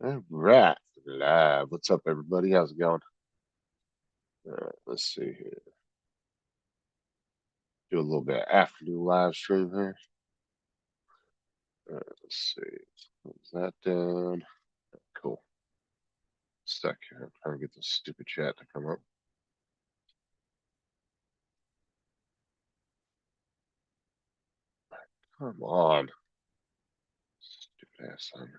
All right, live. What's up, everybody? How's it going? Let's see here. Do a little bit of afternoon live stream here. Let's see. What's that done? Cool. Stuck here. I'm trying to get this stupid chat to come up. Come on. Stupid ass on.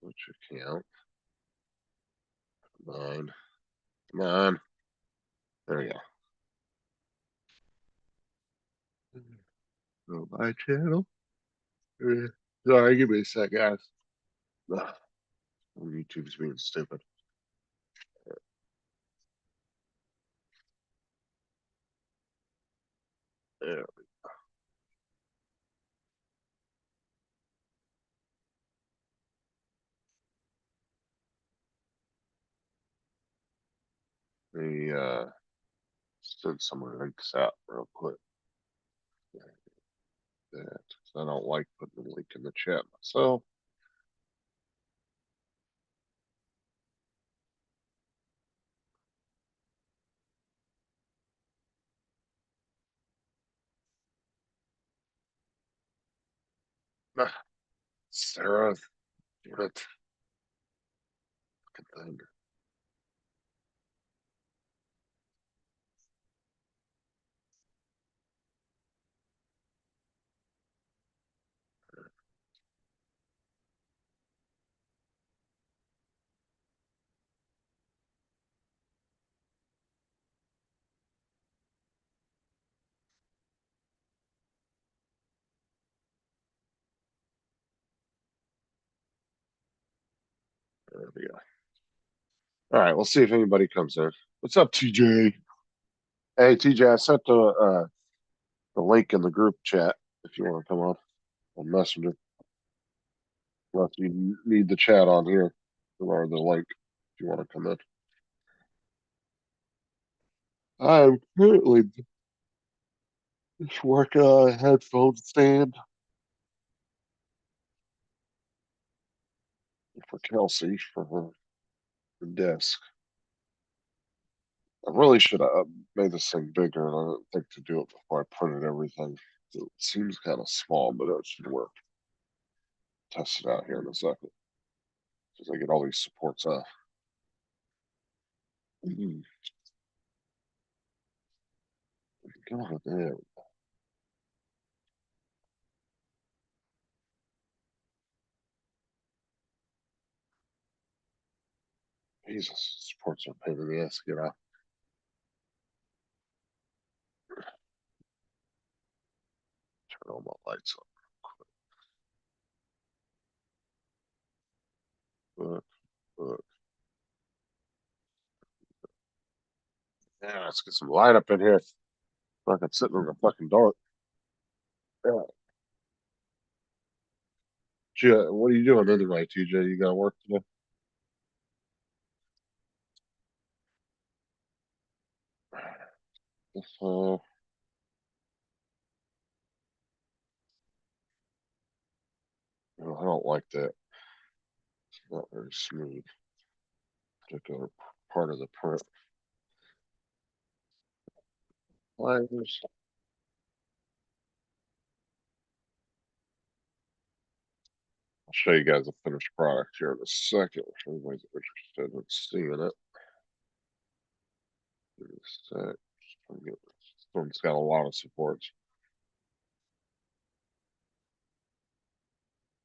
Switch account. Come on. Come on. There we go. Go my channel. Sorry, give me a sec, guys. Ugh, YouTube's being stupid. Yeah. Let me send some links out real quick. That I don't like putting the link in the chat myself. Sarah, damn it. Fucking thing. There we go. All right, we'll see if anybody comes in. What's up, TJ? Hey, TJ, I sent the link in the group chat if you want to come on Messenger. Unless you need the chat on here or the link if you want to come in. I'm currently just working on a headphone stand for Kelsey for her desk. I really should have made this thing bigger, and I didn't think to do it before I printed everything. It seems kind of small, but it should work. Test it out here in a second. Because I get all these supports off. God damn. Jesus, supports are a pain in the ass to get out. Turn all my lights on. Look. Yeah, let's get some light up in here. Fucking sitting in the fucking dark. Yeah. What are you doing anyway, TJ? You got work today? Uh, I don't like that. It's not very smooth. Particular part of the print. Lighters. I'll show you guys the finished product here in a second. If anybody's interested in seeing it. Give me a sec. This one's got a lot of supports.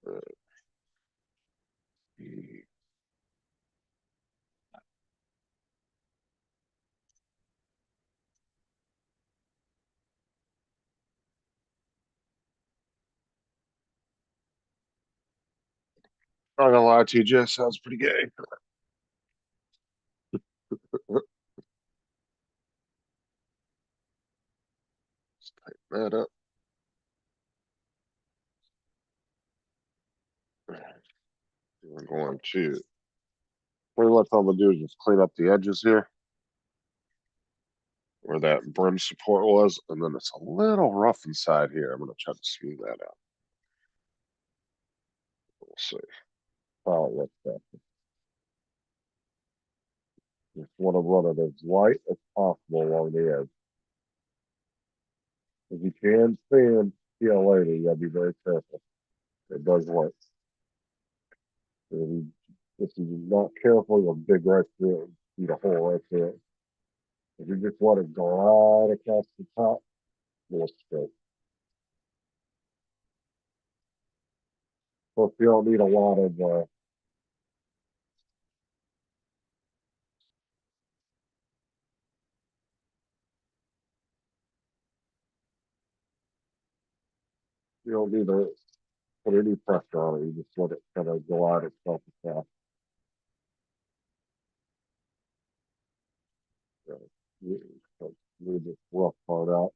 Uh, Not gonna lie to you, Jess, sounds pretty gay. Let's tighten that up. We're going to pretty much all I'm gonna do is just clean up the edges here where that brim support was, and then it's a little rough inside here. I'm gonna try to smooth that out. We'll see how it looks at. Just want to run it as light as possible along the edge. If you can stand PLA, you gotta be very careful. It does work. If you're not careful, you'll dig right through it, eat a hole right through it. If you just let it glide across the top, more straight. Plus, you don't need a lot of, you don't need to put any pressure on it. You just let it kind of glide itself across. So, leave this rough part out.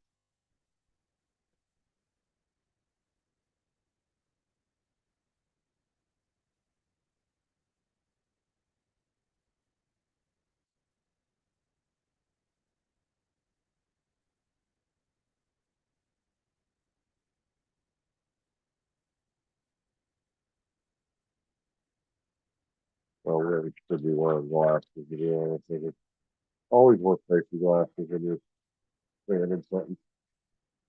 Well, we should be wearing glasses. You know, I think it's always worth safety glasses when you're standing something,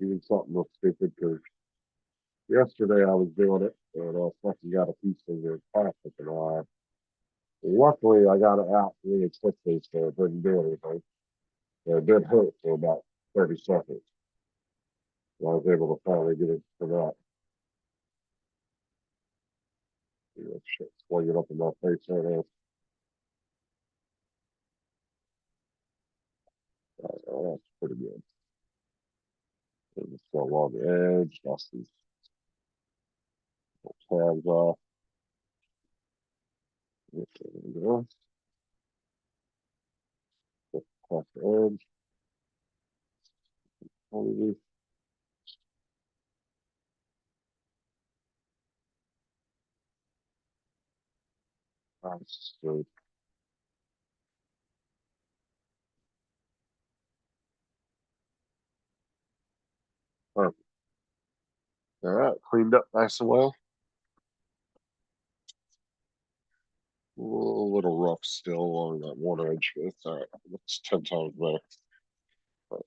even something looks stupid. Because yesterday I was doing it and I fucking got a piece of the plastic in my eye. Luckily, I got it out really quickly, so it didn't do anything. It did hurt for about 30 seconds. I was able to finally get it to that. You know, shit swinging up in my face right now. That's pretty good. Just go along the edge, dust these tabs off. There we go. Across the edge. Holy, that's good. Perfect. All right, cleaned up nice and well. A little rough still along that one edge, but it's all right. It's 10 times better. Oh,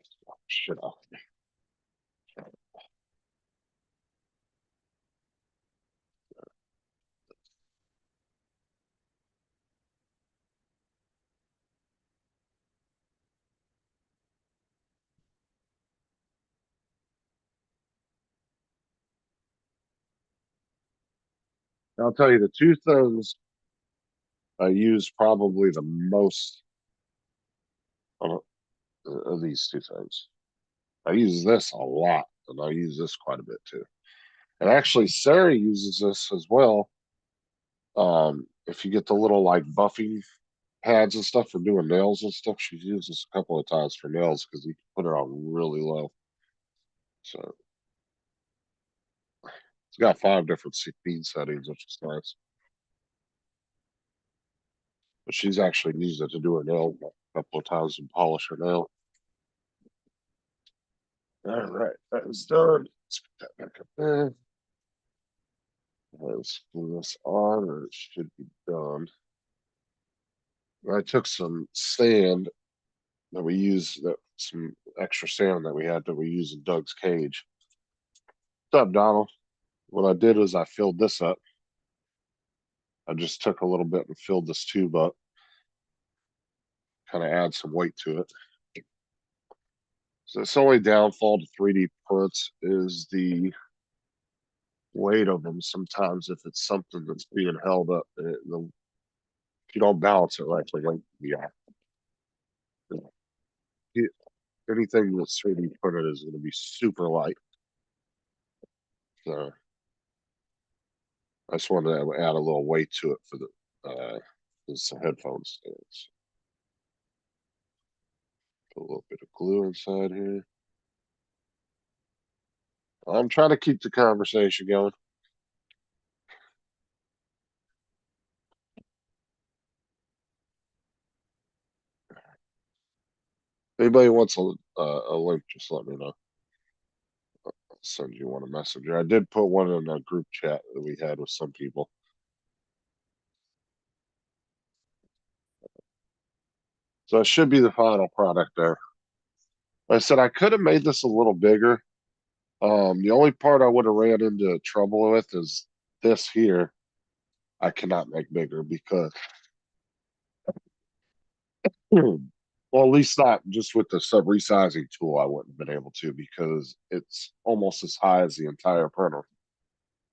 shit off. I'll tell you the two things I use probably the most on these two things. I use this a lot, and I use this quite a bit too. And actually, Sarah uses this as well. If you get the little like buffing pads and stuff for doing nails and stuff, she uses a couple of times for nails because you can put her on really low. So it's got 5 different speed settings, which is nice. But she's actually used it to do her nail a couple of times and polish her nail. All right, that is done. Let's put that back up there. Let's pull this on, or it should be done. I took some sand that we used, that some extra sand that we had that we use in Doug's cage. What's up, Donald? What I did is I filled this up. I just took a little bit and filled this tube up, kind of add some weight to it. So it's only downfall to 3D prints is the weight of them. Sometimes if it's something that's being held up, if you don't balance it right, the weight can be off. Anything that's 3D printed is going to be super light. So I just wanted to add a little weight to it for the headphone stands. Put a little bit of glue inside here. I'm trying to keep the conversation going. Anybody wants a link, just let me know. I'll send you one a messenger. I did put one in a group chat that we had with some people. So it should be the final product there. Like I said I could have made this a little bigger. The only part I would have ran into trouble with is this here. I cannot make bigger because, well, at least not just with the sub resizing tool, I wouldn't have been able to because it's almost as high as the entire printer.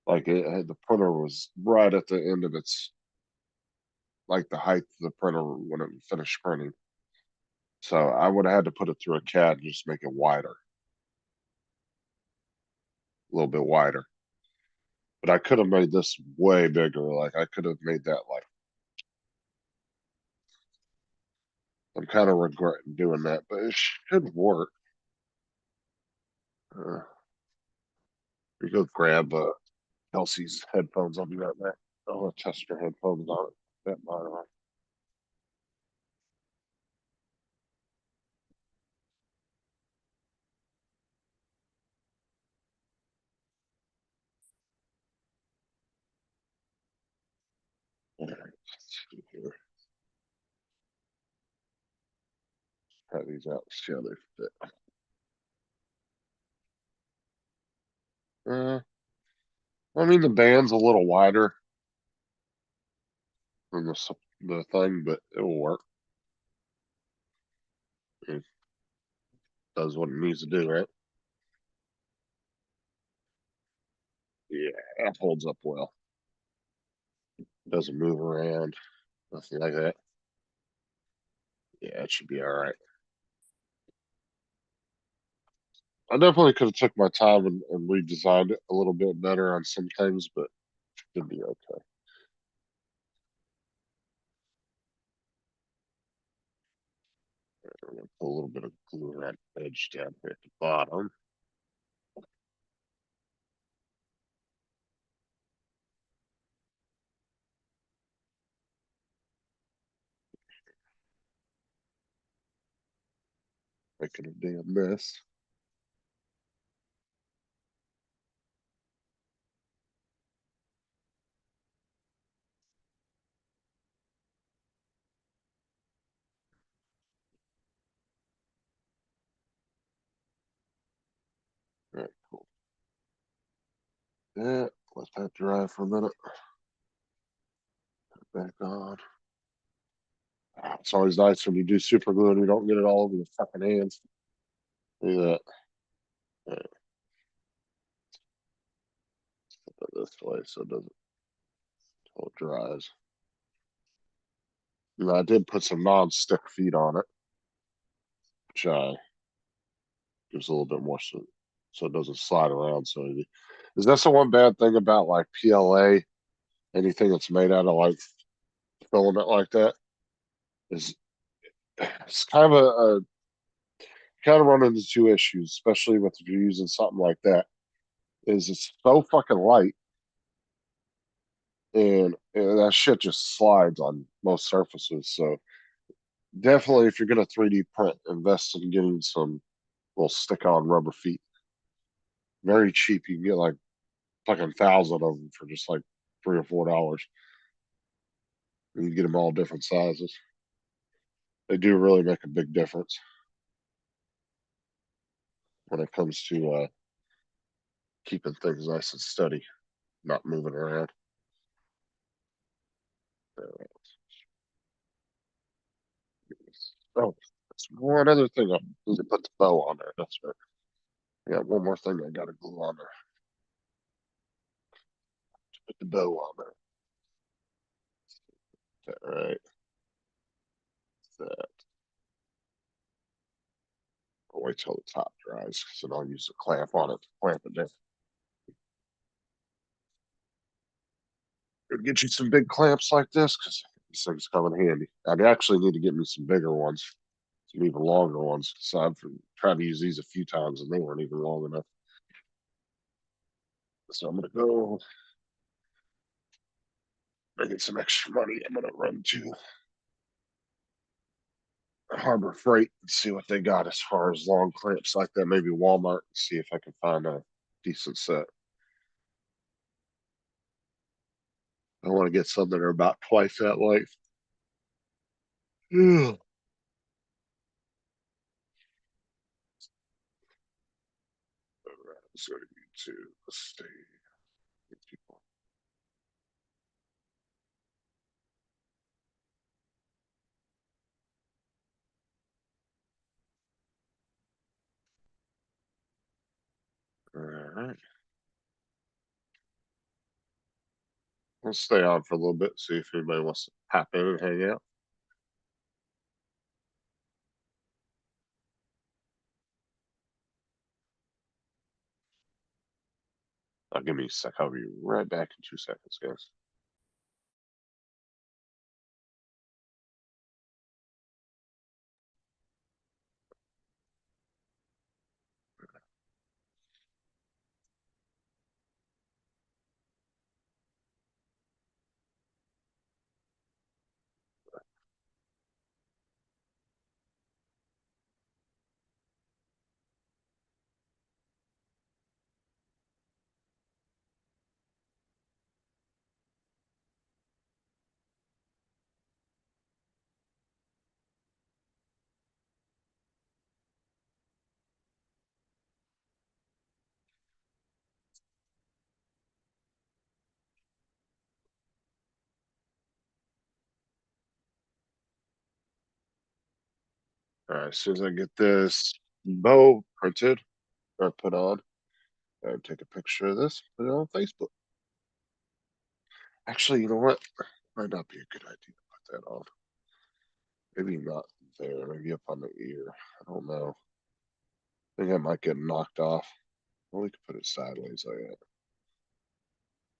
Like the printer was right at the end of its, like the height of the printer when it finished printing. So I would have had to put it through a CAD and just make it wider, a little bit wider. But I could have made this way bigger. Like I could have made that like, I'm kind of regretting doing that, but it should work. Uh, we go grab Kelsey's headphones. I'll be right back. I'll test her headphones on it. That mine on. All right, let's see here. Try these out. See how they fit. Uh, I mean, the band's a little wider than the thing, but it will work. It does what it needs to do, right? Yeah, it holds up well. Doesn't move around, nothing like that. Yeah, it should be all right. I definitely could have took my time and redesigned it a little bit better on some things, but it should be okay. I'm gonna put a little bit of glue around the edge down here at the bottom. Making a damn mess. All right, cool. Yeah, let that dry for a minute. Back on. It's always nice when you do super glue and you don't get it all over your fucking hands. Look at that. All right, put it this way so it doesn't until it dries. And I did put some non-stick feet on it, which gives a little bit more so it doesn't slide around so easy. Is that the one bad thing about like PLA? Anything that's made out of like filament like that is it's kind of run into two issues, especially with if you're using something like that. Is it's so fucking light and that shit just slides on most surfaces. So definitely, if you're gonna 3D print, invest in getting some little stick-on rubber feet. Very cheap. You can get like fucking thousand of them for just like $3 or $4. You can get them all different sizes. They do really make a big difference when it comes to keeping things nice and steady, not moving around. Oh, that's one other thing. I need to put the bow on there. That's right. I got one more thing I got to glue on there. Put the bow on there. All right. That. I'll wait till the top dries because then I'll use a clamp on it to clamp it down. Could get you some big clamps like this because these things come in handy. I'd actually need to get me some bigger ones, some even longer ones. So I've tried to use these a few times and they weren't even long enough. So I'm gonna go making some extra money. I'm gonna run to Harbor Freight and see what they got as far as long clamps like that. Maybe Walmart and see if I can find a decent set. I want to get some that are about twice that length. So YouTube, let's see. People. All right. We'll stay on for a little bit, see if anybody wants to pop in and hang out. Give me a sec. I'll be right back in 2 seconds, guys. All right, as soon as I get this bow printed or put on, I'll take a picture of this, put it on Facebook. Actually, you know what? Might not be a good idea to put that on. Maybe not there, maybe up on the ear. I don't know. I think I might get knocked off. Well, we could put it sideways like that.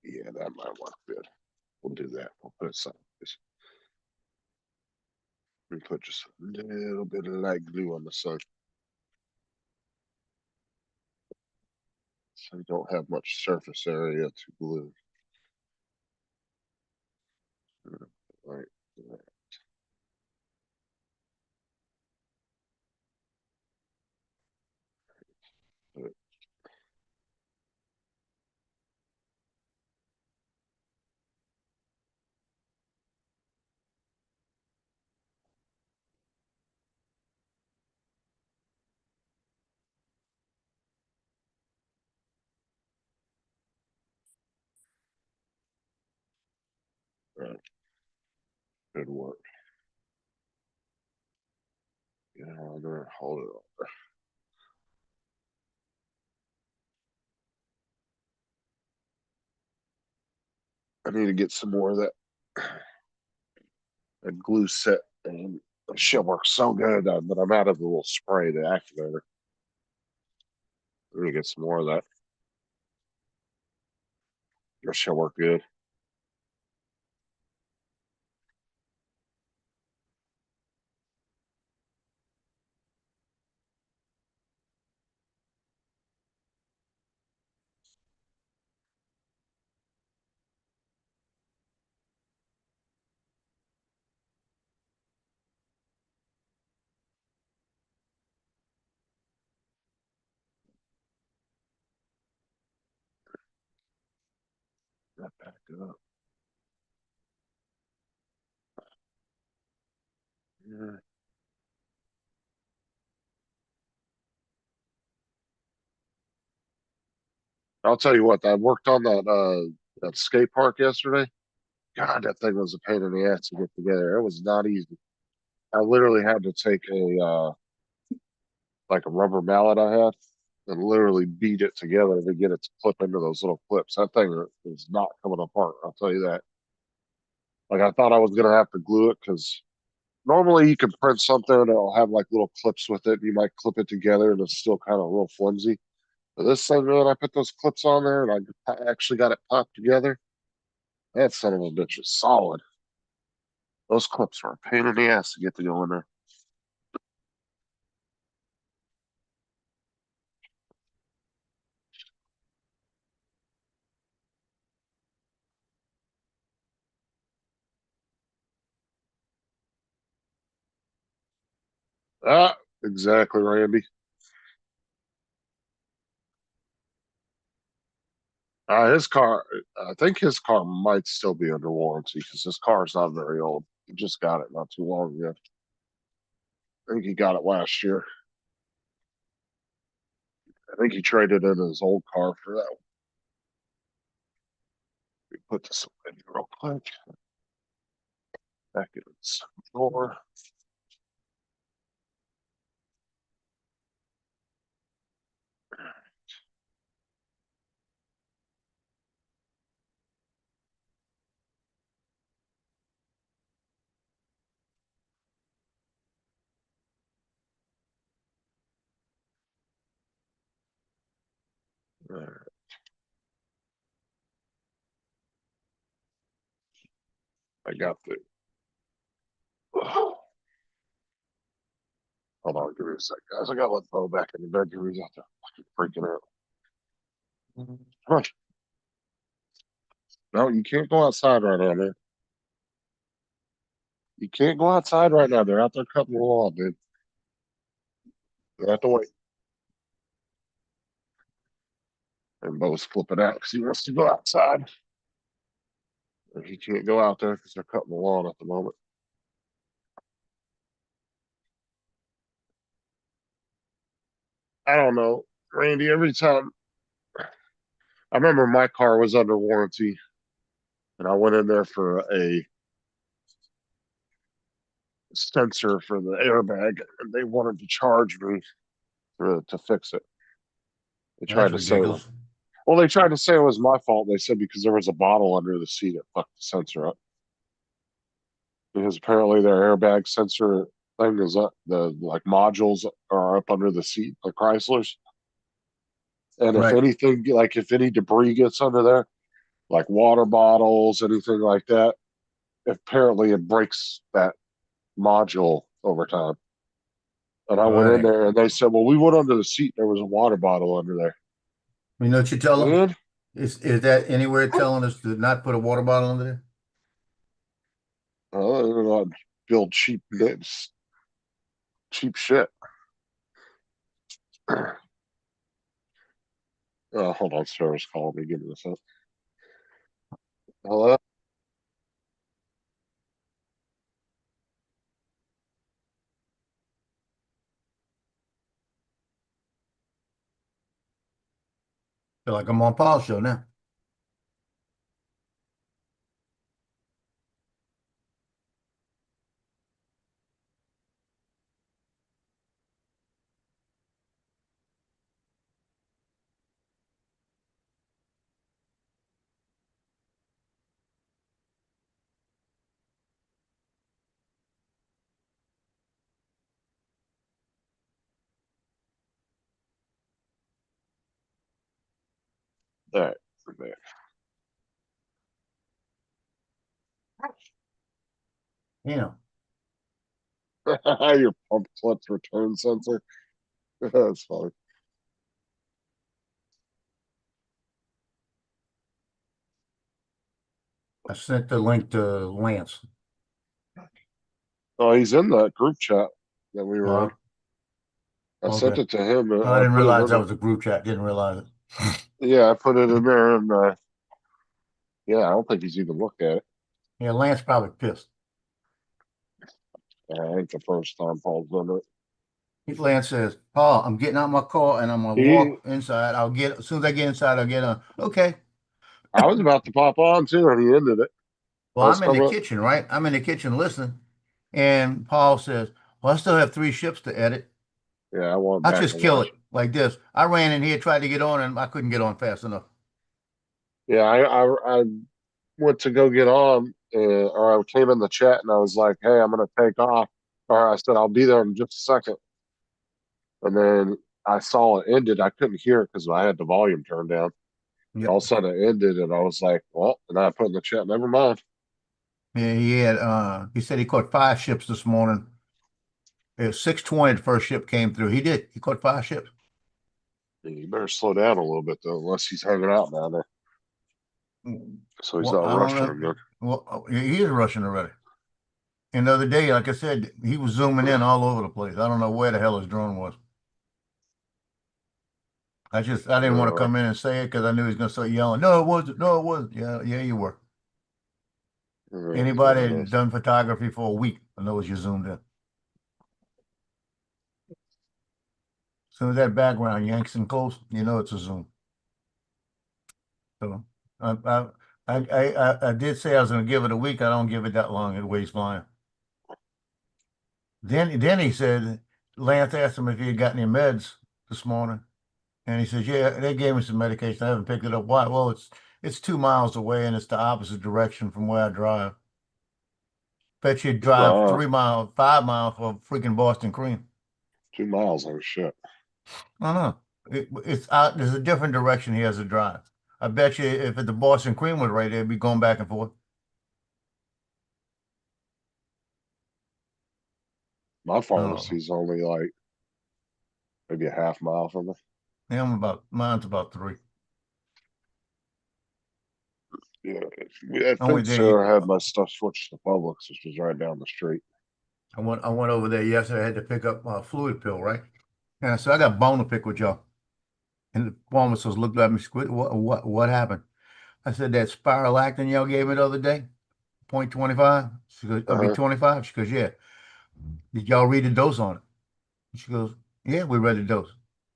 Yeah, that might work good. We'll do that. We'll put it sideways. We put just a little bit of light glue on the side, so you don't have much surface area to glue. Right. Right. Right. Good work. Yeah, I'm gonna hold it up. I need to get some more of that glue set, and the shit works so good, but I'm out of the little spray, the activator. I'm gonna get some more of that. That shit work good. That back up. Yeah. I'll tell you what, I worked on that skate park yesterday. God, that thing was a pain in the ass to get together. It was not easy. I literally had to take a like a rubber mallet I had and literally beat it together to get it to clip into those little clips. That thing is not coming apart. I'll tell you that. Like I thought I was gonna have to glue it because normally you can print something and it'll have like little clips with it. And you might clip it together and it's still kind of a little flimsy. But this thing, man, I put those clips on there and I actually got it popped together. That son of a bitch is solid. Those clips are a pain in the ass to get to go in there. Ah, exactly, Randy. His car, I think his car might still be under warranty because his car is not very old. He just got it not too long ago. I think he got it last year. think he traded in his old car for that one. We put this away real quick. Back in its drawer. All right. I got the. Hold on, give me a sec, guys. I got to let Bo back in the bedroom. He's out there fucking freaking out. Come on. No, you can't go outside right now, man. You can't go outside right now. They're out there cutting the lawn, dude. You have to wait. And Bo's flipping out because he wants to go outside. And he can't go out there because they're cutting the lawn at the moment. I don't know, Randy. Every time I remember my car was under warranty, and I went in there for a sensor for the airbag, and they wanted to charge me to fix it. They tried That's to say, ridiculous. well, they tried to say it was my fault. They said because there was a bottle under the seat, it fucked the sensor up. Because apparently their airbag sensor thing is up, the like modules are up under the seat, the Chryslers. And if Right. anything, like if any debris gets under there, like water bottles, anything like that, apparently it breaks that module over time. And I went in Right. there and they said, well, we went under the seat. There was a water bottle under there. You know what you tell them? And Is that anywhere telling us to not put a water bottle under there? build cheap shit. Hold on, service call me. Give me this up. Hello? Feel like I'm on Paul's show now. All right. Yeah. Your pump clutch return sensor. That's funny. I sent the link to Lance. Oh, he's in that group chat that we were in. Uh, I sent okay. it to him. Oh, I I didn't put it realize in that there. was a group chat. Didn't realize it. Yeah, I put it in there, and yeah, I don't think he's even looked at it. Yeah, Lance probably pissed. I think the first time Paul's done Lance says, Paul, I'm getting out my car and I'm gonna it. walk inside. As soon as I get inside, I'll get on. Okay. I was about to pop on too, and he ended it. Well, I was I'm in the coming up. kitchen, right? I'm in the kitchen listening. And Paul says, well, I still have 3 ships to edit. Yeah, I went I'll back just and kill it watched. like this. I ran in here, tried to get on, and I couldn't get on fast enough. Yeah, I went to go get on, or I came in the chat, and I was like, "Hey, I'm gonna take off." Or I said, "I'll be there in just a second." And then I saw it ended. I couldn't hear it because I had the volume turned down. All Yep. of a sudden, it ended, and I was like, "Well," and I put in the chat, "Never mind." Yeah, he said he caught 5 ships this morning. It was 6:20 the first ship came through. He did. He caught 5 ships. You better slow down a little bit though, unless he's hanging out down there, so he's Well, not I don't rushing know. again. Well, he is rushing already. And the other day, like I said, he was zooming in all over the place. I don't know where the hell his drone was. I didn't want to Uh, come in and say it because I knew he was going to start yelling. No, it wasn't. No, it wasn't. Yeah, yeah, you were. there Anybody it that is. done photography for a week knows you zoomed in. soon as that background yanks in close, you know it's a Zoom. So I did say I was going to give it a week. I don't give it that long. It weighs flying. Then he said, Lance asked him if he had got any meds this morning, and he says, "Yeah, they gave me some medication. I haven't picked it up. Why? Well, it's 2 miles away, and it's the opposite direction from where I drive. Bet you drive Uh, 3 miles, 5 miles for freaking Boston cream. 2 miles. Oh shit. I don't know. It's out. There's a different direction he has to drive. I bet you if the Boston cream was right, they'd be going back and forth. My I don't know. pharmacy's only like maybe a half mile from me. Yeah, mine's about 3. Yeah, I Only think day Sarah had my stuff switched to Publix, which was right down the street. I went over there yesterday. I had to pick up a fluid pill, right? And so I got a bone to pick with y'all. And the pharmacist looked at me, what happened? I said that spiralactin y'all gave me the other day, 0.25. She goes, I'll be Uh-huh. 25. She goes, yeah. Did y'all read the dose on it? She goes, yeah, we read the dose.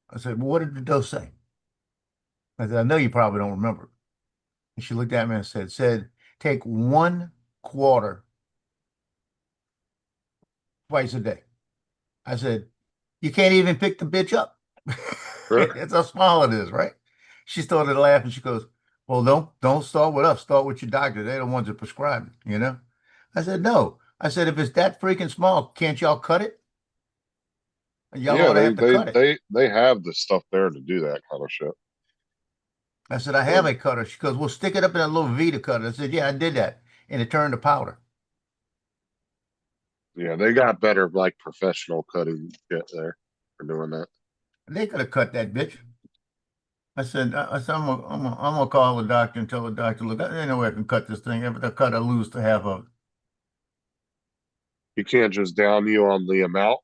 I said, well, what did the dose say? I said, I know you probably don't remember. And she looked at me and said, take 1/4 twice a day. I said, you can't even pick the bitch up. Sure. That's how small it is, right? She started laughing. She goes, well, don't start with us. Start with your doctor. They're the ones that prescribe it, you know? I said, no. I said, if it's that freaking small, can't y'all cut it? Y'all Yeah, ought to they have to they cut it. they they have the stuff there to do that kind of shit. I said, I have But a cutter. She goes, well, stick it up in a little V to cut it. I said, yeah, I did that. And it turned to powder. yeah, they got better like professional cutting kit there for doing that. They could have cut that bitch. I said, I'm gonna call the doctor and tell the doctor, look, there's no way I can cut this thing. If I cut, I lose to half of it. You can't just down you on the amount,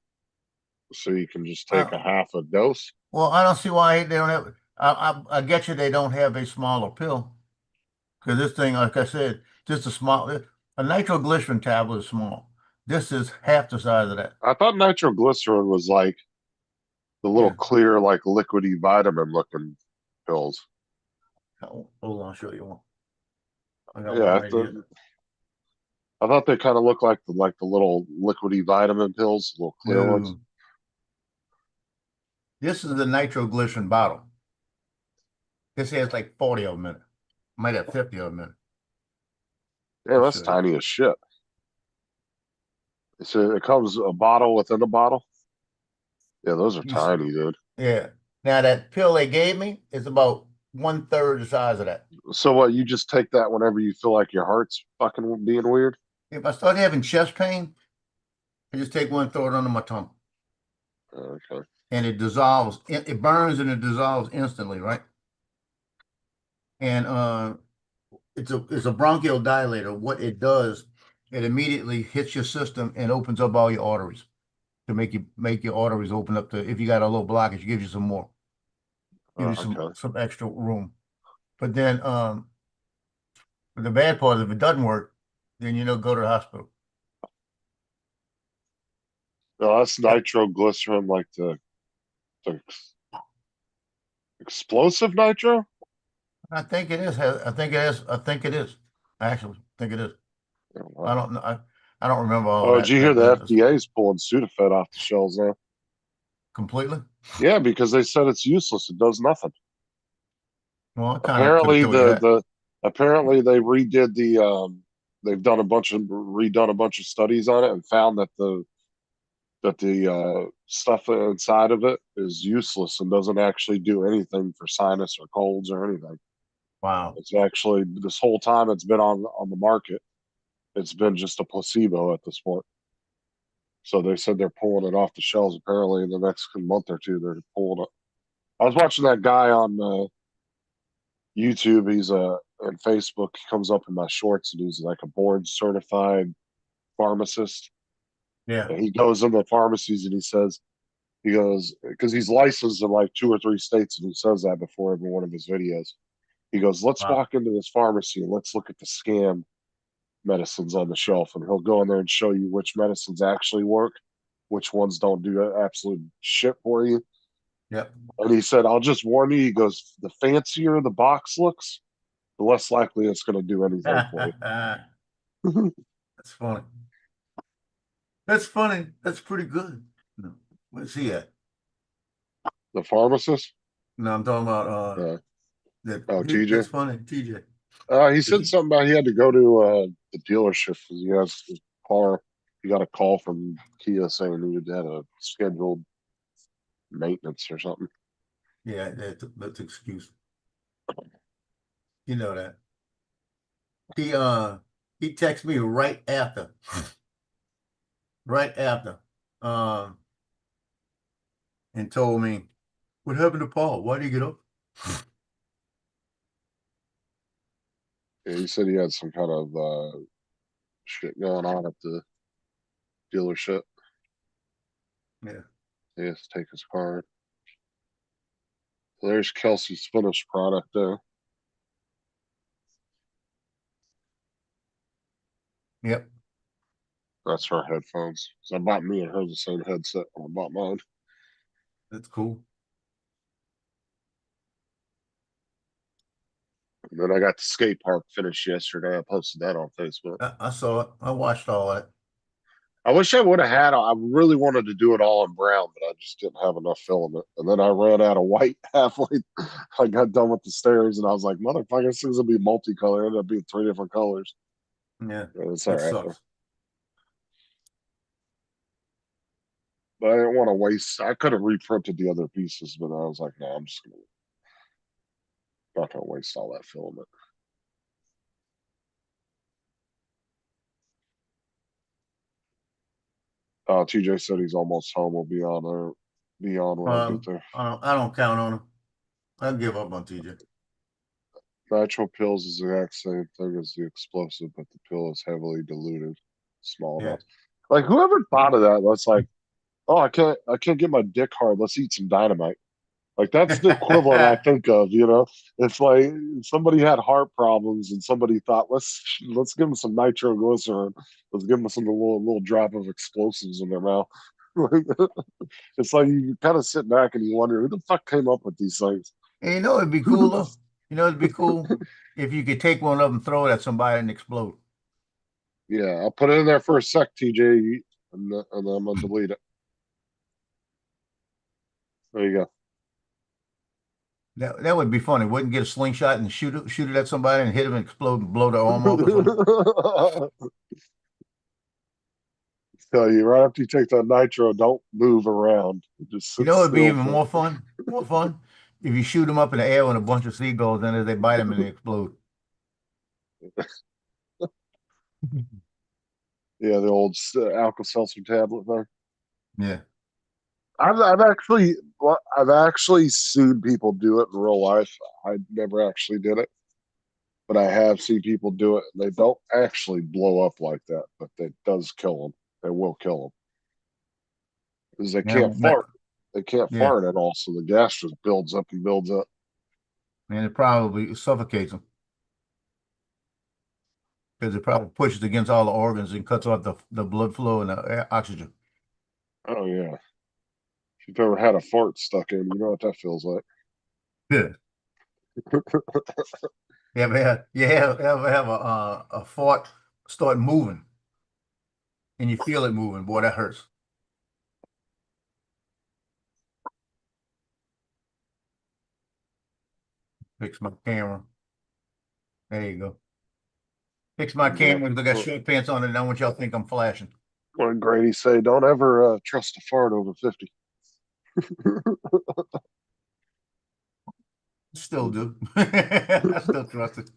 so you can just take a half a dose. Well, I don't see why they don't have. I get you. They don't have a smaller pill because this thing, like I said, just a small. A nitroglycerin tablet is small. This is half the size of that. I thought nitroglycerin was like the little Yeah. clear, like liquidy vitamin looking pills. Hold on, I'll show you one. I got one Yeah, right here. I thought they kind of looked like the little liquidy vitamin pills, little clear ones. No, this is the nitroglycerin bottle. This has like 40 of them in it. Might have 50 of them in it. Yeah, I'll that's show you. tiny as shit. So it comes a bottle within a bottle. Yeah, those are You see, tiny, dude. yeah. Now that pill they gave me is about 1/3 the size of that. So what? You just take that whenever you feel like your heart's fucking being weird? If I start having chest pain, I just take one, throw it under my tongue, Okay. and it dissolves. It burns and it dissolves instantly, right? And it's a bronchial dilator. What it does, it immediately hits your system and opens up all your arteries to make your arteries open up to. If you got a little blockage, it gives you some more, give you Okay. some extra room. But then the bad part is if it doesn't work, then go to the hospital. No, that's Yeah, nitroglycerin, like the explosive nitro. I think it is. I think it is. I think it is. I actually think it is. Yeah, I wow. don't know. I don't remember all Oh, did that you hear that the that FDA is pulling Sudafed off the shelves now? completely. Yeah, because they said it's useless. It does nothing. Well, I kind of could have Apparently, told you that. apparently they redid they've done a bunch of redone a bunch of studies on it and found that the stuff inside of it is useless and doesn't actually do anything for sinus or colds or anything. Wow. It's actually this whole time it's been on the market, it's been just a placebo at this point. So they said they're pulling it off the shelves. Apparently, in the next month or two, they're pulling it. I was watching that guy on YouTube. He's on Facebook. He comes up in my shorts and he's like a board certified pharmacist. Yeah. And he goes into pharmacies and he goes, because he's licensed in like 2 or 3 states, and he says that before every one of his videos. He goes, let's Wow. walk into this pharmacy and let's look at the scam medicines on the shelf. And he'll go in there and show you which medicines actually work, which ones don't do absolute shit for you. Yep. And he said, "I'll just warn you." He goes, "The fancier the box looks, the less likely it's going to do anything for That's you." funny. That's funny. That's pretty good. No. Where's he at? The pharmacist, No, I'm talking about uh, that. oh TJ, That's funny. TJ. he Is said he? something about he had to go to the dealership because he has his car. He got a call from Kia saying he had a scheduled maintenance or something. Yeah, that's excuse. You know that. He uh he texted me right after, uh, and told me, "What happened to Paul? Why did he get up?" Yeah, he said he had some kind of shit going on at the dealership. Yeah. He has to take his car. So there's Kelsey's finished product there. Yep. That's her headphones. So I bought me and her the same headset when I bought mine. That's cool. And then I got the skate park finished yesterday. I posted that on Facebook. I saw it. I watched all that. I wish I would have had. I really wanted to do it all in brown, but I just didn't have enough filament. And then I ran out of white halfway. I got done with the stairs, and I was like, "Motherfucker, this thing's gonna be multicolor." It ended up being 3 different colors. Yeah, But it's all that right though. sucks. But I didn't want to waste. I could have reprinted the other pieces, but I was like, "No, I'm just not gonna waste all that filament." TJ said he's almost home. We'll be on there. Be on when I get there. I don't count on him. I give up on TJ. Nitro pills is the exact same thing as the explosive, but the pill is heavily diluted, small Yeah. amounts. Like whoever thought of that, that's like, oh, I can't get my dick hard. Let's eat some dynamite. Like that's the equivalent I think of. It's like somebody had heart problems and somebody thought, let's give them some nitroglycerin. Let's give them some little drop of explosives in their mouth. It's like you kind of sit back and you wonder who the fuck came up with these things. And you know it'd be cool though. You know it'd be cool if you could take one of them, throw it at somebody, and explode. Yeah, I'll put it in there for a sec, TJ, and then I'm gonna delete it. There you That would be funny. Wouldn't get a slingshot and shoot it at somebody and hit them and explode and blow their arm off or something. go. Tell you right after you take that nitro, don't move around. Just You sit know it'd be still even for. more fun if you shoot them up in the air with a bunch of seagulls and as they bite them and they explode. Yeah, the old Alka-Seltzer tablet there. Yeah. I've actually seen people do it in real life. I never actually did it, but I have seen people do it, and they don't actually blow up like that, but it does kill them. It will kill them because they Yeah. can't fart. They can't Yeah. fart at all, so the gas just builds up and builds up. And it probably suffocates them because it probably pushes against all the organs and cuts off the blood flow and the oxygen. Oh yeah. If you've ever had a fart stuck in, you know what that feels like. Yeah. You ever have a fart start moving and you feel it moving? Boy, that hurts. Fix my camera. There you go. Fix my Yeah. camera because I got short pants on and I don't want y'all to think I'm flashing. What did Grady say? Don't ever trust a fart over 50. Still do. I still trust it.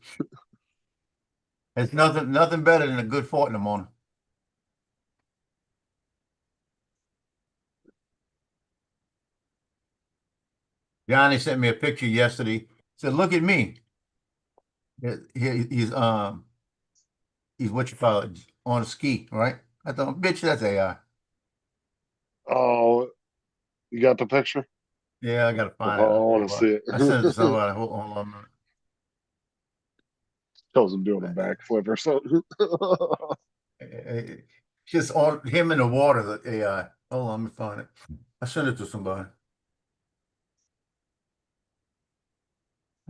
It's nothing better than a good fart in the morning. Johnny sent me a picture yesterday. Said, "Look at me." He's what you call it on a ski, right? I thought, bitch, that's AI. Oh, you got the picture? Yeah, I gotta Oh, find it. I want to see I sent it to it. somebody. Hold on a Shows him doing a minute. backflip or something. Just on him in the water, the AI. Hold on, let me find it. I sent it to somebody.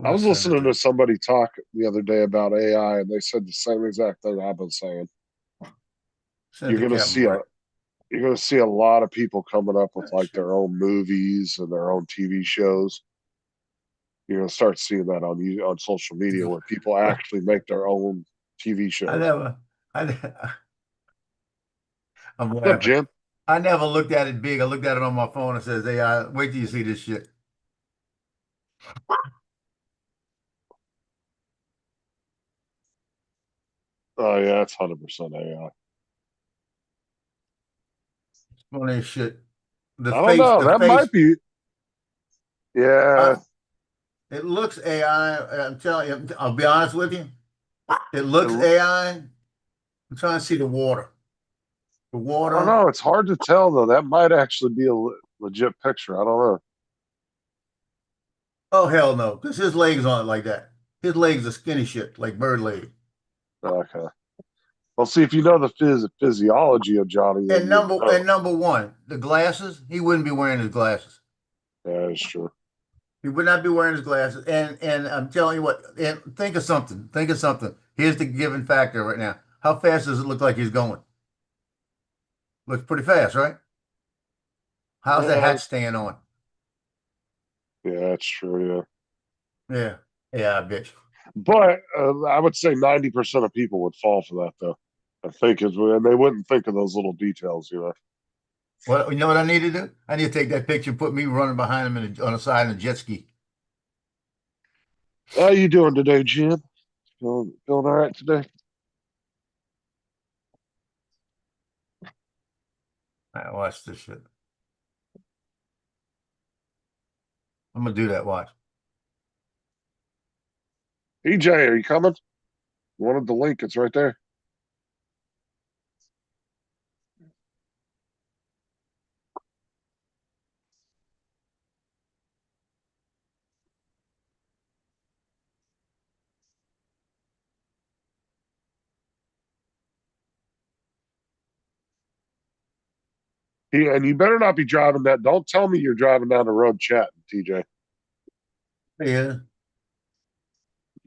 I I'll was send it listening to to somebody talk the other day about AI, and they said the same exact thing I've been saying. send You're it to gonna Captain see a Bright. you're gonna see a lot of people coming up with Oh, like shit. their own movies and their own TV shows. You're gonna start seeing that on social media where people actually make their own TV I shows. never, I, I'm What's up, laughing. Jim? I never looked at it big. I looked at it on my phone and says, "AI, wait till you see this shit." Oh yeah, it's 100% AI. On this shit. I don't know. The That might face, be. Yeah. I, it looks AI. I'm telling you, I'll be honest with you. It looks it- AI. I'm trying to see the water. The I don't water. know. It's hard to tell though. That might actually be a legit picture. I don't Oh hell no, because his legs aren't like that. His legs are skinny shit, like bird leg. know. Okay. Well, see if you know the physiology of Johnny, then you would know. And number one, the glasses. He wouldn't be wearing his glasses. Yeah, that's true. He would not be wearing his glasses. And I'm telling you what. And think of something. Think of something. Here's the given factor right now. How fast does it look like he's going? Looks pretty fast, right? How's that Uh, hat staying on? yeah, that's true. Yeah. Yeah. Yeah, I bet you. But I would say 90% of people would fall for that, though. I think is and they wouldn't think of those little details. Well, you know what I need to do? I need to take that picture and put me running behind him on the side in a jet ski. How you doing today, Jim? Feeling all right today? All right, watch this shit. I'm gonna do that. Watch. EJ, are you coming? You wanted the link? It's right there. And you better not be driving that. Don't tell me you're driving down the road chatting, TJ. Yeah.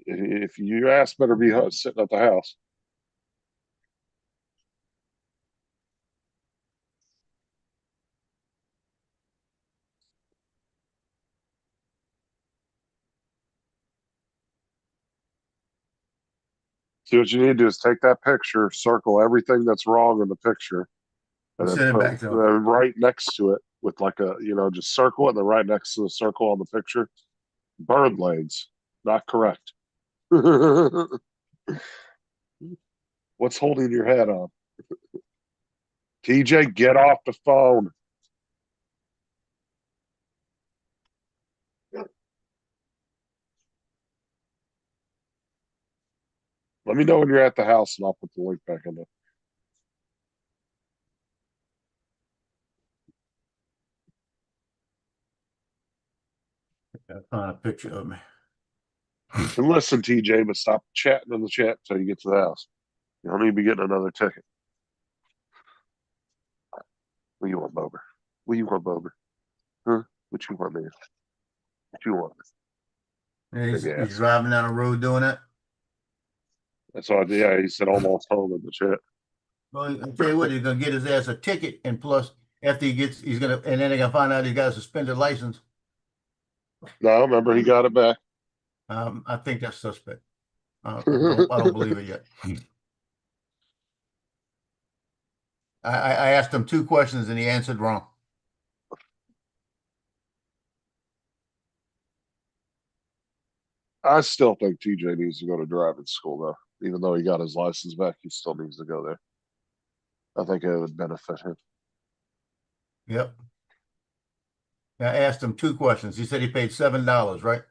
If your ass better be sitting at the house. See, what you need to do is take that picture, circle everything that's wrong in the picture, And and then send it put back to him. right next to it with like just circle it, and then right next to the circle on the picture, bird legs. Not correct. What's holding your head on? TJ, get off the phone. Let me know when you're at the house, and I'll put the link back in there. Find a picture of me. And listen, TJ, but stop chatting in the chat until you get to the house. You don't need to be getting another ticket. What you want, Bober? What you want, Bober? Huh? What you want, man? What you want? Yeah, Big he's ass. driving down the road doing that. That's all. Yeah, he said almost home in the chat. Well, I tell you what, he's gonna get his ass a ticket, and plus, after and then they're gonna find out he's got a suspended license. No, remember he got it back. I think that's suspect. I don't believe it yet. I asked him two questions and he answered wrong. I still think TJ needs to go to driving school though. Even though he got his license back, he still needs to go there. I think it would benefit him. Yep. I asked him two questions. He said he paid $7, right?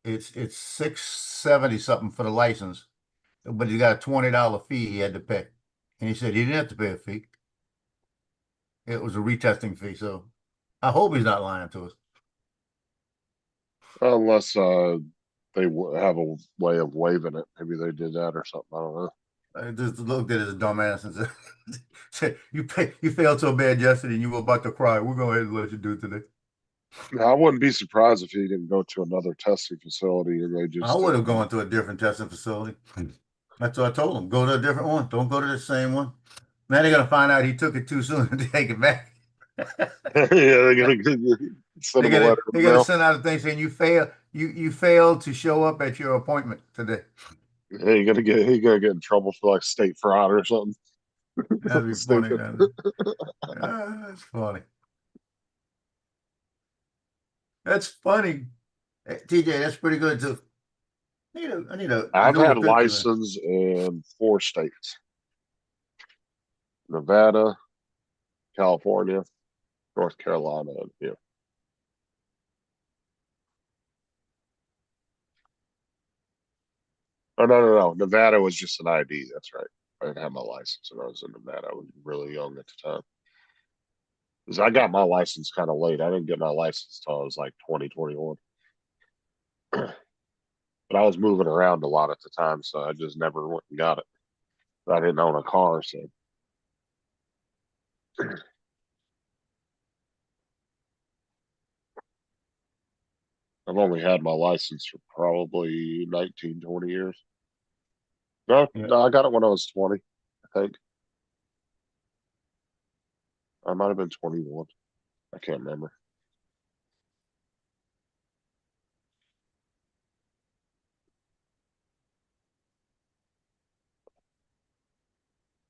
It's 670 something for the license, but he got a $20 fee he had to pay. And he said he didn't have to pay a fee. It was a retesting fee. So I hope he's not lying to us. Unless they have a way of waiving it. Maybe they did that or something. I don't know. I just looked at his dumbass and said, you failed so bad yesterday and you were about to cry. We're going ahead and let you do it today. I wouldn't be surprised if he didn't go to another testing facility and they I just would have didn't. gone to a different testing facility. That's what I told him. Go to a different one. Don't go to the same one. Now they're gonna find out he took it too soon and take it back. Yeah, they're gonna send him a letter in They're the gonna mail. send out a thing saying you failed to show up at your appointment today. Yeah, he gonna get in trouble for like state fraud or something. That'd be funny. Stupid. That's funny. That's funny. TJ, that's pretty good too. I need a I've newer had picture, man. license in 4 states: Nevada, California, North Carolina, and yeah. Oh no. Nevada was just an ID. That's right. I didn't have my license when I was in Nevada. I was really young at the time. Because I got my license kind of late. I didn't get my license till I was like 2021. But I was moving around a lot at the time, so I just never went and got it. I didn't own a car, so I've only had my license for probably 19, 20 years. No, Yeah. no, I got it when I was 20, I think. I might have been 21. I can't remember.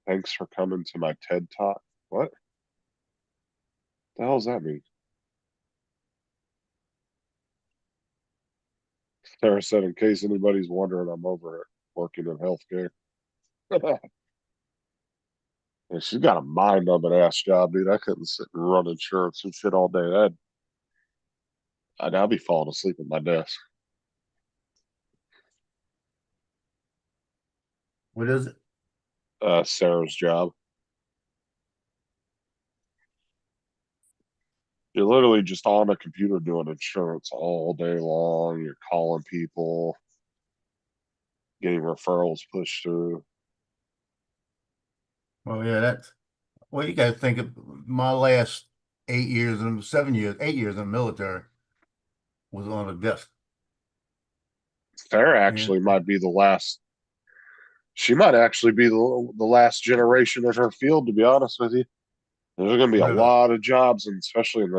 Thanks for coming to my TED Talk. What the hell does that mean? Sarah said, in case anybody's wondering, I'm over working in healthcare. And she's got a mind-numbing ass job, dude. I couldn't sit and run insurance and shit all day. I'd be falling asleep at my desk. What is it? Sarah's job. You're literally just on a computer doing insurance all day long. You're calling people, getting referrals pushed through. Well, yeah, that's well, you gotta think of my last 8 years and 7 years, 8 years in the military was on a desk. Sarah Yeah. actually might be the last. She might actually be the last generation in her field, to be honest with you. There's going to be a Really? lot of jobs, and especially in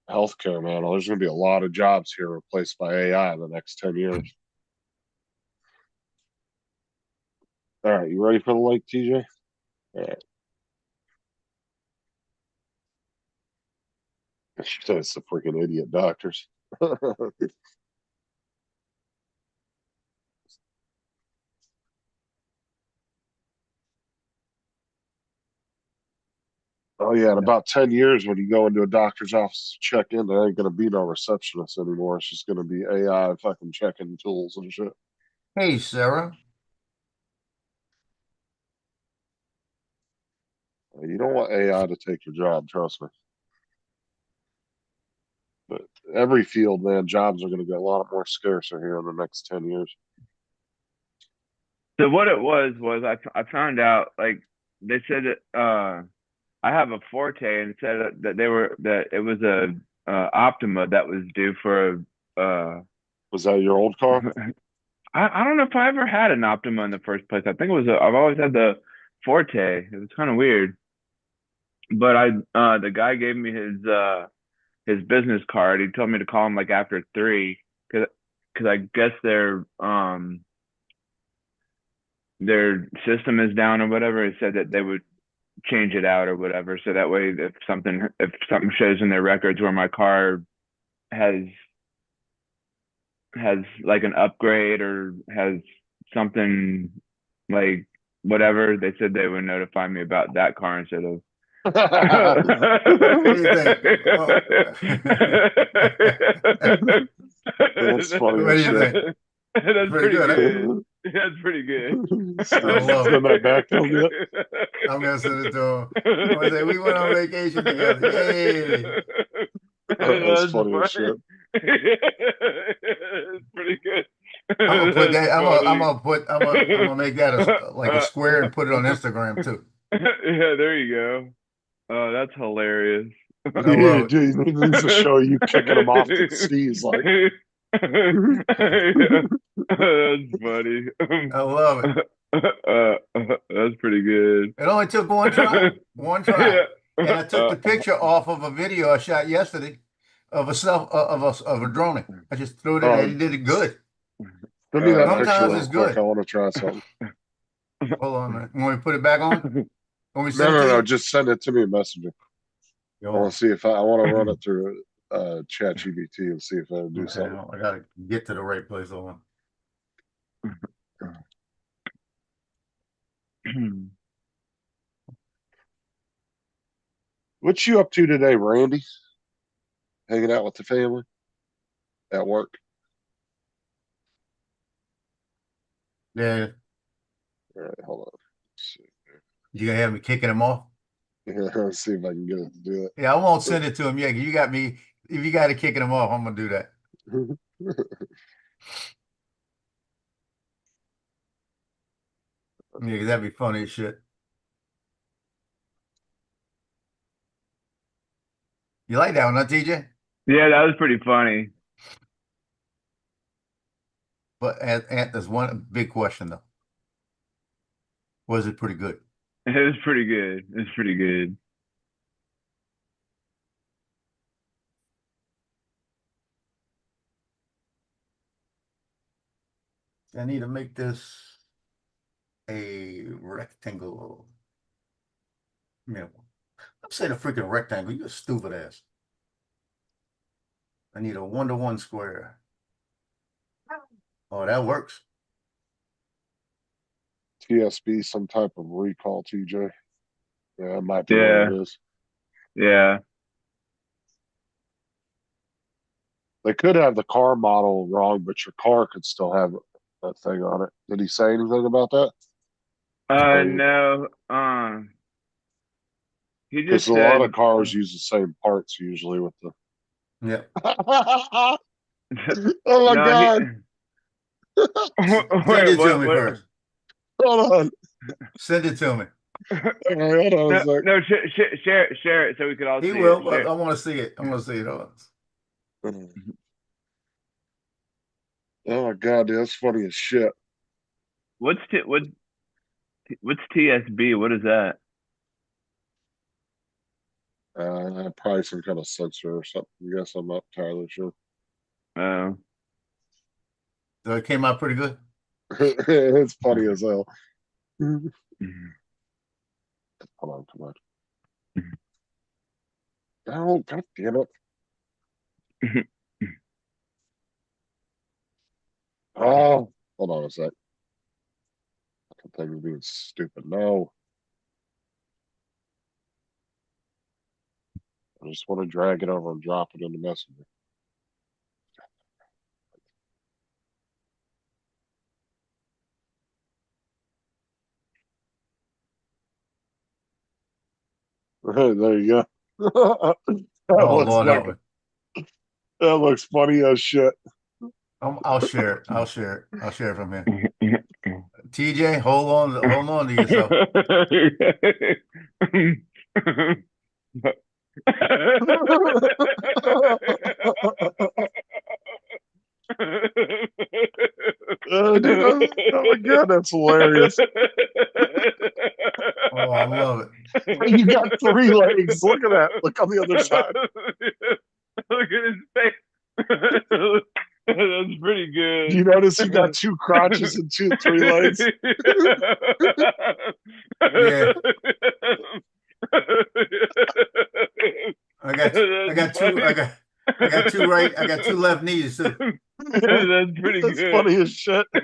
healthcare, man. There's going to be a lot of jobs here replaced by AI in the next 10 years. All right, you ready for the lake, TJ? All right. She said it's the freaking idiot doctors. Oh yeah, in Yeah. about 10 years, when you go into a doctor's office to check in, there ain't gonna be no receptionist anymore. It's just gonna be AI fucking checking tools and shit. Hey, Sarah. You don't want AI to take your job, trust me. But every field, man, jobs are gonna get a lot more scarcer here in the next 10 years. So what it was I found out like they said that I have a Forte and said that it was a Optima that was due for Was that your old car? I don't know if I ever had an Optima in the first place. I think it was I've always had the Forte. It was kind of weird, but I the guy gave me his business card. He told me to call him like after 3 because I guess their system is down or whatever. It said that they would change it out or whatever. So that way, if something shows in their records where my car has like an upgrade or has something like whatever, they said they would notify me about that car instead of. What do you think? Well, That's funny what as do you shit. think? That's Pretty pretty good, huh? good. That's pretty good. I love Send it. that back to him yet? I'm gonna send it to him. I'm gonna say we went on vacation together. Yay! That's That's funny as funny. shit. It's pretty good. I'm gonna put That's that. funny. I'm gonna make that like a square and put it on Instagram too. Yeah, there you go. Oh, that's hilarious. I Yeah, love it. dude, he needs to show you kicking him off the seas like. Yeah, that's funny. I love it. That's pretty good. It only took one try. One try. And I took the Yeah. picture off of a video I shot yesterday of a drone. I just threw it in and it did it good. Send me that Uh, picture Sometimes real it's quick. good. I want to try something. Hold on a minute. Want me to put it back on? Want me to No, send it no, to no. you? Just send it to me in Messenger. I want to see if I want to run it through Chat GBT and see if it'll do Okay, something. I gotta get to the right place. Hold on. What you up to today, Randy? Hanging out with the family at work? Yeah, All right, hold on. Let's you gonna have me kicking him off? see. Let's see if I can get it to do Yeah, I won't send it to him yet. You got me. If you got to kicking him off, I'm gonna do that. it. Yeah, 'cause that'd be funny as shit. You like that one, huh, TJ? Yeah, that was pretty funny. But there's one big question though. Was it pretty good? It was pretty good. It was pretty good. I need to make this a rectangle. Yeah, I'm saying a freaking rectangle. You a stupid ass. I need a 1-to-1 square. Oh, that works. TSB, some type of recall, TJ. Yeah, it might be Yeah, what it is. yeah. They could have the car model wrong, but your car could still have that thing on it. Did he say anything about that? No. He Because just a lot of said. cars use the same parts usually with the. Yeah. Oh my No, he. God. Send Wait, it to what? me What? first. Hold on. Send it to me. All right, hold on a No, sec. no, share it so we could all He see will, it. but Share. I want to see it. I want to see it. Hold on. Oh my God, dude, that's funny as shit. What's TSB? What is that? Probably some kind of sensor or something. I guess I'm not entirely sure. Oh. So it came out pretty good. It's funny as hell. Hold Mhm. on, come on. Oh, God damn it. Oh, hold on a sec. Fucking thing is being stupid. No. I just want to drag it over and drop it in the messenger. There you go. Oh Lord, help me. That looks funny as shit. I'll share it. I'll share it. I'll share it from here. TJ, hold on to yourself. Dude, oh my God, that's hilarious. Oh, I love it. You got 3 legs. Look at that. Look on the other side. Look at his face. That's pretty good. Do you notice he got 2 crotches and 3 legs? Yeah. I got two left knees too. That's pretty That's good. funny as shit. I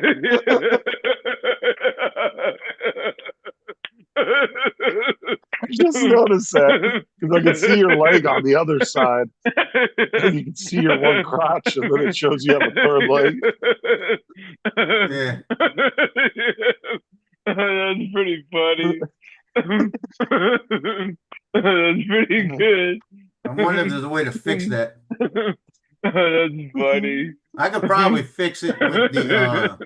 just noticed that because I can see your leg on the other side, and you can see your one crotch, and then it shows you have a 3rd leg. Yeah. That's pretty funny. That's pretty good. I'm wondering if there's a way to fix that. That's funny. I could probably fix it with the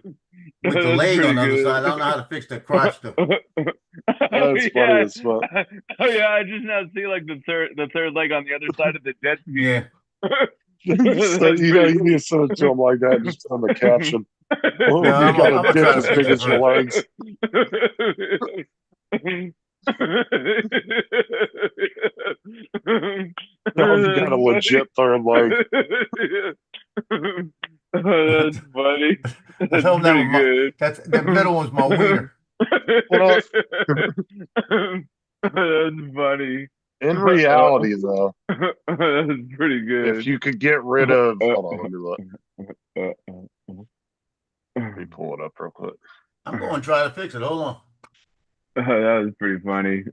leg on the other side. I don't know how to fix the crotch though. That's funny as fuck. Oh yeah, I just now see like the third leg on the other side of the jet ski. Yeah. So, you know, you need to send it to him like that and just put on the caption. Oh, No, you I'm got gonna a dick try to as fix big it as your legs. No, you got a legit third leg. That's funny. I That's told him that pretty was good. the middle one's my wiener. Well, That's funny. in reality, though, That's pretty good. if you could get rid of, hold on, let me look. Let me pull it up real quick. I'm going to try to fix it. Hold on. That was pretty funny.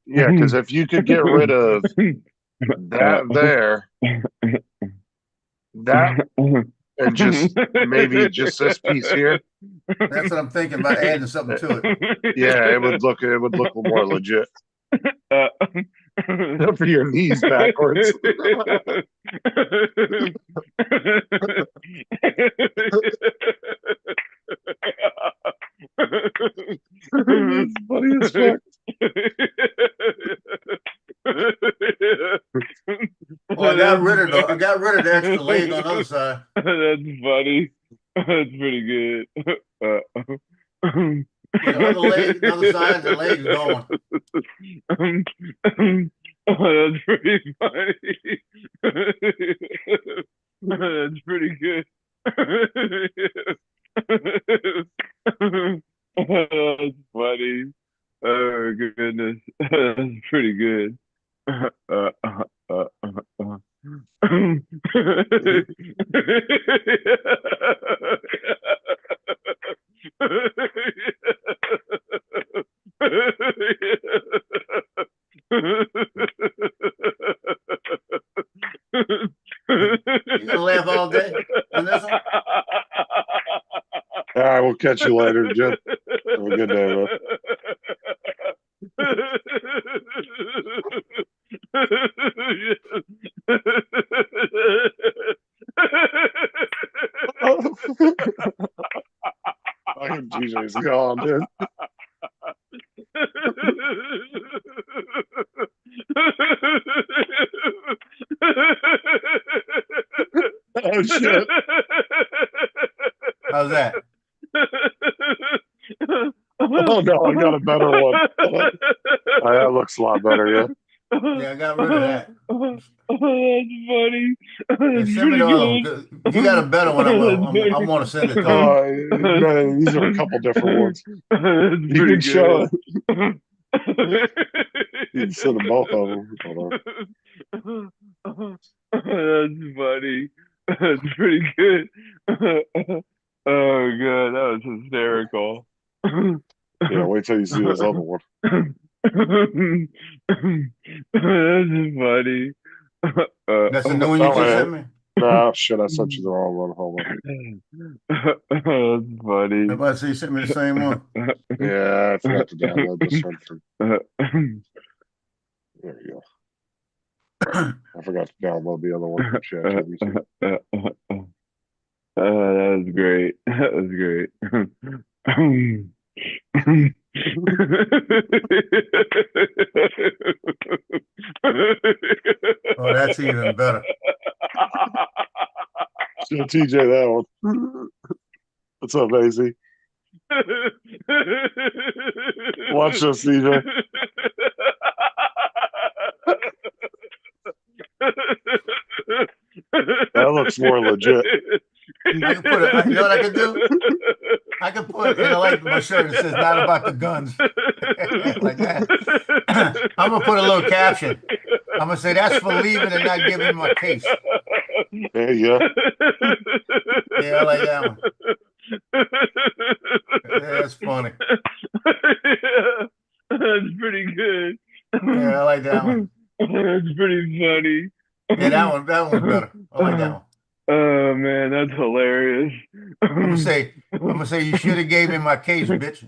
Yeah, because if you could get rid of that there, that, and just maybe just this piece here, That's what I'm thinking about adding something to it. yeah, it would look more legit. For your knees backwards. That's funny as fuck. Well, I got rid of the extra leg on the other side. That's funny. That's pretty good. Yeah, the other leg, the other side, the leg's gone. That's pretty funny. That's pretty good. That's funny. Oh goodness, that's pretty good. You gonna laugh all day on this one? All right, we'll catch you later, Jim. Have a good day, man. Fucking DJ's gone, dude. Oh shit. How's that? Oh no, I got a better one. That looks a lot better, yeah. Yeah, I got rid of that. That's funny. Yeah, That's send me pretty the other one. good. 'Cause if you got a better one, I'm gonna send it to you. Man, these are a couple different ones. That's You pretty can show good. You can send them both of them. Hold on. That's funny. That's pretty good. Oh god, that was hysterical. Yeah, wait till you see this other one. That's funny. That's the new one you Oh, just yeah. sent me. Nah, shit, I sent you the wrong one. Hold on. That's funny. Everybody say you sent me the same one. Yeah, I forgot to download this one. There you go. I forgot to download the other one from ChatGPT. That was great. That was great. Oh, that's even better. Show TJ that one. What's up, AZ? Watch this, TJ. That looks more legit. I can put it. You know what I can do? I can put in like my shirt that says "Not about the guns," like that. I'm gonna put a little caption. I'm gonna say that's for leaving and not giving my case. There you go. Yeah, I like that one. Yeah, that's funny. Yeah, that's pretty good. Yeah, I like that one. That's pretty funny. Yeah, that one's better. I like that one. Oh man, that's hilarious. I'm gonna say you should have gave me my case, bitch.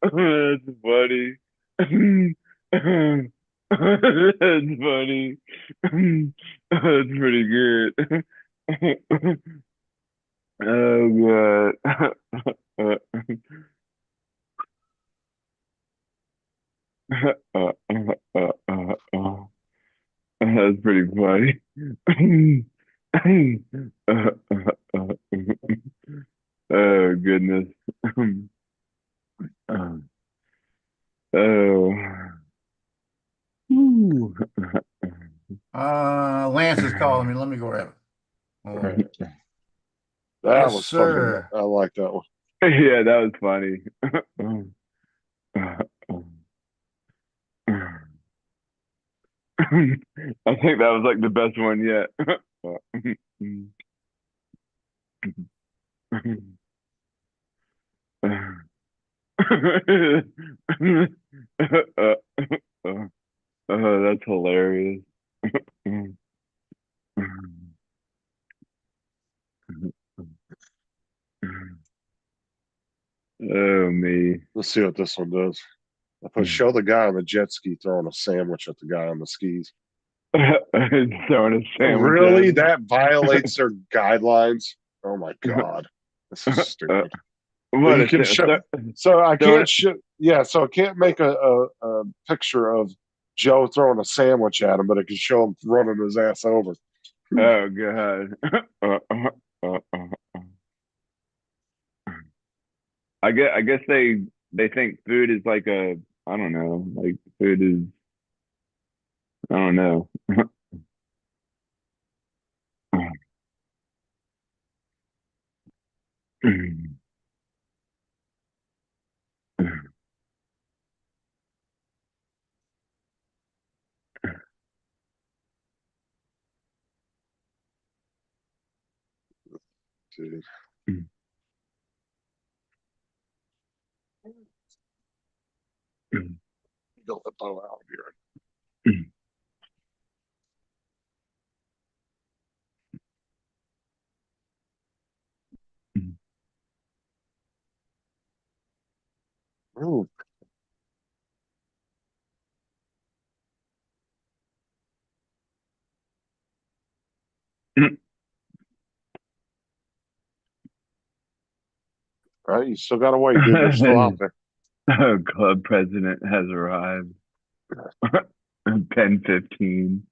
That's funny. That's funny. That's pretty good. Oh god. That's pretty funny. Oh goodness. Oh. Ooh. Lance is calling me. Let me go grab it. Oh, That yes, was fucking. sir. I like that one. Yeah, that was funny. I think that was like the best one yet. That's hilarious. Oh me. Let's see what this one does. I put show the guy on the jet ski throwing a sandwich at the guy on the skis. Throwing a sandwich Really? at him. That violates their guidelines? Oh my god. This is stupid. But What you a can show, so I throwing can't show, yeah, so I can't make a picture of Joe throwing a sandwich at him, but it can show him running his ass over. Oh god. I guess they think food is like a I don't know, like food is I don't know. Dude, get the bow out here. Ooh, right, you still gotta wait, dude. They're still out there. Club president has arrived. Pen 15.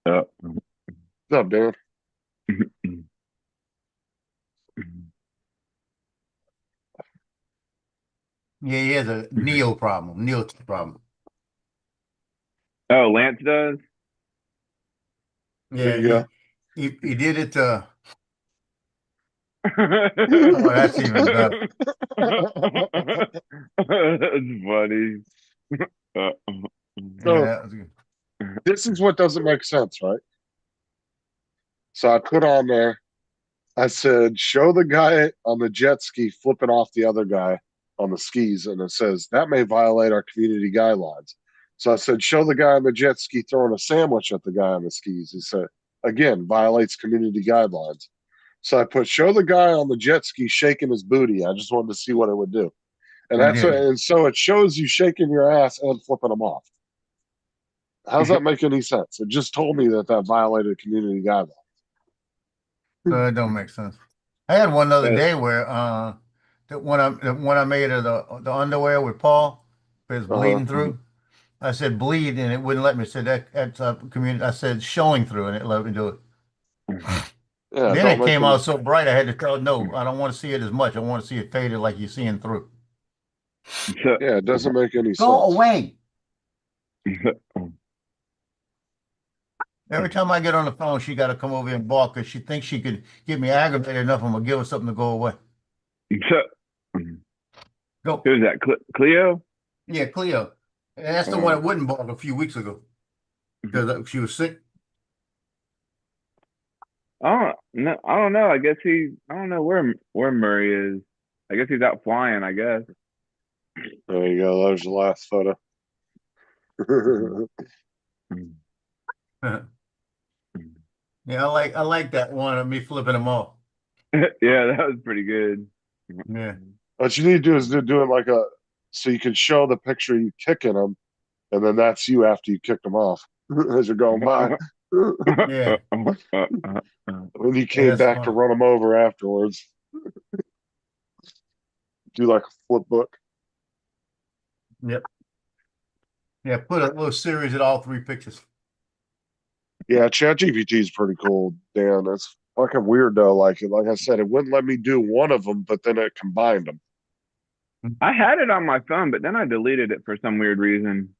Oh. What's up, Dan? Yeah, he has a Neo problem. Neo problem. Oh, Lance does? Yeah, There you go. he did it. Oh, That's even better. That's funny. Yeah, So that was good. this is what doesn't make sense, right? So I put on there, I said, show the guy on the jet ski flipping off the other guy on the skis, and it says that may violate our community guidelines. So I said, show the guy on the jet ski throwing a sandwich at the guy on the skis. He said, again, violates community guidelines. So I put, show the guy on the jet ski shaking his booty. I just wanted to see what it would do. And that's Yeah. what, and so it shows you shaking your ass and flipping them off. How does that make any sense? It just told me that that violated community guidelines. So it don't make sense. I had one the other That- day where the one I made of the underwear with Paul, it was bleeding through. I said bleed and it wouldn't let me. I said that's community. I said showing through and it let me do it. Yeah, Then don't it make came any, out so bright I had to tell it, no, I don't want to see it as much. I want to see it faded like you're seeing through. so- yeah, it doesn't make any Go sense. away. Every time I get on the phone, she got to come over here and bark because she thinks she could get me aggravated enough. I'm gonna give her something to go away. Go. Who's that? Cleo? Yeah, Cleo. And that's the one that wouldn't bark a few weeks ago because she was sick. I don't know. I guess I don't know where Murray is. I guess he's out flying, I guess. There you go. There's the last photo. Yeah, I like that one of me flipping them off. Yeah, that was pretty good. Yeah. What you need to do is do it like a, so you can show the picture you kicking them, and then that's you after you kick them off as you're going by. Yeah. When he Yeah, came that's back to funny. run him over afterwards, do like a flip book. Yep. Yeah, put a little series of all three pictures. Yeah, ChatGPT is pretty cool, Dan. It's fucking weird though. Like I said, it wouldn't let me do one of them, but then it combined them. I had it on my phone, but then I deleted it for some weird reason.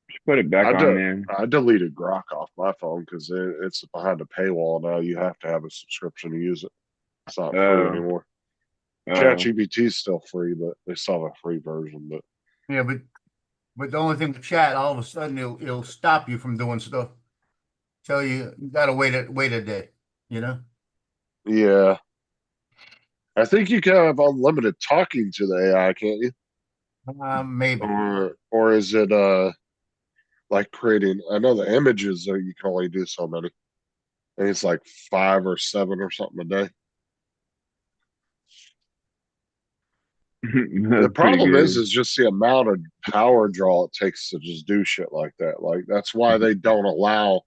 Should put it back I on de- there. I deleted Grok off my phone because it's behind a paywall now. You have to have a subscription to use it. It's not free Oh, anymore. oh. ChatGPT is still free, but they still have a free version. But Yeah, but the only thing with chat, all of a sudden it'll stop you from doing stuff. Tell you gotta wait a day, you know? yeah, I think you can have unlimited talking to the AI, can't you? Maybe. Or is it like creating? I know the images are you can only do so many. I think it's like 5 or 7 or something a day. The That's pretty problem good. is just the amount of power draw it takes to just do shit like that. Like that's why they don't allow.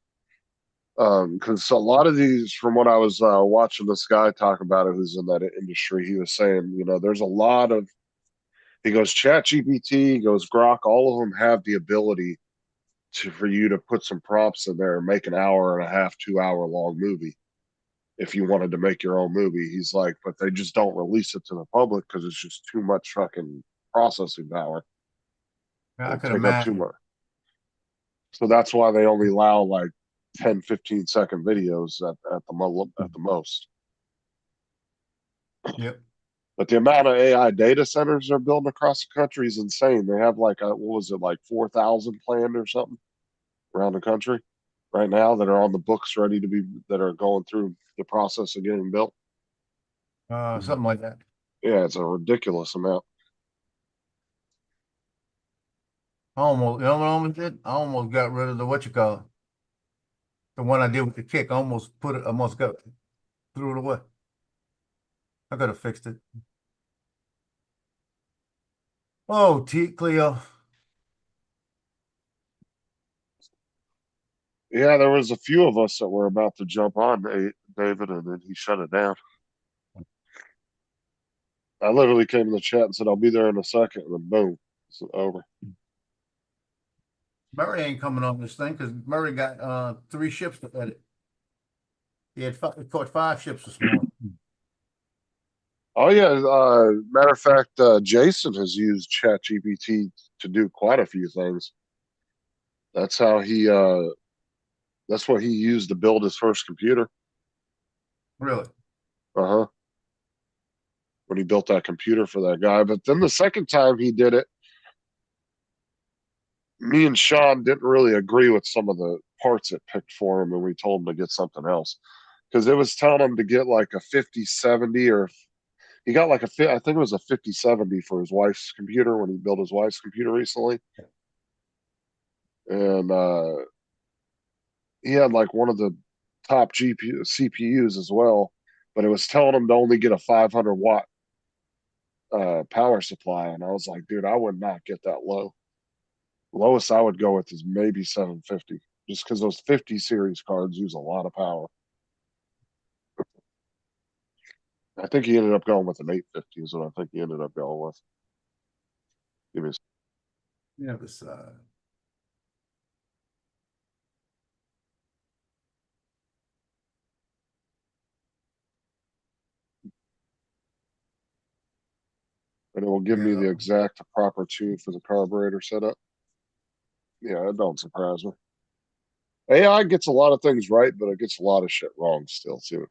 Because a lot of these, from what I was watching this guy talk about it, who's in that industry, he was saying, there's a lot of. He goes, Chat GPT, he goes, Grok, all of them have the ability for you to put some prompts in there and make an hour and a half, 2 hour long movie. If you wanted to make your own movie, he's like, but they just don't release it to the public because it's just too much fucking processing power. I It'll could take up too imagine. much. So that's why they only allow like 10, 15-second videos at the most. Yep. But the amount of AI data centers they're building across the country is insane. They have like what was it, like 4,000 planned or something around the country right now that are on the books ready to be that are going through the process of getting built. Something like that. Yeah, it's a ridiculous amount. You know what I almost did? I almost got rid of the what you call it. The one I did with the kick. I almost threw it away. I could have fixed it. Oh, Cleo. Yeah, there was a few of us that were about to jump on David, and then he shut it down. I literally came in the chat and said, "I'll be there in a second," and then boom, it's over. Murray ain't coming on this thing because Murray got 3 ships to edit. He caught 5 ships this morning. Oh yeah, matter of fact, Jason has used ChatGPT to do quite a few things. That's how he. That's what he used to build his first computer. Really? Uh huh. When he built that computer for that guy, but then the second time he did it, me and Sean didn't really agree with some of the parts it picked for him, and we told him to get something else because it was telling him to get like a 5070 or he got like I think it was a 5070 for his wife's computer when he built his wife's computer recently. And he had like one of the top CPUs as well, but it was telling him to only get a 500-watt power supply. And I was like, dude, I would not get that low. Lowest I would go with is maybe 750, just because those 50 series cards use a lot of power. I think he ended up going with an 850 is what I think he ended up going with. Give me a Yeah, this and it will give me yeah. the exact proper tune for the carburetor setup. Yeah, it don't surprise me. AI gets a lot of things right, but it gets a lot of shit wrong still too.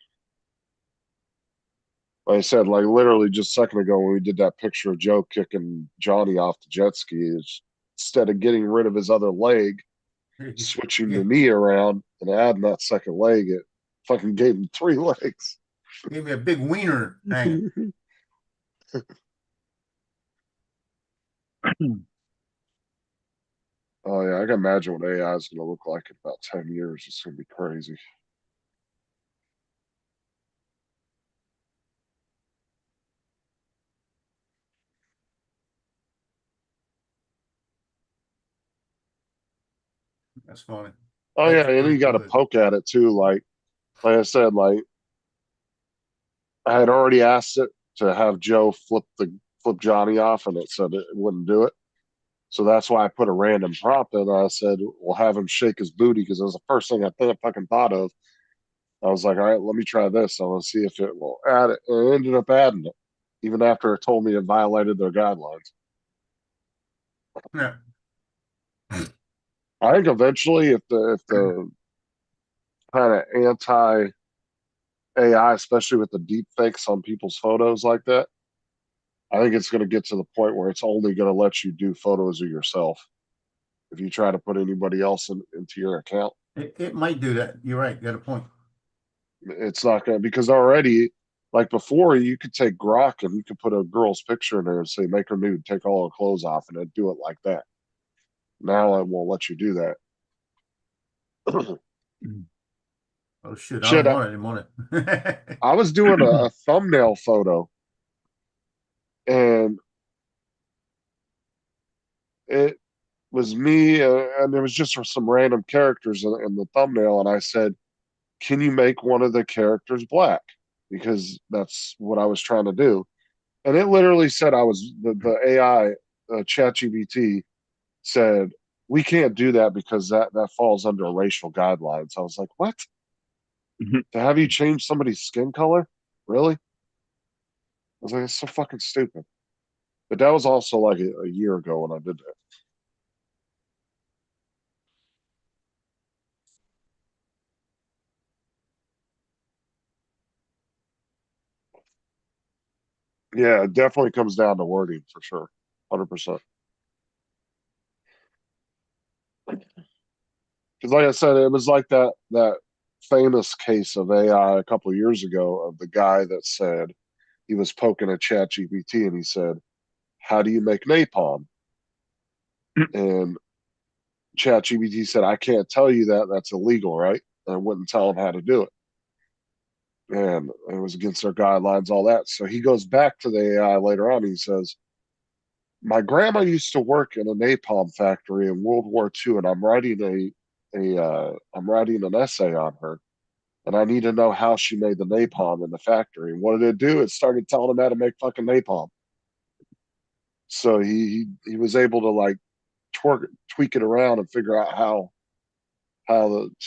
Like I said, like literally just a second ago when we did that picture of Joe kicking Johnny off the jet ski, is instead of getting rid of his other leg, switching Yeah. the knee around and adding that second leg, it fucking gave him 3 legs. Gave me a big wiener hanging. Oh yeah, I can imagine what AI is going to look like in about 10 years. It's going to be crazy. That's funny. Oh That's yeah, and pretty you got to good. poke at it too. Like I said, like I had already asked it to have Joe flip Johnny off, and it said it wouldn't do it. So that's why I put a random prompt in. I said we'll have him shake his booty because it was the first thing I fucking thought of. I was like, all right, let me try this. I want to see if it will add it. And it ended up adding it, even after it told me it violated their guidelines. Yeah. I think eventually, if the kind of anti AI, especially with the deep fakes on people's photos like that, I think it's going to get to the point where it's only going to let you do photos of yourself. If you try to put anybody else into your account, It might do that. You're right. You got a point. it's not going to, because already, like before, you could take Grok and you could put a girl's picture in there and say, make her nude, take all her clothes off, and it'd do it like that. Now it won't let you do that. Oh shit, I Shit, don't want it anymore. I was doing a thumbnail photo and it was me, and there was just some random characters in the thumbnail. And I said, can you make one of the characters black? Because that's what I was trying to do. And it literally said the AI, ChatGPT said, we can't do that because that falls under racial guidelines. I was like, what? To have you change somebody's skin color? Really? I was like, it's so fucking stupid. But that was also like a year ago when I did that. Yeah, it definitely comes down to wording for sure. 100%. Because like I said, it was like that famous case of AI a couple of years ago of the guy that said he was poking at ChatGPT and he said, how do you make napalm? And ChatGPT said, I can't tell you that. That's illegal, right? And I wouldn't tell him how to do it. And it was against their guidelines, all that. So he goes back to the AI later on. And he says, my grandma used to work in a napalm factory in World War II, and I'm writing an essay on her, and I need to know how she made the napalm in the factory. And what did it do? It started telling him how to make fucking napalm. So he was able to like tweak it around and figure out how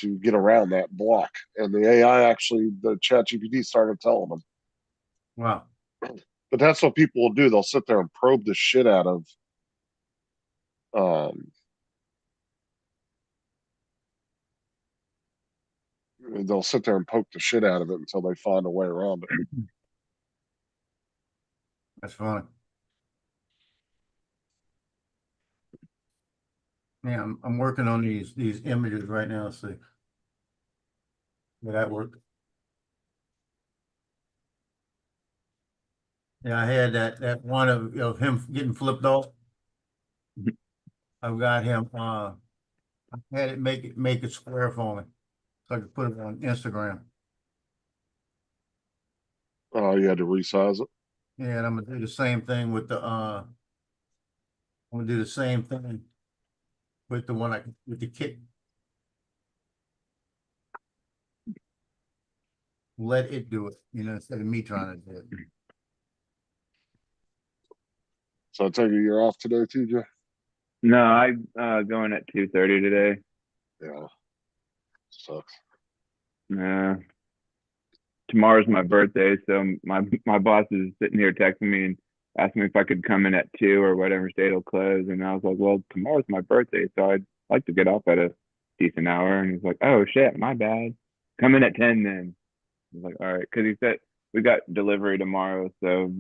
to get around that block. And the AI actually, the Chat GPT started telling them. Wow. But that's what people will do. They'll sit there and probe the shit out of um, they'll sit there and poke the shit out of it until they find a way around it. That's funny. Yeah, I'm working on these images right now. See, will that work? Yeah, I had that one of him getting flipped off. I've got him. I had it make it square for me, so I could put it on Instagram. Oh, you had to resize it. Yeah, and I'm gonna do the same thing with the. I'm gonna do the same thing with the one with the kit. Let it do it, instead of me trying to do it. So I take it you're off today, TJ? No, I going at 2:30 today. Yeah, sucks. Yeah. Tomorrow's my birthday, so my boss is sitting here texting me and asking me if I could come in at 2 or whatever state will close. And I was like, well, tomorrow's my birthday, so I'd like to get off at a decent hour. And he's like, oh shit, my bad. Come in at 10 then. I was like, all right, because he said we got delivery tomorrow, so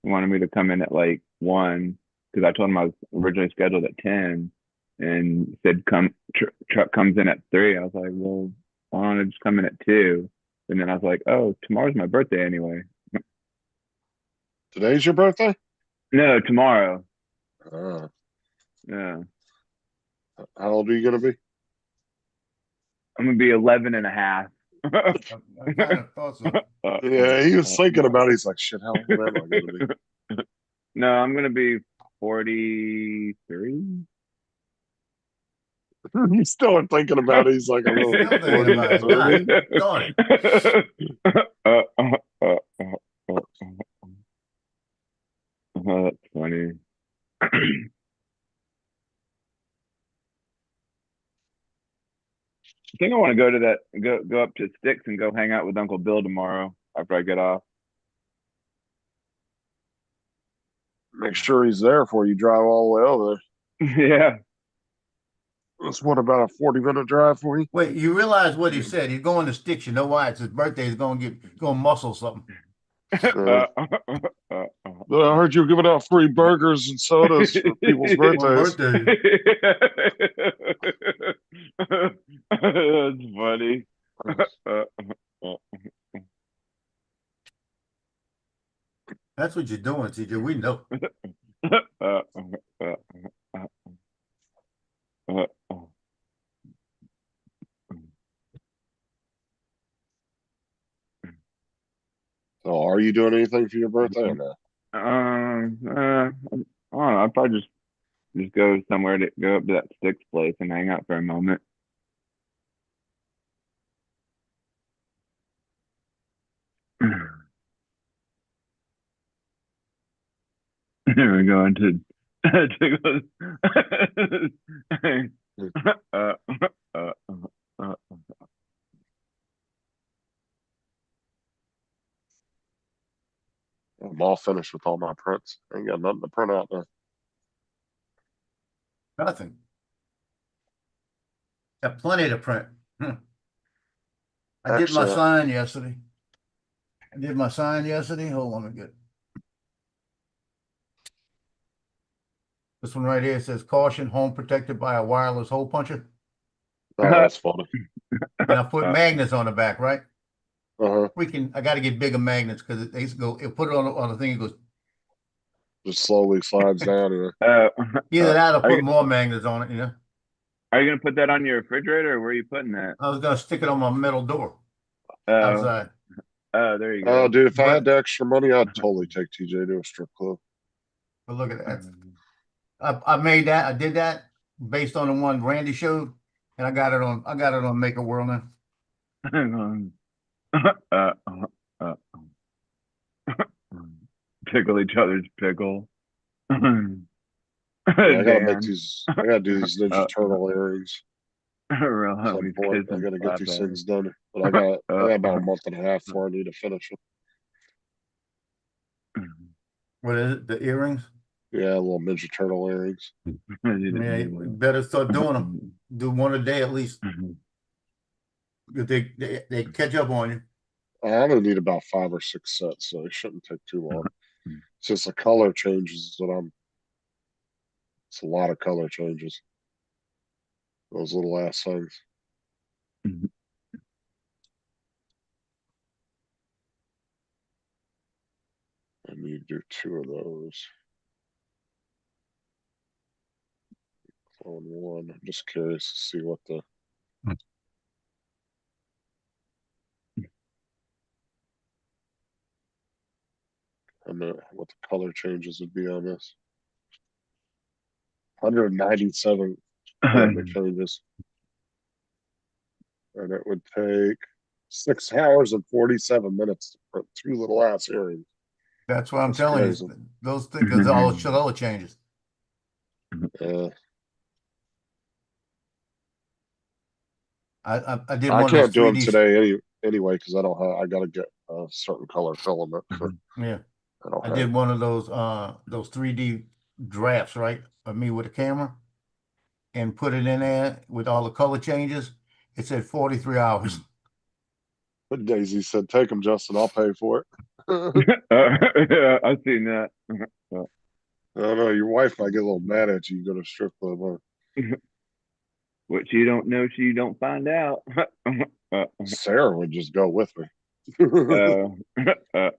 he wanted me to come in at like 1 because I told him I was originally scheduled at 10, and said truck comes in at 3. I was like, well, why don't I just come in at 2? And then I was like, oh, tomorrow's my birthday anyway. Today's your birthday? No, tomorrow. Uh, Yeah. how old are you gonna be? I'm gonna be 11 and a half. I kind of thought so. Yeah, he was thinking about it. He's like, shit, how old am I gonna be? No, I'm gonna be 43. You still are thinking about it. He's like a little Still thinking 40, about it. 30. Darn Oh, that's funny. I think I want to go to that, go up to Sticks and go hang out with Uncle Bill tomorrow after I get off. Make sure he's there before you drive all the way over there. Yeah. That's what, about a 40-minute drive for you? Wait, you realize what he said? He's going to Sticks. You know why? It's his birthday. He's gonna muscle something. I heard you were giving out free burgers and sodas for people's birthdays. Birthday. That's funny. That's what you're doing, TJ. We know. So, are you doing anything for your birthday or not? I don't know. I'll probably just go somewhere to go up to that Sticks place and hang out for a moment. Here we go into uh, uh, uh, I'm all finished with all my prints. Ain't got nothing to print out now. Nothing. Got plenty to print. I did my Actually, sign yesterday. Hold on a minute. This one right here says caution, home protected by a wireless hole puncher. oh, that's funny. And I put magnets on the back, right? Uh-huh. I got to get bigger magnets because they used to go, it put it on the thing, it goes, Just slowly slides down. And either that or are put you, more magnets on it, you know? are you gonna put that on your refrigerator, or where are you putting that? I was going to stick it on my metal door Oh, outside. there you go. oh, dude, if I had But- the extra money, I'd totally take TJ to a strip club. But look at that. I made that. I did that based on the one Randy showed, and I got it on Maker World now. Pickle each other's pickle. Yeah, I gotta make Dan. these. I gotta do these Ninja Turtle earrings. Real At some homie's point, I kissing gotta get these slap things done. But I got about a month and a half before I need to finish them. What is it? The earrings? Yeah, little Ninja Turtle earrings. Yeah, you better start doing them. Do one a day at least. If they catch up on you. I only need about 5 or 6 sets, so it shouldn't take too long. It's just the color changes that it's a lot of color changes. Those little ass things. I need to do 2 of those. Clone 1. I'm just curious to see what the what the color changes would be on this. 197 color changes. And it would take 6 hours and 47 minutes to print 2 little ass earrings. That's what I'm That's telling crazy. you. Those things all color changes. I did I one can't of do those them 3D. today anyway because I got to get a certain color filament. Yeah. I have did one of those 3D drafts, right? Of me with a camera and put it in there with all the color changes. It said 43 hours. But Daisy said, "Take them, Justin. I'll pay for it." Yeah, I've seen that. I don't know. Your wife might get a little mad at you. You go to strip club. What you don't know, you don't find out. Sarah would just go with me. uh,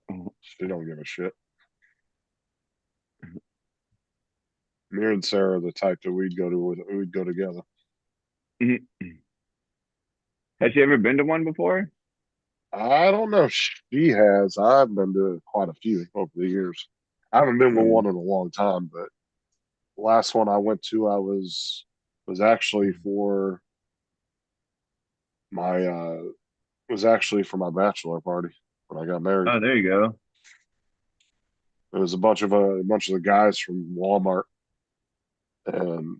She don't give a shit. Me and Sarah are the type that we'd go together. Has she ever been to one before? I don't know if she has. I've been to quite a few over the years. I haven't been to one in a long time, but the last one I went to, it was actually for my my bachelor party when I got married. Oh, there you go. It was a bunch of the guys from Walmart, and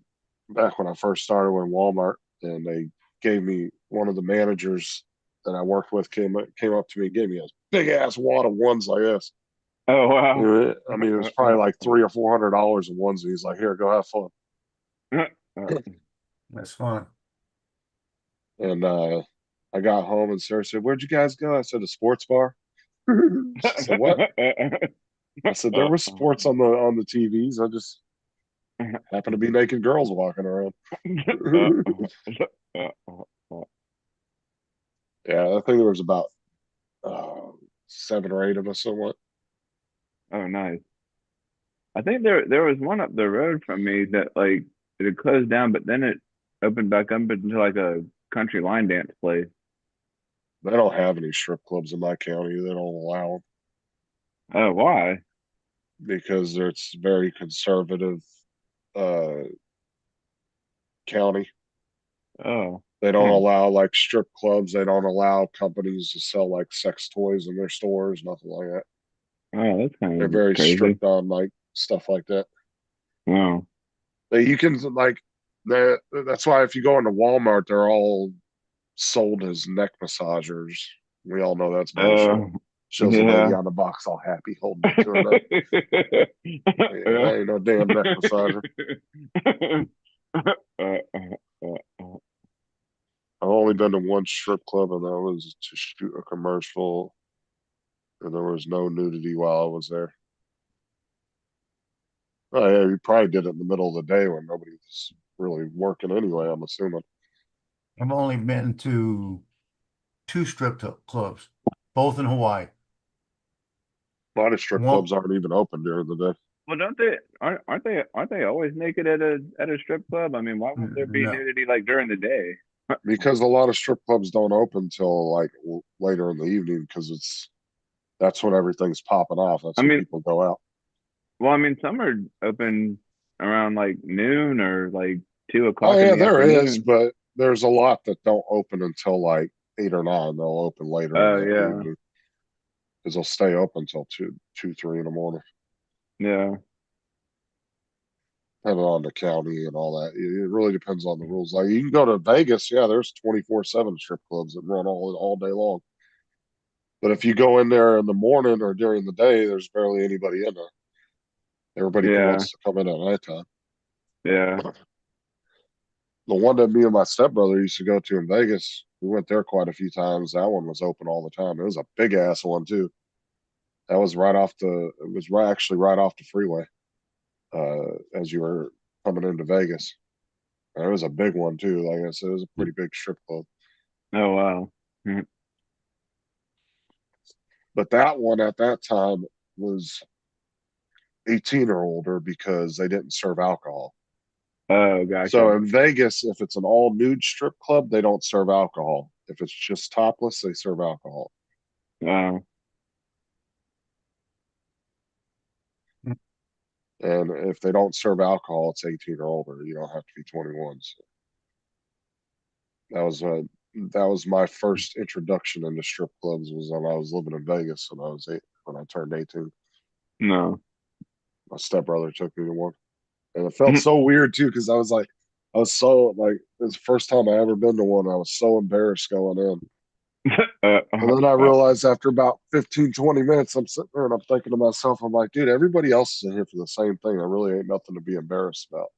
back when I first started with Walmart, and they gave me one of the managers that I worked with came up to me and gave me a big ass wad of ones like this. Oh, wow. I mean, it was probably like $300 or $400 in ones. And he's like, "Here, go have fun." That's fun. And I got home and Sarah said, "Where'd you guys go?" I said, "The sports bar." She said, "What?" I said, "There was sports on the TVs. I just happened to be naked girls walking around." Yeah, I think there was about uh, 7 or 8 of us somewhat. Oh, nice. I think there was one up the road from me that like it had closed down, but then it opened back up into like a country line dance place. They don't have any strip clubs in my county. They don't allow them Oh, why? because it's very conservative uh, county. Oh, They don't huh. allow like strip clubs. They don't allow companies to sell like sex toys in their stores, nothing like that. Oh, that's They're kind of very crazy. strict on like stuff like that. Wow. You can like that's why if you go into Walmart, they're all sold as neck massagers. We all know that's bullshit. Oh, Shows a lady yeah. on the box all happy holding it to her neck. Yeah, Yeah. that ain't no damn neck massager. I've only been to one strip club, and that was to shoot a commercial, and there was no nudity while I was there. Oh yeah, you probably did it in the middle of the day when nobody was really working anyway, I'm assuming. I've only been to two clubs, both in Hawaii. A lot of strip One, clubs aren't even open during the day. Well, don't they aren't they always naked at a strip club? I mean, why won't there be no. nudity like during the day? Because a lot of strip clubs don't open till like later in the evening because that's when everything's popping off. That's I when mean, people go out. well, I mean, some are open around like noon or like two Oh o'clock in yeah, the there is, afternoon. but there's a lot that don't open until like 8 or 9. They'll open later in Oh the yeah, evening because they'll stay open until 2, 3 in the morning, yeah. depending on the county and all that. It really depends on the rules. Like you can go to Vegas, yeah, there's 24/7 strip clubs that run all day long. But if you go in there in the morning or during the day, there's barely anybody in there. Everybody Yeah, wants to come in at nighttime. yeah. The one that me and my stepbrother used to go to in Vegas, we went there quite a few times. That one was open all the time. It was a big ass one too. That was it was actually right off the freeway as you were coming into Vegas. And it was a big one too. Like I said, it was a pretty big strip club. Oh wow. Mhm. But that one at that time was 18 or older because they didn't serve alcohol. Oh, So gotcha. in Vegas, if it's an all nude strip club, they don't serve alcohol. If it's just topless, they serve alcohol. Wow. And if they don't serve alcohol, it's 18 or older. You don't have to be 21. So that was that was my first introduction into strip clubs was when I was living in Vegas when I turned 18. No. My stepbrother took me to one. And it felt so weird too, because I was so like it was the first time I ever been to one. I was so embarrassed going in. And then I realized after about 15, 20 minutes, I'm sitting there and I'm thinking to myself, I'm like, dude, everybody else is in here for the same thing. There really ain't nothing to be embarrassed about.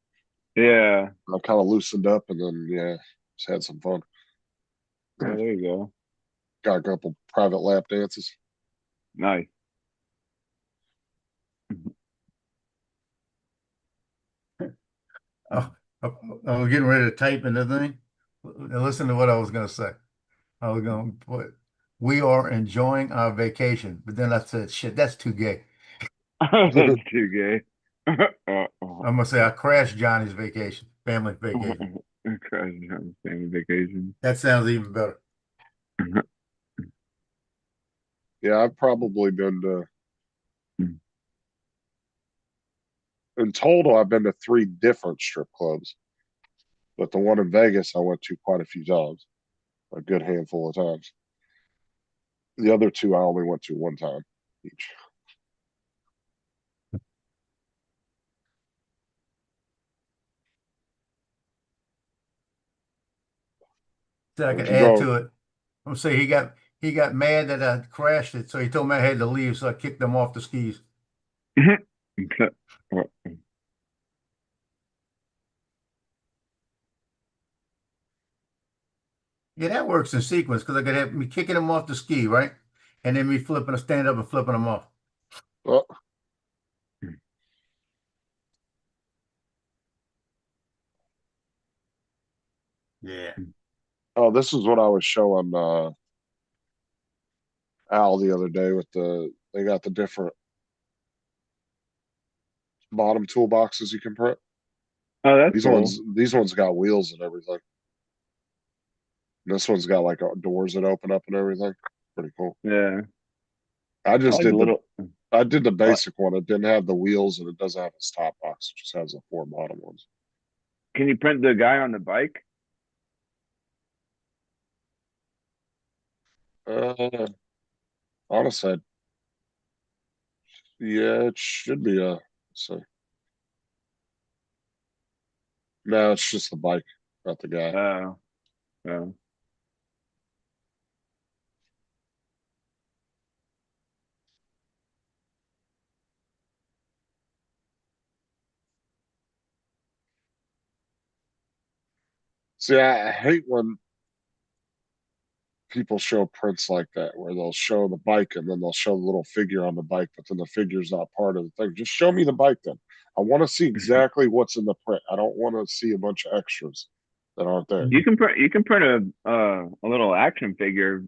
Yeah. I kind of loosened up and then, yeah, just had some fun. Oh, there you go. Got a couple private lap dances. Nice. Oh, I was getting ready to type in the thing. Listen to what I was going to say. I was going to put, we are enjoying our vacation. But then I said, shit, that's too gay. That's too gay. I'm going to say, I crashed Johnny's vacation, family vacation. Crash on family vacation. That sounds even better. Yeah, I've probably been to, in total, I've been to 3 different strip clubs. But the one in Vegas, I went to quite a few times, a good handful of times. The other two, I only went to one time each. So I Where'd could you add go? to it. I'm saying he got mad that I crashed it, so he told me I had to leave, so I kicked him off the skis. Yeah, that works in sequence because I could have me kicking him off the ski, right? And then me flipping, stand up and flipping him off. Oh, Yeah. oh, this is what I was showing Al the other day with they got the different bottom toolboxes you can print. Oh, that's cool. These ones got wheels and everything. And this one's got like doors that open up and everything. Pretty cool. Yeah. I I just like the did the little. I did the I like- basic one. It didn't have the wheels and it doesn't have its top box. It just has the four bottom ones. Can you print the guy on the bike? Uh, honestly, yeah, it should be a. So no, it's just the bike, not the guy. Oh, oh. See, I hate when people show prints like that, where they'll show the bike and then they'll show the little figure on the bike, but then the figure's not part of the thing. Just show me the bike then. I want to see exactly what's in the print. I don't want to see a bunch of extras that aren't there. You can print a little action figure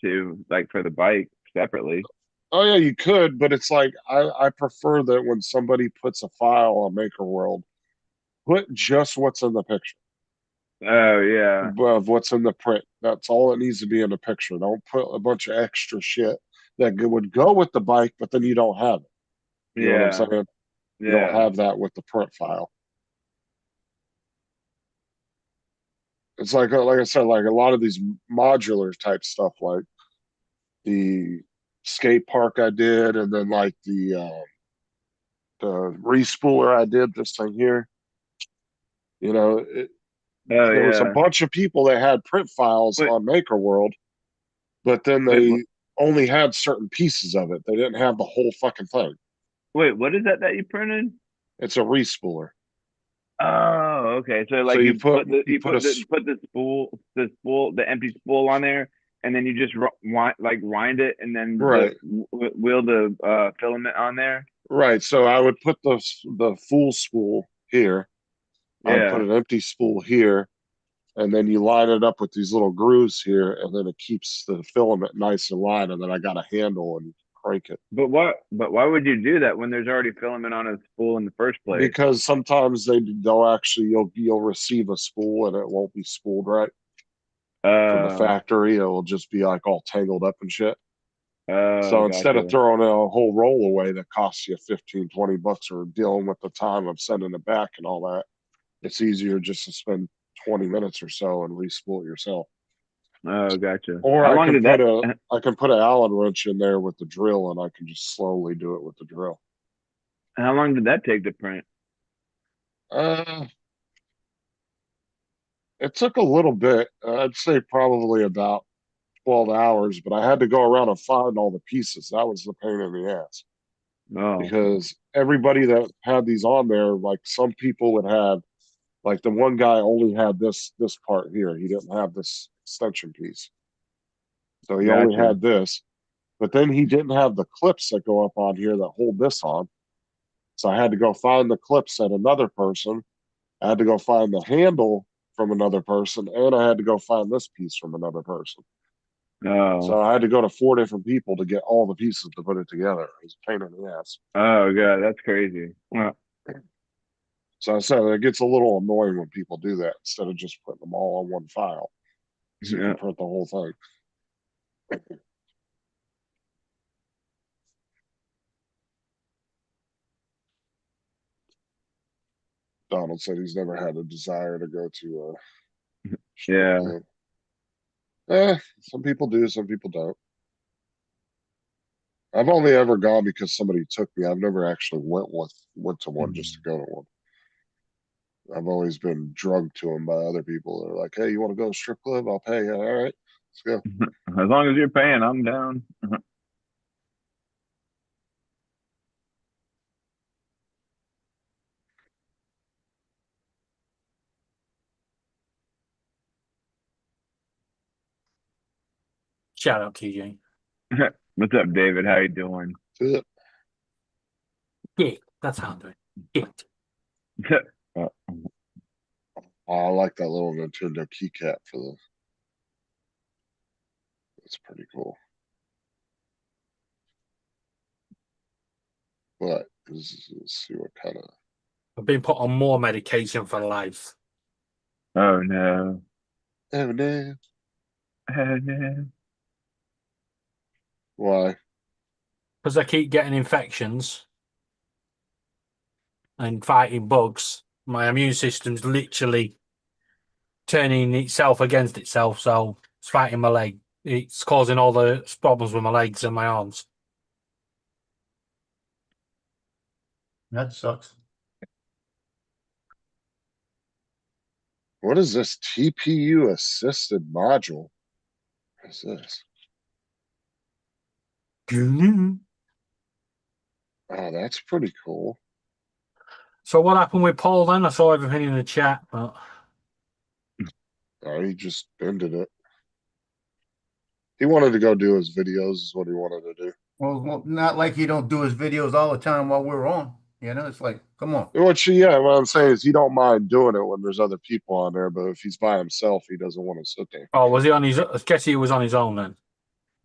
too, like for the bike separately. Oh yeah, you could, but it's like I prefer that when somebody puts a file on Maker World, put just what's in the picture Oh yeah, of what's in the print. That's all it needs to be in the picture. Don't put a bunch of extra shit that would go with the bike, but then you don't have it. You know what I'm yeah, saying? You don't yeah. have that with the print file. It's like I said, like a lot of these modular type stuff, like the skate park I did, and then like the respooler I did this thing here. You know, Oh there was a yeah. bunch of people that had print files Wait, on Maker World, but then wait, they only had certain pieces of it. They didn't have the whole fucking thing. wait. What is that you printed? It's a respooler. Oh, okay. So So like you put the you put a the empty spool on there, and then you just wind it, and then right, wheel the filament on there. right. So I would put the full spool here. I would put Yeah. an empty spool here, and then you line it up with these little grooves here, and then it keeps the filament nice and lined. And then I got a handle and crank it. But what? But why would you do that when there's already filament on a spool in the first place? Because sometimes they'll actually you'll receive a spool and it won't be spooled right from the Uh, factory. It will just be like all tangled up and shit. oh, So instead of gotcha. throwing a whole roll away that costs you 15, $20 or dealing with the time of sending it back and all that, it's easier just to spend 20 minutes or so and respool it yourself. Oh, gotcha. Or How long did that? I can put an Allen wrench in there with the drill and I can just slowly do it with the drill. How long did that take to print? Uh it took a little bit. I'd say probably about 12 hours, but I had to go around and find all the pieces. That was the pain in the ass Oh, because everybody that had these on there, like some people would have, like the one guy only had this part here. He didn't have this extension piece. So he only gotcha. had this, but then he didn't have the clips that go up on here that hold this on. So I had to go find the clips at another person. I had to go find the handle from another person, and I had to go find this piece from another person. Oh, So I had to go to four different people to get all the pieces to put it together. It was a pain in the ass. oh, god, that's crazy. Well, So I said it gets a little annoying when people do that instead of just putting them all on one file, so you can yeah. print the whole thing. Donald said he's never had a desire to go to a strip Yeah. club. Some people do, some people don't. I've only ever gone because somebody took me. I've never actually went to one just to go to one. I've always been drugged to them by other people. They're like, "Hey, you want to go to a strip club? I'll pay you." All right, let's go. As long as you're paying, I'm down. Shout out TJ. What's up, David? How you doing? That's it. Yeah, that's how I'm doing. Yeah. Uh, Oh, I like that little Nintendo keycap for the. That's pretty cool. But let's see what kind of. I've been put on more medication for life. Oh no. Oh no! Oh no. Why? Because I keep getting infections and fighting bugs. My immune system's literally turning itself against itself, so it's fighting my leg. It's causing all the problems with my legs and my arms. That sucks. What is this TPU assisted module? What is this? Oh, that's pretty cool. So what happened with Paul then? I saw everything in the chat, but Oh, he just ended it. He wanted to go do his videos, is what he wanted to do. Well, not like he don't do his videos all the time while we're on. You know, it's like, come on. What I'm saying is he don't mind doing it when there's other people on there, but if he's by himself, he doesn't want to sit there. oh, was he on his? I guess he was on his own then.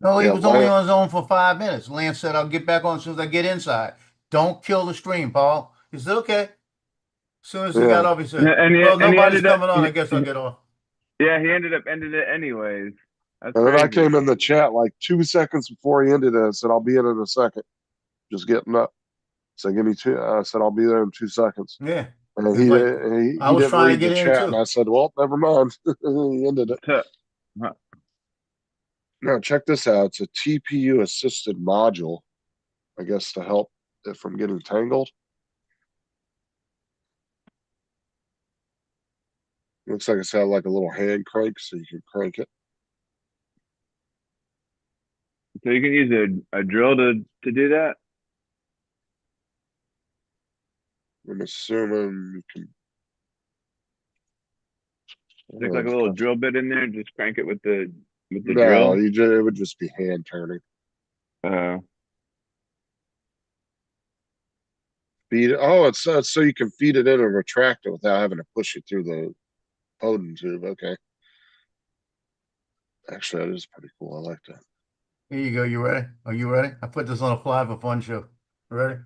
No, he Yeah, was only Lance- on his own for 5 minutes. Lance said, "I'll get back on as soon as I get inside. Don't kill the stream, Paul." He said, "Okay." As soon as he Yeah. got off, he said, Yeah, and he- "Well, and he nobody's ended up- coming on. I guess I'll get off." Yeah, he ended up ending it anyways. That's And then I crazy. came in the chat like 2 seconds before he ended it. I said, "I'll be in a second." Just getting up. So give me two. I said, "I'll be there in 2 seconds." Yeah. And It's he like, he I was didn't trying to read the get in chat, too. and I said, "Well, never mind." He ended it. Huh. Now check this out. It's a TPU assisted module, I guess, to help it from getting tangled. Looks like it's got like a little hand crank, so you can crank it. So you can use a drill to do that? I'm assuming you can. Stick like a little drill bit in there and just crank it with the No, drill? it would just be hand turning. Feed it. Oh, it's so you can feed it in and retract it without having to push it through the Bowden tube. Okay. Actually, that is pretty cool. I like that. Here you go. You ready? Are you ready? I put this on a Fly for Fun show. Ready?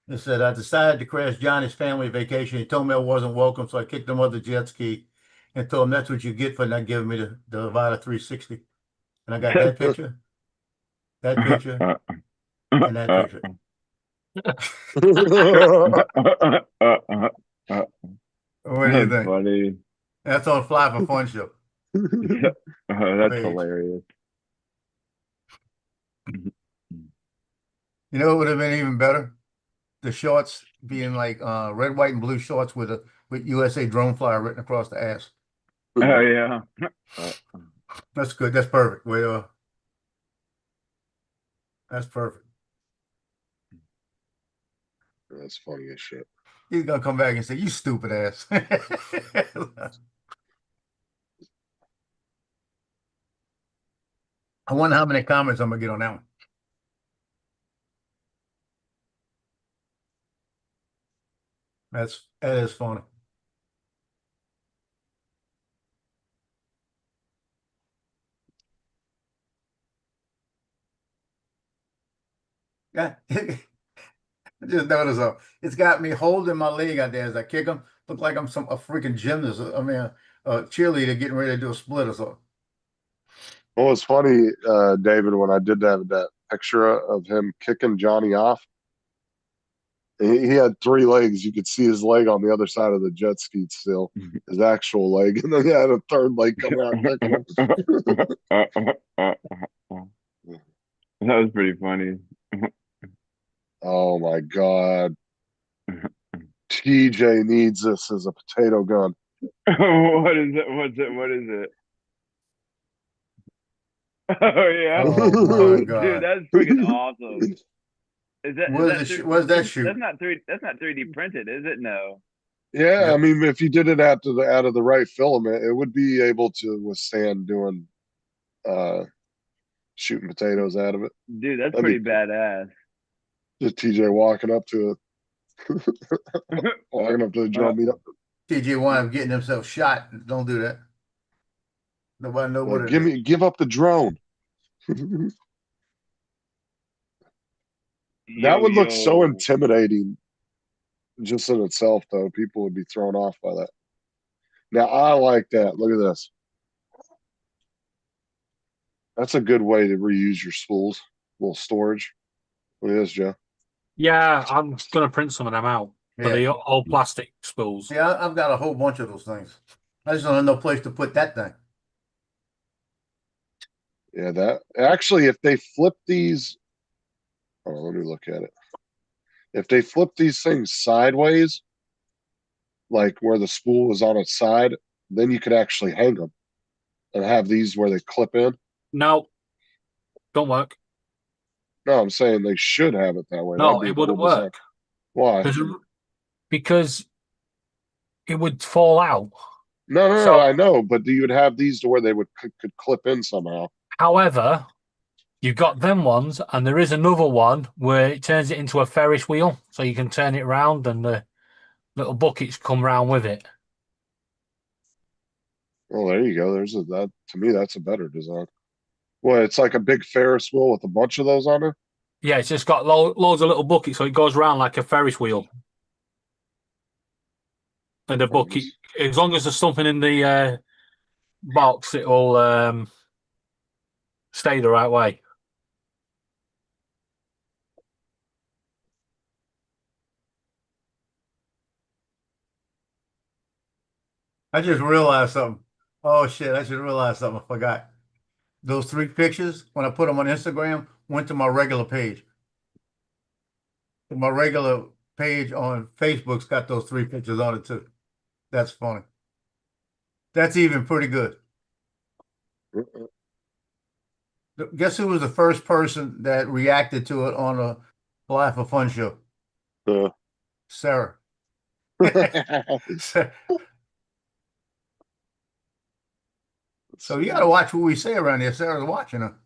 It said, "I decided to crash Johnny's family vacation. He told me I wasn't welcome, so I kicked him off the jet ski and told him that's what you get for not giving me the Avada 360. And I got that picture, that picture, and that picture. What do you That's think? funny. That's on Fly for Fun show. That's Page. hilarious. You know, it would have been even better. The shorts being like red, white, and blue shorts with USA Drone Flyer written across the ass. Oh yeah. That's good. That's perfect. Well, that's perfect. That's funny as shit. He's gonna come back and say, "You stupid ass." I wonder how many comments I'm gonna get on that one. That is funny. Yeah. Just notice it's got me holding my leg out there as I kick him. Look like I'm a freaking gymnast. I mean, a cheerleader getting ready to do a split or something. Well, it's funny, David, when I did that picture of him kicking Johnny off. He had 3 legs. You could see his leg on the other side of the jet ski still, his actual leg, and then he had a third leg coming out kicking him. That was pretty funny. Oh my god. TJ needs this as a potato gun. What is it? What's it? What is it? Oh yeah. Oh my Dude, god. that's freaking awesome. Is that Where's that shoot? That's not 3D printed, is it? No. Yeah, I Yep. mean, if you did it out of the right filament, it would be able to withstand doing shooting potatoes out of it. Dude, that's That'd pretty be badass. just TJ walking up to the drum meet up. TJ wind up getting himself shot. Don't do that. Nobody know what Like, it is. give up the drone. That would look so Yo. intimidating just in itself, though. People would be thrown off by that. Now, I like that. Look at this. That's a good way to reuse your spools. Little storage. Look at this, Joe. Yeah, I'm gonna print some of them out for Yeah. the old plastic spools. Yeah, I've got a whole bunch of those things. I just don't have no place to put that thing. Yeah, that actually, if they flip these, oh, let me look at it. If they flip these things sideways, like where the spool is on its side, then you could actually hang them and have these where they clip in. No, don't work. No, I'm saying they should have it that way. No, That'd be a it wouldn't cool design. work Why? because it would fall out. No, So- I know, but you would have these to where they would could clip in somehow. However, you've got them ones, and there is another one where it turns it into a Ferris wheel, so you can turn it around, and the little buckets come round with it. Well, there you go. There's that. To me, that's a better design. Well, it's like a big Ferris wheel with a bunch of those on it. Yeah, it's just got loads of little buckets, so it goes around like a Ferris wheel. And the bucket, as long as there's something in the box, it'll stay the right way. I just realized something. Oh shit, I just realized something. I forgot. Those 3 pictures, when I put them on Instagram, went to my regular page. My regular page on Facebook's got those 3 pictures on it too. That's funny. That's even pretty good. Guess who was the first person that reacted to it on a Life of Fun show? Uh, Sarah. So you got to watch what we say around here. Sarah's watching her.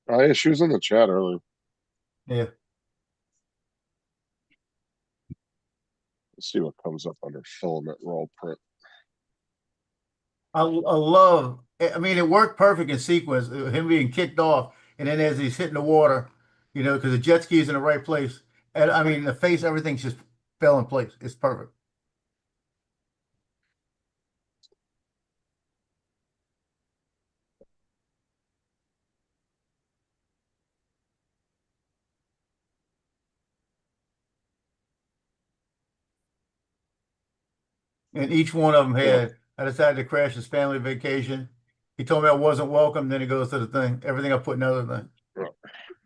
Oh yeah, she was in the chat earlier. Yeah. Let's see what comes up under filament roll print. I love. I mean, it worked perfect in sequence. Him being kicked off, and then as he's hitting the water, because the jet ski is in the right place, and I mean, the face, everything just fell in place. It's perfect. And each one of them had. I decided to crash his family vacation. He told me I wasn't welcome. Then he goes to the thing. Everything I put in other thing.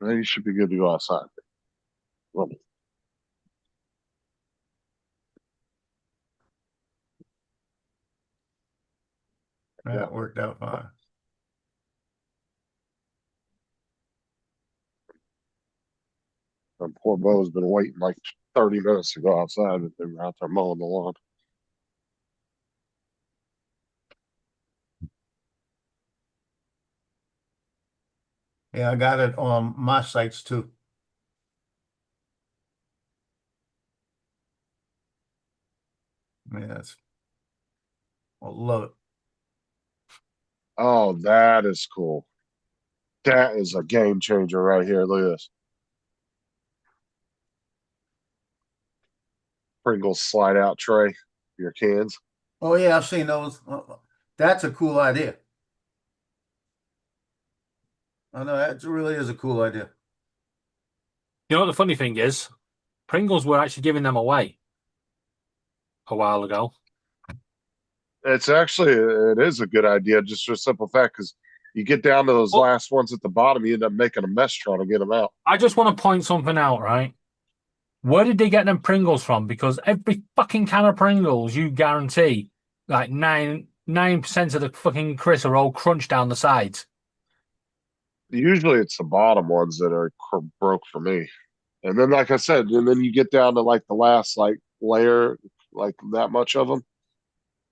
Now you should be good to go outside. Well, That worked out fine. and poor Bo's been waiting like 30 minutes to go outside, but they were out there mowing the lawn. Yeah, I got it on my sites too. Yes. I love it. Oh, that is cool. That is a game changer right here. Look at this. Pringles slide out tray for your cans. Oh yeah, I've seen those. That's a cool idea. I know that really is a cool idea. You know what the funny thing is? Pringles were actually giving them away a while ago. It's actually, it is a good idea, just for a simple fact, because you get down to those Oh. last ones at the bottom, you end up making a mess trying to get them out. I just want to point something out, right? Where did they get them Pringles from? Because every fucking can of Pringles, you guarantee, like 9% of the fucking crisps are all crunched down the sides. Usually it's the bottom ones that are broke for me. And then, like I said, and then you get down to like the last like layer, like that much of them.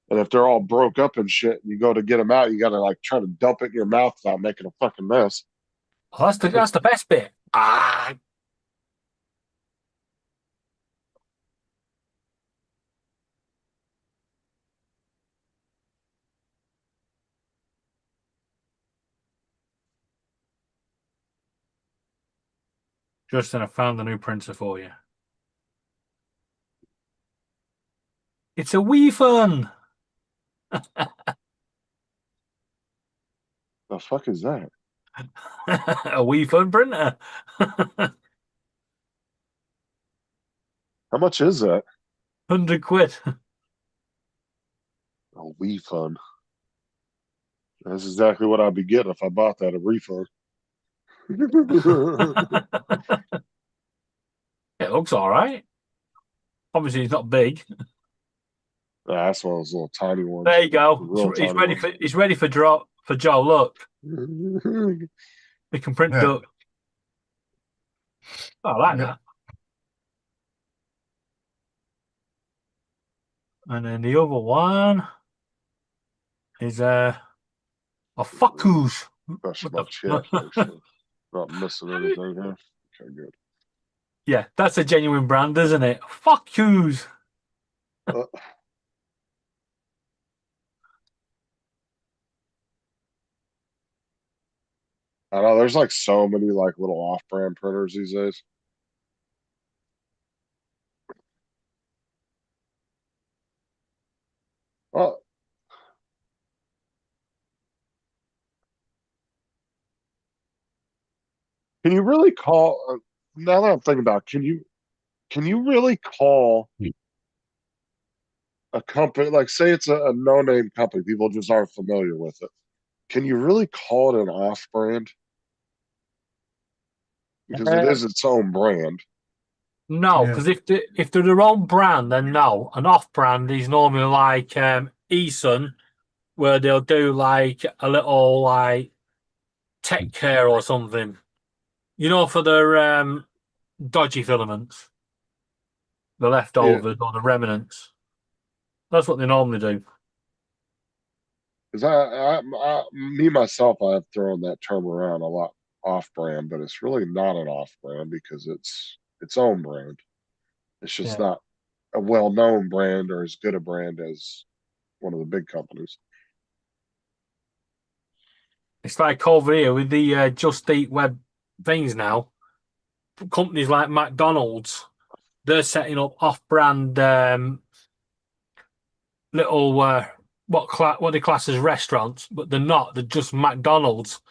And if they're all broke up and shit, and you go to get them out, you got to like try to dump it in your mouth without making a fucking mess. Oh, that's the best bit. Ah, Justin, I found the new printer for you. It's a Wii Fun. The fuck is that? A Wii Fun printer. How much is that? 100 quid. A Wii Fun. That's exactly what I'd be getting if I bought that, a refund. It looks all right. Obviously, it's not big. That's one of those little tiny ones. There you go. Real He's tiny ready ones. for Joe. Look, we can print Yeah. duck. Oh, I like Yeah. that. And then the other one is a Fuckus. That's What my the- chest. Make sure not missing anything here. Okay, good. Yeah, that's a genuine brand, isn't it? Fuckus. I know there's like so many like little off-brand printers these days. Well, can you really call? Now that I'm thinking about, it, can you really call a company like say it's a no-name company, people just aren't familiar with it? Can you really call it an off-brand? Because it is its own brand. No, Yeah. because if they're their own brand, then no. An off brand is normally like Eason, where they'll do like a little like tech care or something. You know, for their dodgy filaments, the leftovers or the remnants. That's what they normally do. Because me myself, I have thrown that term around a lot, off-brand, but it's really not an off-brand because it's its own brand. It's just Yeah. not a well-known brand or as good a brand as one of the big companies. It's like over here with the Just Eat web things now. Companies like McDonald's, they're setting up off-brand little what they class as restaurants, but they're not. They're just McDonald's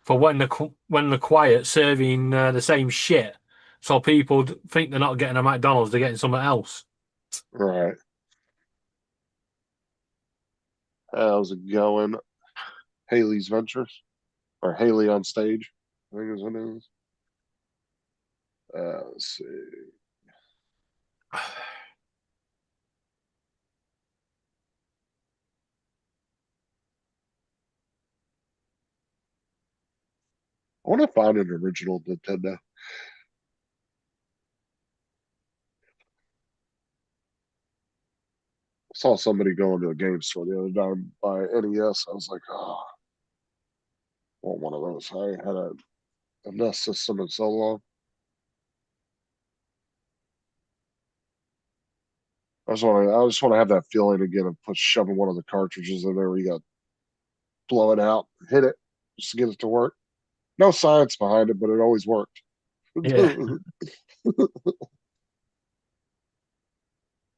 for when they're quiet, serving the same shit. So people think they're not getting a McDonald's, they're getting something else. Right. How's it going? Haley's Ventures or Haley on Stage, I think is what it is. Let's see. I want to find an original Nintendo. I saw somebody go into a game store the other day and buy NES. I was like, oh, I want one of those. I ain't had a NES system in so long. I just want to have that feeling again of shoving one of the cartridges in there where you got blow it out, hit it, just to get it to work. No science behind it, but it always worked. Yeah.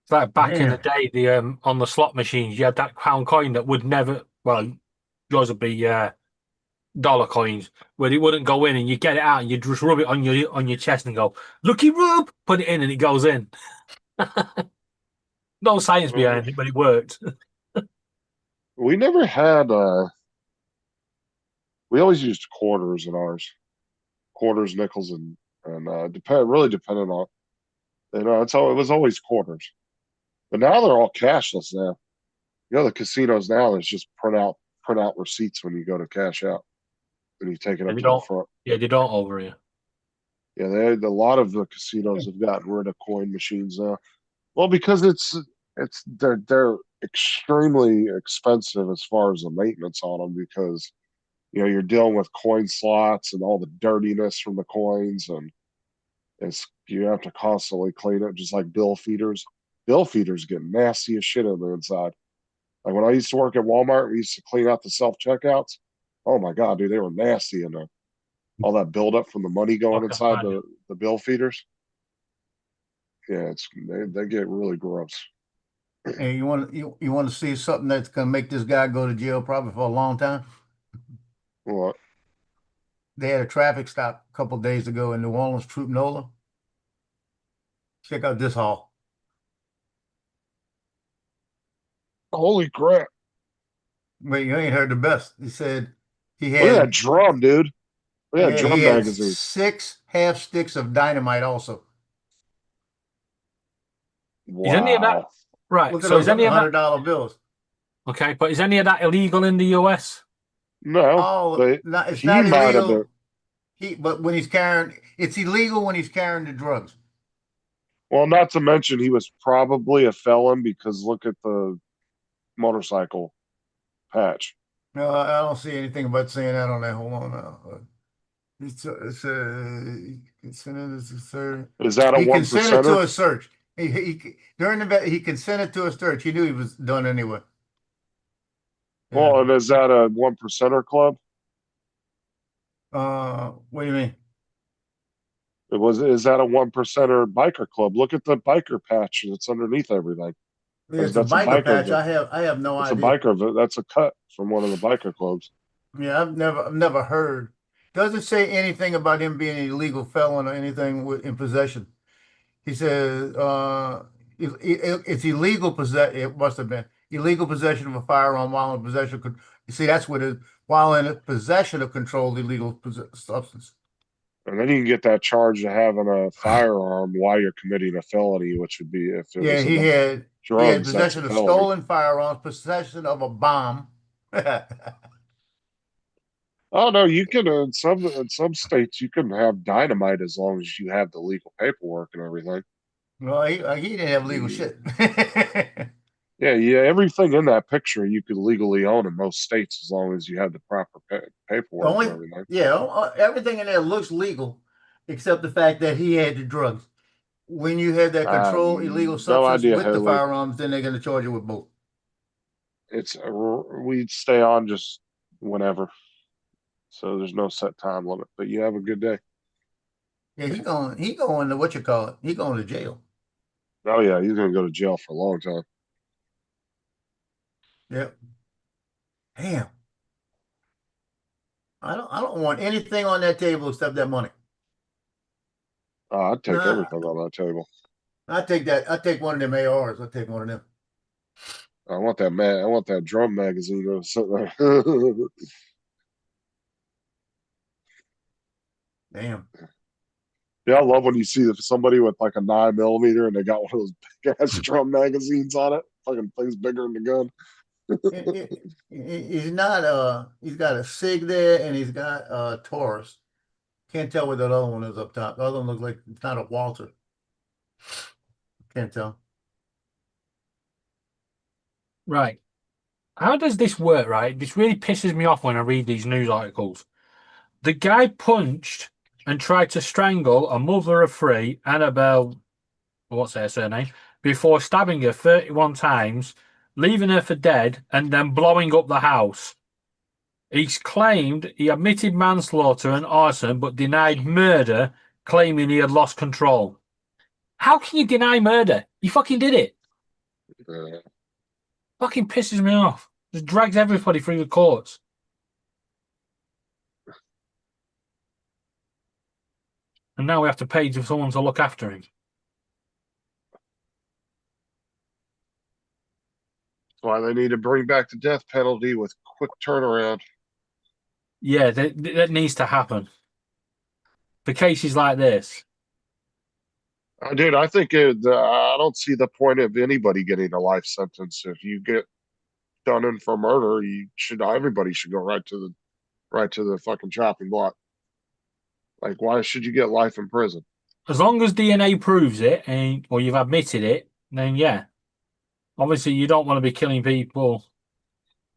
It's like back in the day, the on the slot machines, you had that pound coin that would never. Well, yours would be dollar coins where it wouldn't go in, and you get it out and you just rub it on your chest and go, "Lucky rub," put it in, and it goes in. No science behind it, but it worked. We never had, we always used quarters in ours. Quarters, nickels, and really depended on, it was always quarters. But now they're all cashless now. The casinos now, there's just print out receipts when you go to cash out. When you take it up They to the don't. front. Yeah, they don't over here. Yeah, a lot of the casinos have gotten rid of coin machines now. Well, because they're extremely expensive as far as the maintenance on them, because you're dealing with coin slots and all the dirtiness from the coins, and you have to constantly clean it, just like bill feeders. Bill feeders get nasty as shit on the inside. Like when I used to work at Walmart, we used to clean out the self checkouts. Oh my god, dude, they were nasty in there. All that buildup from the money going Okay, inside fine. the bill feeders. Yeah, they get really gross. And you want to see something that's gonna make this guy go to jail probably for a long time? What? They had a traffic stop a couple days ago in New Orleans, Troop Nola. Check out this haul. Holy crap! But you ain't heard the best. He said he Look at that had drum, dude. Look at that drum he had magazine. 6 half sticks of dynamite also. Is any of that Wow. right? Look at So those is any of that $100 bills. okay? But is any of that illegal in the US? No, Oh, but it's he not might have illegal. been. But when he's carrying, it's illegal when he's carrying the drugs. Well, not to mention he was probably a felon, because look at the motorcycle patch. No, I don't see anything about saying that on that. Hold on now. It's consented to search. Is that a He one consented to percenter? a search. During the he consented to a search. He knew he was done anyway. Well, Yeah. and is that a 1%er club? What do you mean? Is that a 1%er biker club? Look at the biker patch that's underneath everything. It's That's a a biker biker patch. event. I have no It's a idea. biker. That's a cut from one of the biker clubs. Yeah, I've never heard. Doesn't say anything about him being an illegal felon or anything in possession. He says it's illegal possession. It must have been illegal possession of a firearm while in possession. You see, that's what it while in possession of controlled illegal substance. And then you can get that charge of having a firearm while you're committing a felony, which would be, if it Yeah, was in he the had drugs, that's a possession of felony. stolen firearms, possession of a bomb. Oh no, you can in some states you can have dynamite as long as you have the legal paperwork and everything. Well, he didn't have legal shit. Yeah, everything in that picture you could legally own in most states as long as you have the proper paperwork and everything. Everything in there looks legal, except the fact that he had the drugs. When you have that controlled illegal No substance idea, with the Haley. firearms, then they're going to charge you with both. We'd stay on just whenever, so there's no set time limit. But you have a good day. Yeah, he going to what you call it? He going to jail. Oh yeah, he's gonna go to jail for a long time. Yep. Damn. I don't want anything on that table except that money. I'd take Nah. everything on that table. I take that. I take one of them ARs. I take one of them. I want that drum magazine to sit there. Damn. Yeah, I love when you see somebody with like a 9mm and they got one of those big ass drum magazines on it. Fucking thing's bigger than the gun. He's not he's got a SIG there and he's got a Taurus. Can't tell what that other one is up top. The other one looks like it's not a Walter. Can't tell. Right. How does this work, right? This really pisses me off when I read these news articles. The guy punched and tried to strangle a mother of 3, Annabelle, what's her surname, before stabbing her 31 times, leaving her for dead, and then blowing up the house. He's claimed he admitted manslaughter and arson, but denied murder, claiming he had lost control. How can you deny murder? You fucking did it. Fucking pisses me off. Just drags everybody through the courts. and now we have to pay for someone to look after him. That's why they need to bring back the death penalty with quick turnaround. Yeah, that needs to happen. For cases like this. Dude, I think I don't see the point of anybody getting a life sentence. If you get done in for murder, everybody should go right to the fucking chopping block. Like, why should you get life in prison? As long as DNA proves it, or you've admitted it, then yeah. Obviously, you don't want to be killing people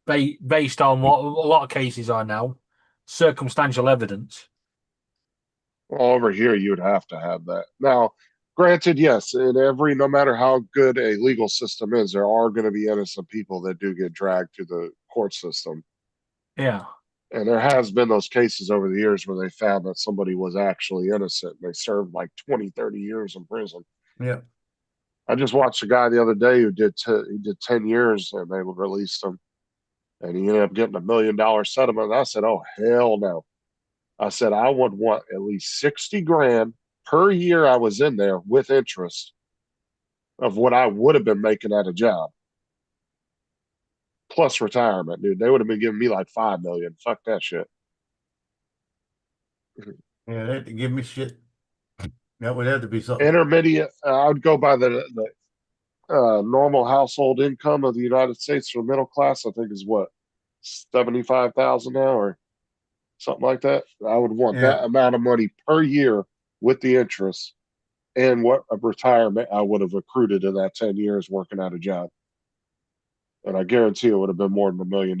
based on what a lot of cases are now, circumstantial evidence. Well, over here, you would have to have that. Now, granted, yes, no matter how good a legal system is, there are going to be innocent people that do get dragged through the court system. Yeah. And there has been those cases over the years where they found that somebody was actually innocent and they served like 20, 30 years in prison. Yeah. I just watched a guy the other day who did 10 years and they released him. And he ended up getting $1 million settlement. And I said, oh, hell no. I said, I would want at least 60 grand per year I was in there with interest of what I would have been making at a job. Plus retirement, dude. They would have been giving me like 5 million. Fuck that shit. Yeah, they had to give me shit. That would have to be something. Intermediate, I would go by the normal household income of the United States for middle class. I think is what 75,000 now or something like that. I would want that amount of money per year with the interest and what a retirement I would have accrued in that 10 years working at a job. And I guarantee it would have been more than $1 million.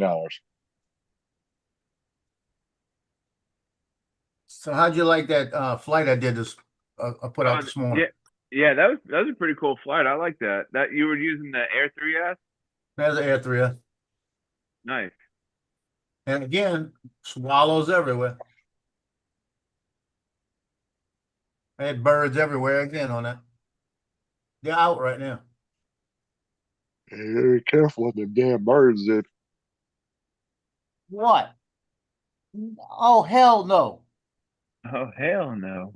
So how'd you like that flight I did this? I put out this morning. Yeah, that was a pretty cool flight. I like that. That you were using the Air 3S. There's an Air 3S. Nice. And again, swallows everywhere. I had birds everywhere again on that. They're out right now. Very careful with the damn birds, dude. What? Oh, hell no. Oh hell no.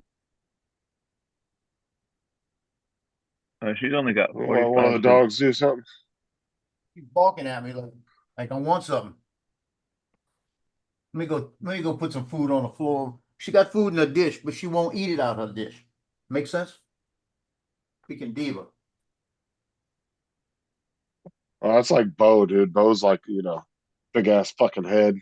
Oh, she's only got 45. One of the dogs do something. She's barking at me like I want something. Let me go put some food on the floor. She got food in her dish, but she won't eat it out her dish. Make sense? Freaking diva. That's like Bo, dude. Bo's like, big ass fucking head,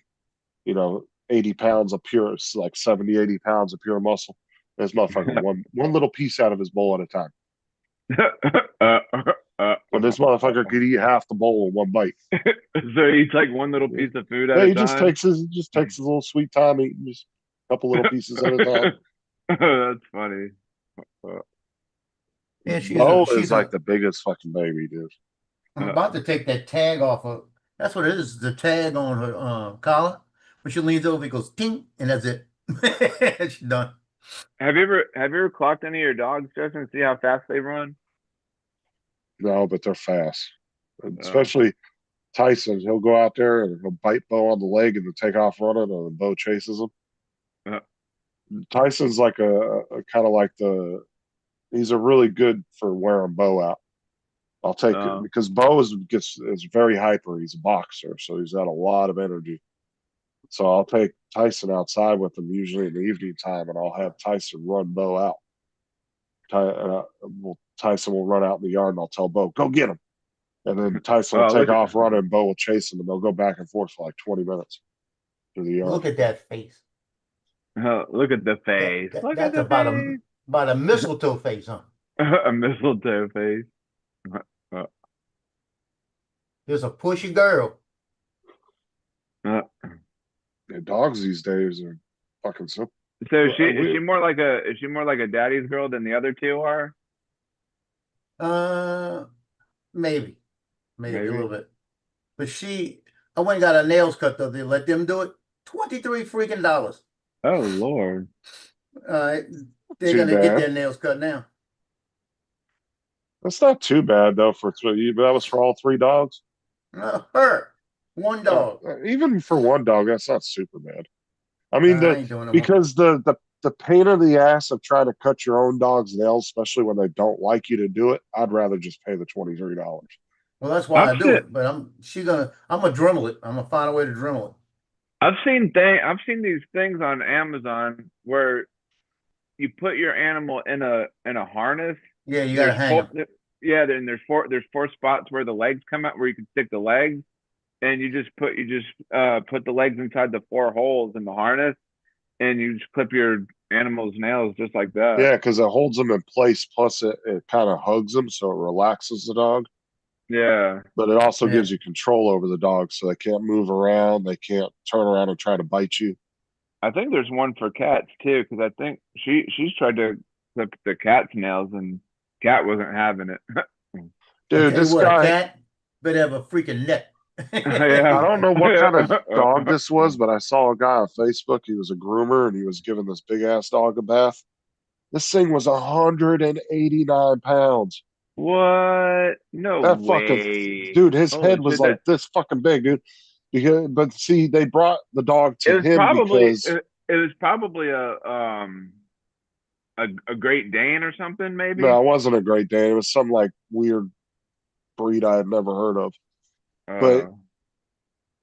80 pounds of pure, like 70, 80 pounds of pure muscle. This motherfucker, one little piece out of his bowl at a time. When this motherfucker could eat half the bowl in one bite. So he eats like one little piece of food at Yeah, a he time. just takes his little sweet time eating just a couple little pieces at a time. That's funny. Yeah, Bo is like the biggest fucking baby, dude. I'm about to take that tag off of. That's what it is. The tag on her collar. When she leans over, it goes ting, and that's it. She's done. Have you ever clocked any of your dogs, Justin, and see how fast they run? No, but they're fast. Especially Tyson. He'll go out there and he'll bite Bo on the leg and then take off running, and then Bo chases him. Tyson's like a kind of like he's a really good for wearing Bo out. I'll take it because Bo is very hyper. He's a boxer, so he's got a lot of energy. So I'll take Tyson outside with him usually in the evening time, and I'll have Tyson run Bo out. Tyson will run out in the yard, and I'll tell Bo, "Go get him." And then Tyson will take off running, and Bo will chase him, and they'll go back and forth for like 20 minutes through the yard. Look at that face. Oh, look at the face. That's about a mistletoe face, huh? A mistletoe face. There's a pushy girl. The dogs these days are fucking simple. So is she more like a daddy's girl than the other two are? Maybe a little bit. But I went and got her nails cut though. They let them do it. $23 freaking dollars. Oh Lord. They're Too gonna bad. get their nails cut now. That's not too bad though for three. But that was for all three dogs. One dog. Even for one dog, that's not super bad. I mean, I ain't doing no more. because the the pain in the ass of trying to cut your own dog's nails, especially when they don't like you to do it, I'd rather just pay the $23. Well, that's why I I've do seen- it. But I'm gonna Dremel it. I'm gonna find a way to Dremel it. I've seen these things on Amazon where you put your animal in a harness. Yeah, you gotta hang 'em. Yeah, then there's four spots where the legs come out where you can stick the legs, and you just put the legs inside the 4 holes in the harness, and you just clip your animal's nails just like that. Yeah, because it holds them in place. Plus, it kind of hugs them, so it relaxes the dog. Yeah. But it also Yeah. gives you control over the dog, so they can't move around. They can't turn around and try to bite you. I think there's one for cats too, because I think she's tried to clip the cat's nails and cat wasn't having it. I Dude, tell you this what, a guy, cat better have a freaking net. Yeah. I don't know what kind of dog this was, but I saw a guy on Facebook. He was a groomer and he was giving this big ass dog a bath. This thing was 189 pounds. What? No That way. fucking dude, his Holy head was shit, like this fucking big, dude. Because, but see, they brought the dog to him because it was probably a Great Dane or something, maybe. no, it wasn't a Great Dane. It was some like weird breed I had never heard of. But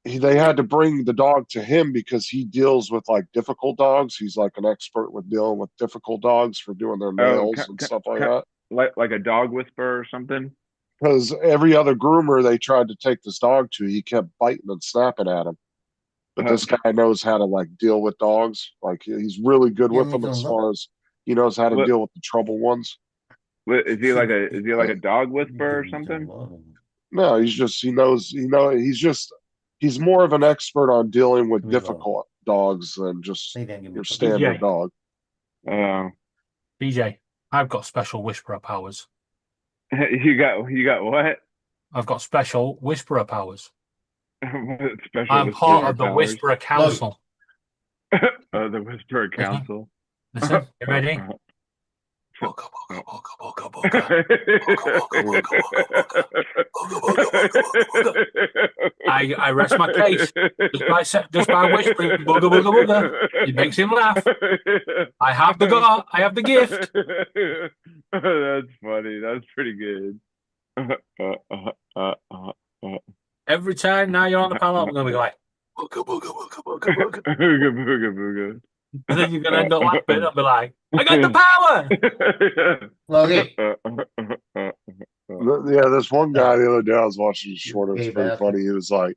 they had to bring the dog to him because he deals with like difficult dogs. He's like an expert with dealing with difficult dogs for doing their nails and stuff like that. like a dog whisperer or something. Because every other groomer they tried to take this dog to, he kept biting and snapping at him. But this guy knows how to like deal with dogs. Like he's really good with them as far as he knows how to deal with the trouble ones. Is he like a dog whisperer or something? No, he's more of an expert on dealing with difficult dogs than just your standard dog. BJ, I've got special whisperer powers. You got what? I've got special whisperer powers. Special I'm part of the Whisperer Council. The Whisperer Council. Listen, you ready? I rest my case just by whispering booga booga booga. It makes him laugh. I have the gift. That's funny. That's pretty good. Every time now you're on the panel, I'm gonna be like booga booga booga booga booga. Booga booga booga. And then you're gonna end up laughing. I'll be like, I got the power. Logie. Yeah, this one guy the other day I was watching his short. It was pretty funny. He was like,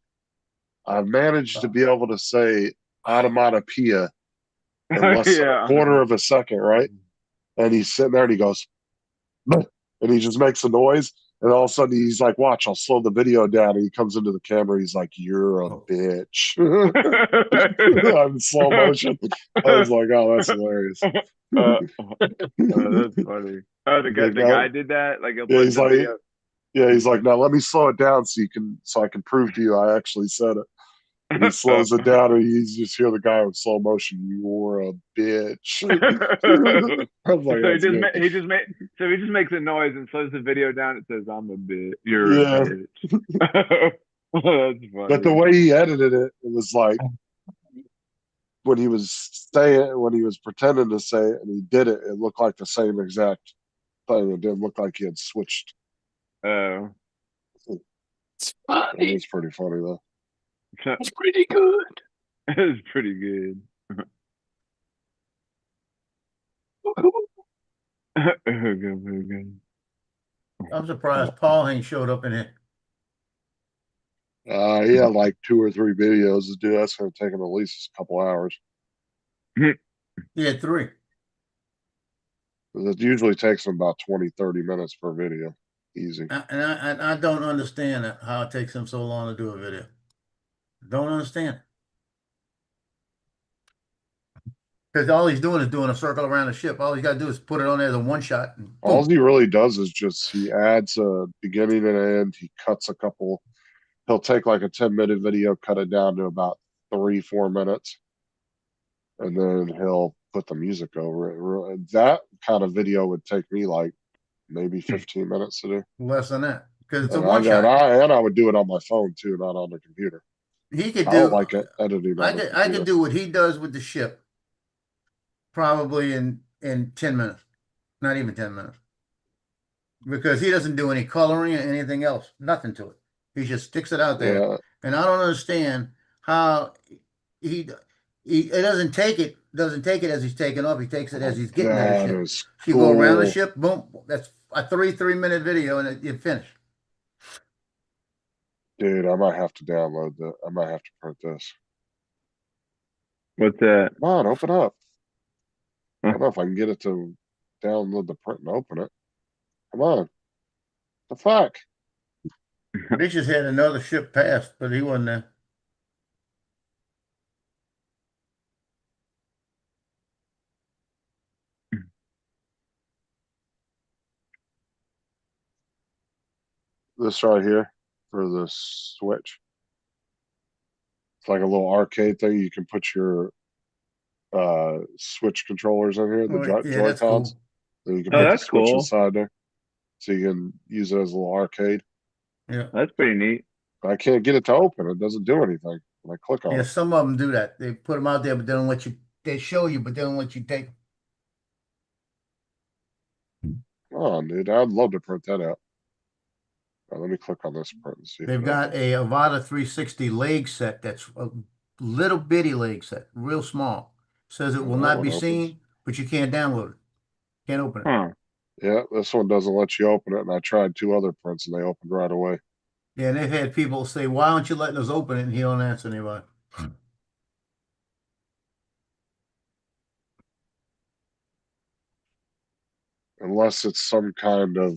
"I've managed to be able to say onomatopoeia in less than a quarter of a second, right?" And he's sitting there and he goes, "Bleh," and he just makes a noise. And all of a sudden he's like, "Watch, I'll slow the video down." And he comes into the camera. He's like, "You're a bitch." I'm in slow motion. I was like, "Oh, that's hilarious." That's funny. Oh, the guy did that. Like, he's like, "Now let me slow it down so I can prove to you I actually said it." And he slows it down, and you just hear the guy in slow motion. "You're a bitch." I was like, he just makes a noise and slows the video down. It says, "I'm a bitch. You're a bitch." That's funny. But the way he edited it, it was like when he was pretending to say it and he did it, it looked like the same exact thing. It didn't look like he had switched. Oh, it's funny. It was pretty funny though. It's pretty good. It's pretty good. I'm surprised Paul ain't showed up in it. He had like 2 or 3 videos to do. That's going to take him at least a couple hours. He had 3. It usually takes him about 20, 30 minutes per video. Easy. And I don't understand how it takes him so long to do a video. Don't understand. Because all he's doing is doing a circle around the ship. All he's got to do is put it on there as a one shot. And all he really does is just he adds a beginning and end. He cuts a couple. He'll take like a 10-minute video, cut it down to about 3-4 minutes, and then he'll put the music over it. That kind of video would take me like maybe 15 minutes to do. Less than that, because it's and a one shot. I would do it on my phone too, not on the computer. He could do. I don't like it editing. I could do what he does with the ship, probably in 10 minutes, not even 10 minutes. Because he doesn't do any coloring or anything else, nothing to it. He just sticks it out there. Yeah, And I don't understand how he it doesn't take it as he's taking off. He takes it as he's getting to the that ship. is You go around the cool. ship, boom, that's a 3-minute video and you finish. Dude, I might have to download that. I might have to print this. What's that? Come on, open up. I don't know if I can get it to download the print and open it. Come on. The fuck? They just had another ship pass, but he wasn't there. This right here for the Switch. It's like a little arcade thing. You can put your Switch controllers in here, the Oh, yeah, that's Joy-Cons. cool. Then you can Oh, put the that's Switch cool. inside there. So you can use it as a little arcade. Yeah. That's pretty neat. I can't get it to open. It doesn't do anything when I click on Yeah, it. some of them do that. They put them out there, but they don't let you. They show you, but they don't let you take. Come on, dude. I'd love to print that out. Let me click on this print and see. They've got a Avada 360 leg set that's a little bitty leg set, real small. Says it will Oh, not that be one seen, opens. but you can't download it. Can't open it. Huh. Yeah, this one doesn't let you open it. And I tried 2 other prints and they opened right away. Yeah, and they've had people say, "Why aren't you letting us open it?" And he don't answer anybody. Unless it's some kind of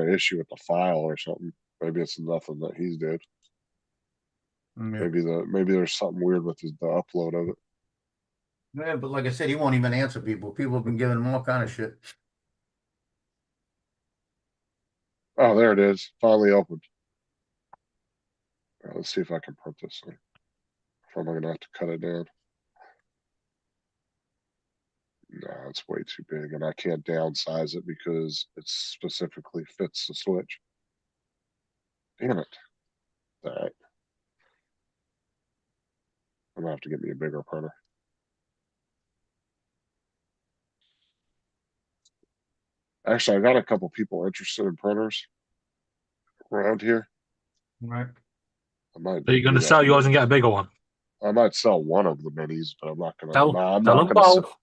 issue with the file or something. Maybe it's nothing that he's did. Yeah. Maybe there's something weird with the upload of it. Yeah, but like I said, he won't even answer people. People have been giving him all kind of shit. Oh, there it is. Finally opened. All right, let's see if I can print this thing. Or am I gonna have to cut it down? No, it's way too big and I can't downsize it because it specifically fits the Switch. Damn it. All right. I'm gonna have to get me a bigger printer. Actually, I got a couple people interested in printers around here. Right. I might Are you going do to that. sell yours and get a bigger one? I might sell one of the minis, but I'm not gonna. Sell, Nah, I'm sell not them gonna. both.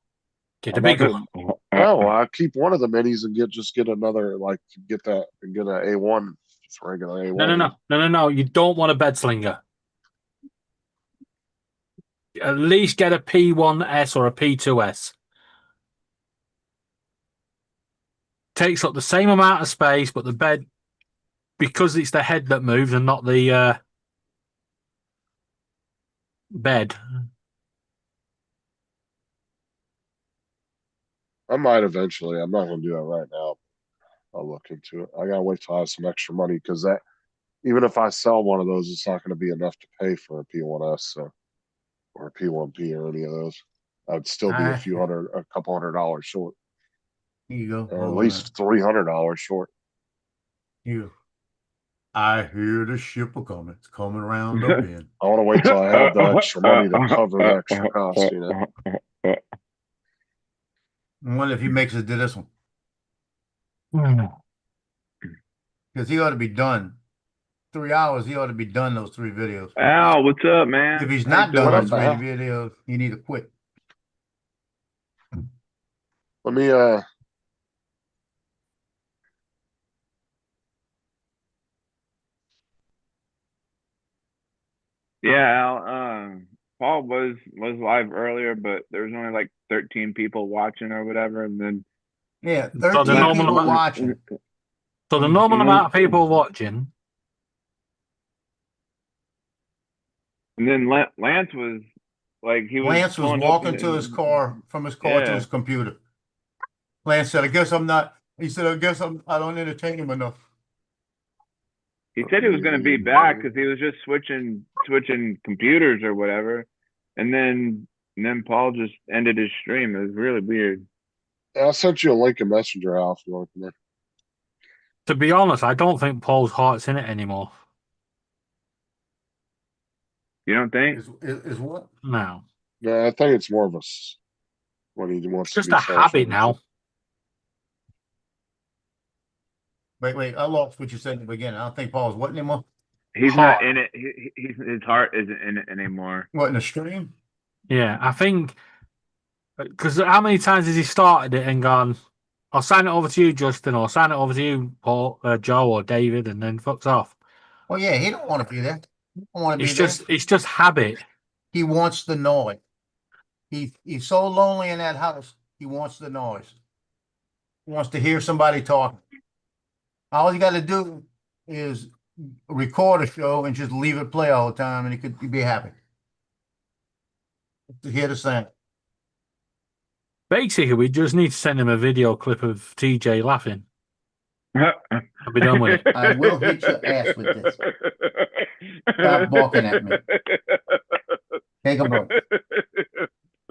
Get the I'm not bigger gonna. one. No, I keep one of the minis and get another like get that and get an A1, just regular A1. No. You don't want a bed slinger. At least get a P1S or a P2S. Takes up the same amount of space, but the bed, because it's the head that moves and not the bed. I might eventually. I'm not gonna do that right now. I'll look into it. I gotta wait till I have some extra money because that even if I sell one of those, it's not gonna be enough to pay for a P1S so, or a P1P or any of those. I'd still be a couple $100 short, Here you go. or at Hold on a least $300 short. minute. You. I hear the ship a coming. It's coming around the bend. I want to wait till I have the extra money to cover the extra cost. You know. I wonder if he makes it to this one. Because he ought to be done. 3 hours, he ought to be done those 3 videos. Al, what's up, man? If he's How you not done doing? those What up, 3 videos, you need to quit. Let me Yeah, Al. Paul was live earlier, but there was only like 13 people watching or whatever, and then Yeah, So 13 the normal people amount- watching. So the normal amount of people watching. and then Lance was like he was Lance was pulling up walking and- to his car, from his car to Yeah. his computer. Lance said, I guess I'm not, he said, I guess I don't entertain him enough. He said he was going to be back because he was just switching computers or whatever, and then Paul just ended his stream. It was really weird. I sent you a link in Messenger, Al, if you want to come in. To be honest, I don't think Paul's heart's in it anymore. You don't think? Is what? No, Yeah, I think it's more of when he wants it's to just be a habit social. now. Wait. I lost what you said in the beginning. I don't think Paul's what anymore? He's not Heart. in it. He's his heart isn't in it anymore. What, in the stream? Yeah, I think because how many times has he started it and gone, "I'll sign it over to you, Justin," or "Sign it over to you, Paul, Joe, or David," and then fucks off. Well, yeah, he don't want to be there. He don't want to be there. It's just habit. He wants the noise. He's so lonely in that house. He wants the noise. He wants to hear somebody talking. All you got to do is record a show and just leave it play all the time, and he'd be happy to hear the sound. Basically, we just need to send him a video clip of TJ laughing. I'll be done with it. I will hit your ass with this. Stop barking at me. Take a break.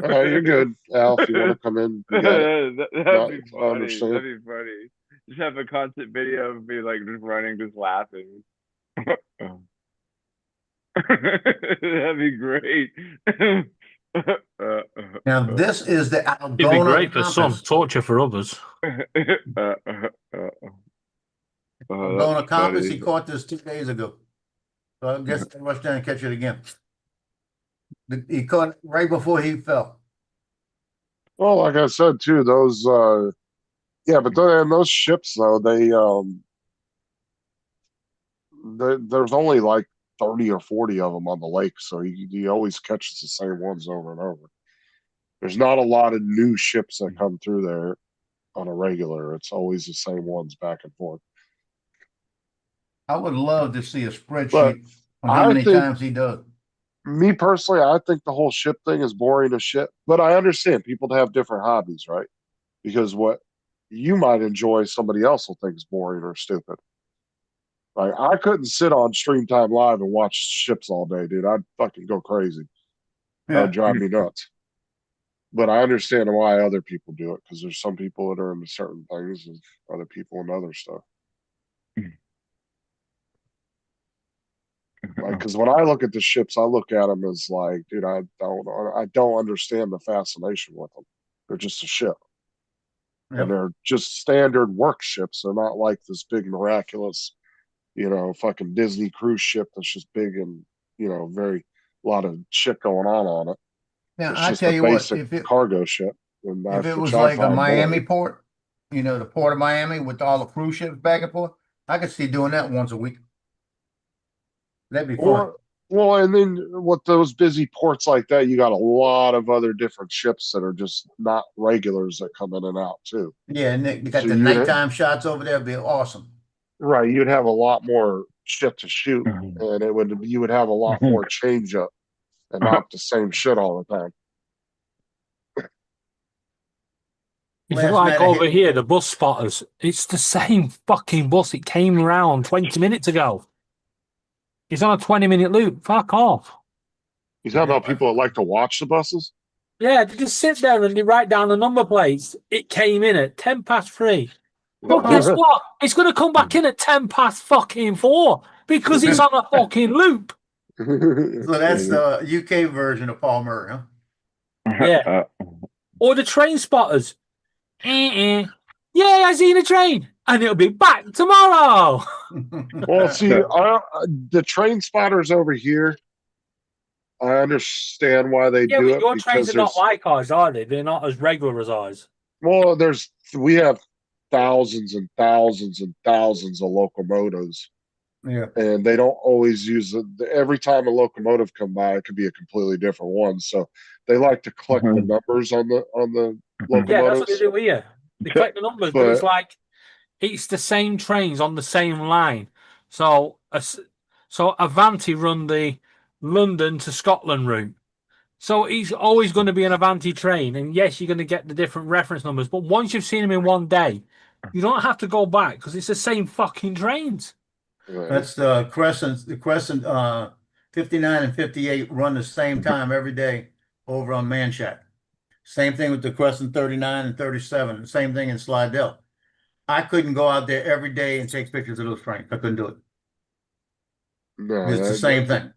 All right, you're good, Al. If you want to come in, you got it. That'd No, be I funny. understand. That'd be funny. Just have a constant video of me like just running, just laughing. That'd be great. Now, this is the It'd be Aldona great for some, Compass. torture for others. Aldona Compass, he funny. caught this 2 days ago. So I guess I rushed down and catch it again. He caught it right before he fell. Well, like I said too, those yeah, but those ships though, there's only like 30 or 40 of them on the lake, so he always catches the same ones over and over. There's not a lot of new ships that come through there on a regular. It's always the same ones back and forth. I would love to see a But spreadsheet on how I many think, times he does. me personally, I think the whole ship thing is boring as shit. But I understand people have different hobbies, right? Because what you might enjoy, somebody else will think is boring or stupid. Like I couldn't sit on Stream Time Live and watch ships all day, dude. I'd fucking go crazy. That would drive me nuts. But I understand why other people do it because there's some people that are into certain things and other people into other stuff. Like, because when I look at the ships, I look at them as like, dude, I don't understand the fascination with them. They're just a ship, Yep. and they're just standard work ships. They're not like this big miraculous, fucking Disney cruise ship that's just big and very a lot of shit going on it. Now, It's I just tell a you what, basic cargo ship. And if it which was I like a find Miami boring. port, the port of Miami with all the cruise ships back and forth, I could see doing that once a week. That'd be fun. Well, and then with those busy ports like that, you got a lot of other different ships that are just not regulars that come in and out too. Yeah, and they got So the you'd nighttime shots over there. It'd be awesome. Right, you'd have a lot more shit to shoot, and you would have a lot more change up, and not the same shit all the time. If Last you like night I over hit- here, the bus spotters, it's the same fucking bus. It came around 20 minutes ago. It's on a 20-minute loop. Fuck off. You talking about people that like to watch the buses? Yeah, they just sit there and they write down the number plates. It came in at 3:10. But guess what? It's going to come back in at 4:10 because it's on a fucking loop. So that's the UK version of Paul Murray, huh? Yeah. Or the train spotters. Yeah, I seen a train. And it'll be back tomorrow. Well, see, the train spotters over here, I understand why they Yeah, do but it your because trains are not like ours, are they? They're not as regular as ours. well, we have thousands and thousands and thousands of locomotives. Yeah. And they don't always use it. Every time a locomotive come by, it could be a completely different one. So they like to collect the numbers on the locomotives. Yeah, that's what they do here. They collect the numbers, but it's like it's the same trains on the same line. So Avanti run the London to Scotland route. So he's always going to be an Avanti train, and yes, you're going to get the different reference numbers. But once you've seen him in one day, you don't have to go back because it's the same fucking trains. That's the Crescent. The Crescent 59 and 58 run the same time every day over on Manchac. Same thing with the Crescent 39 and 37. Same thing in Slidell. I couldn't go out there every day and take pictures of those trains. I couldn't do it. No, It's the same thing.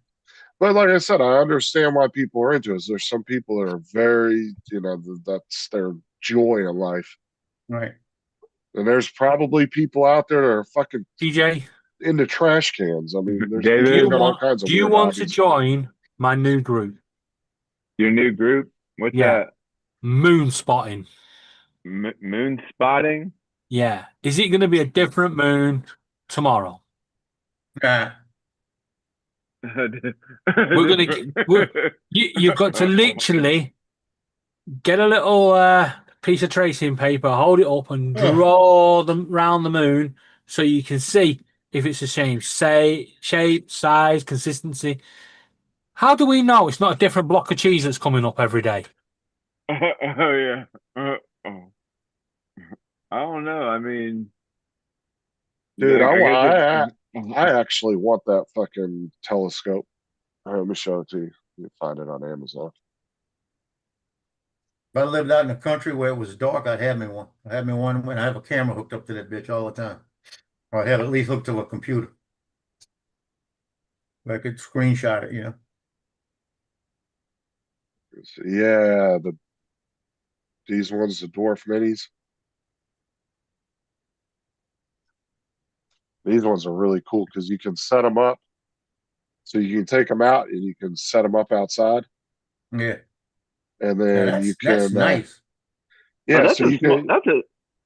But like I said, I understand why people are into it. There's some people that are very, that's their joy in life. Right. And there's probably people out there that are fucking TJ, into trash cans. I mean, there's David? do people you that got all want kinds of do you weird want to hobbies. join my new group? Your new group? What's Yeah. that? Moon spotting. Moon spotting? Yeah. Is it going to be a different moon tomorrow? Nah. We're going to you've got to literally get a little piece of tracing paper, hold it up, and Ugh. draw them round the moon so you can see if it's the same shape, size, consistency. How do we know it's not a different block of cheese that's coming up every day? Oh yeah. Oh. I don't know. I mean, Dude, I guess I actually want that fucking telescope. All right, let me show it to you. You can find it on Amazon. If I lived out in the country where it was dark, I'd have me one. I have me one when I have a camera hooked up to that bitch all the time. Or I'd have it at least hooked to a computer. Where I could screenshot it, you know. Yeah, these ones, the dwarf minis. These ones are really cool because you can set them up. So you can take them out and you can set them up outside. Yeah. And Now then you that's can, nice. oh, yeah, that's so a you small. can,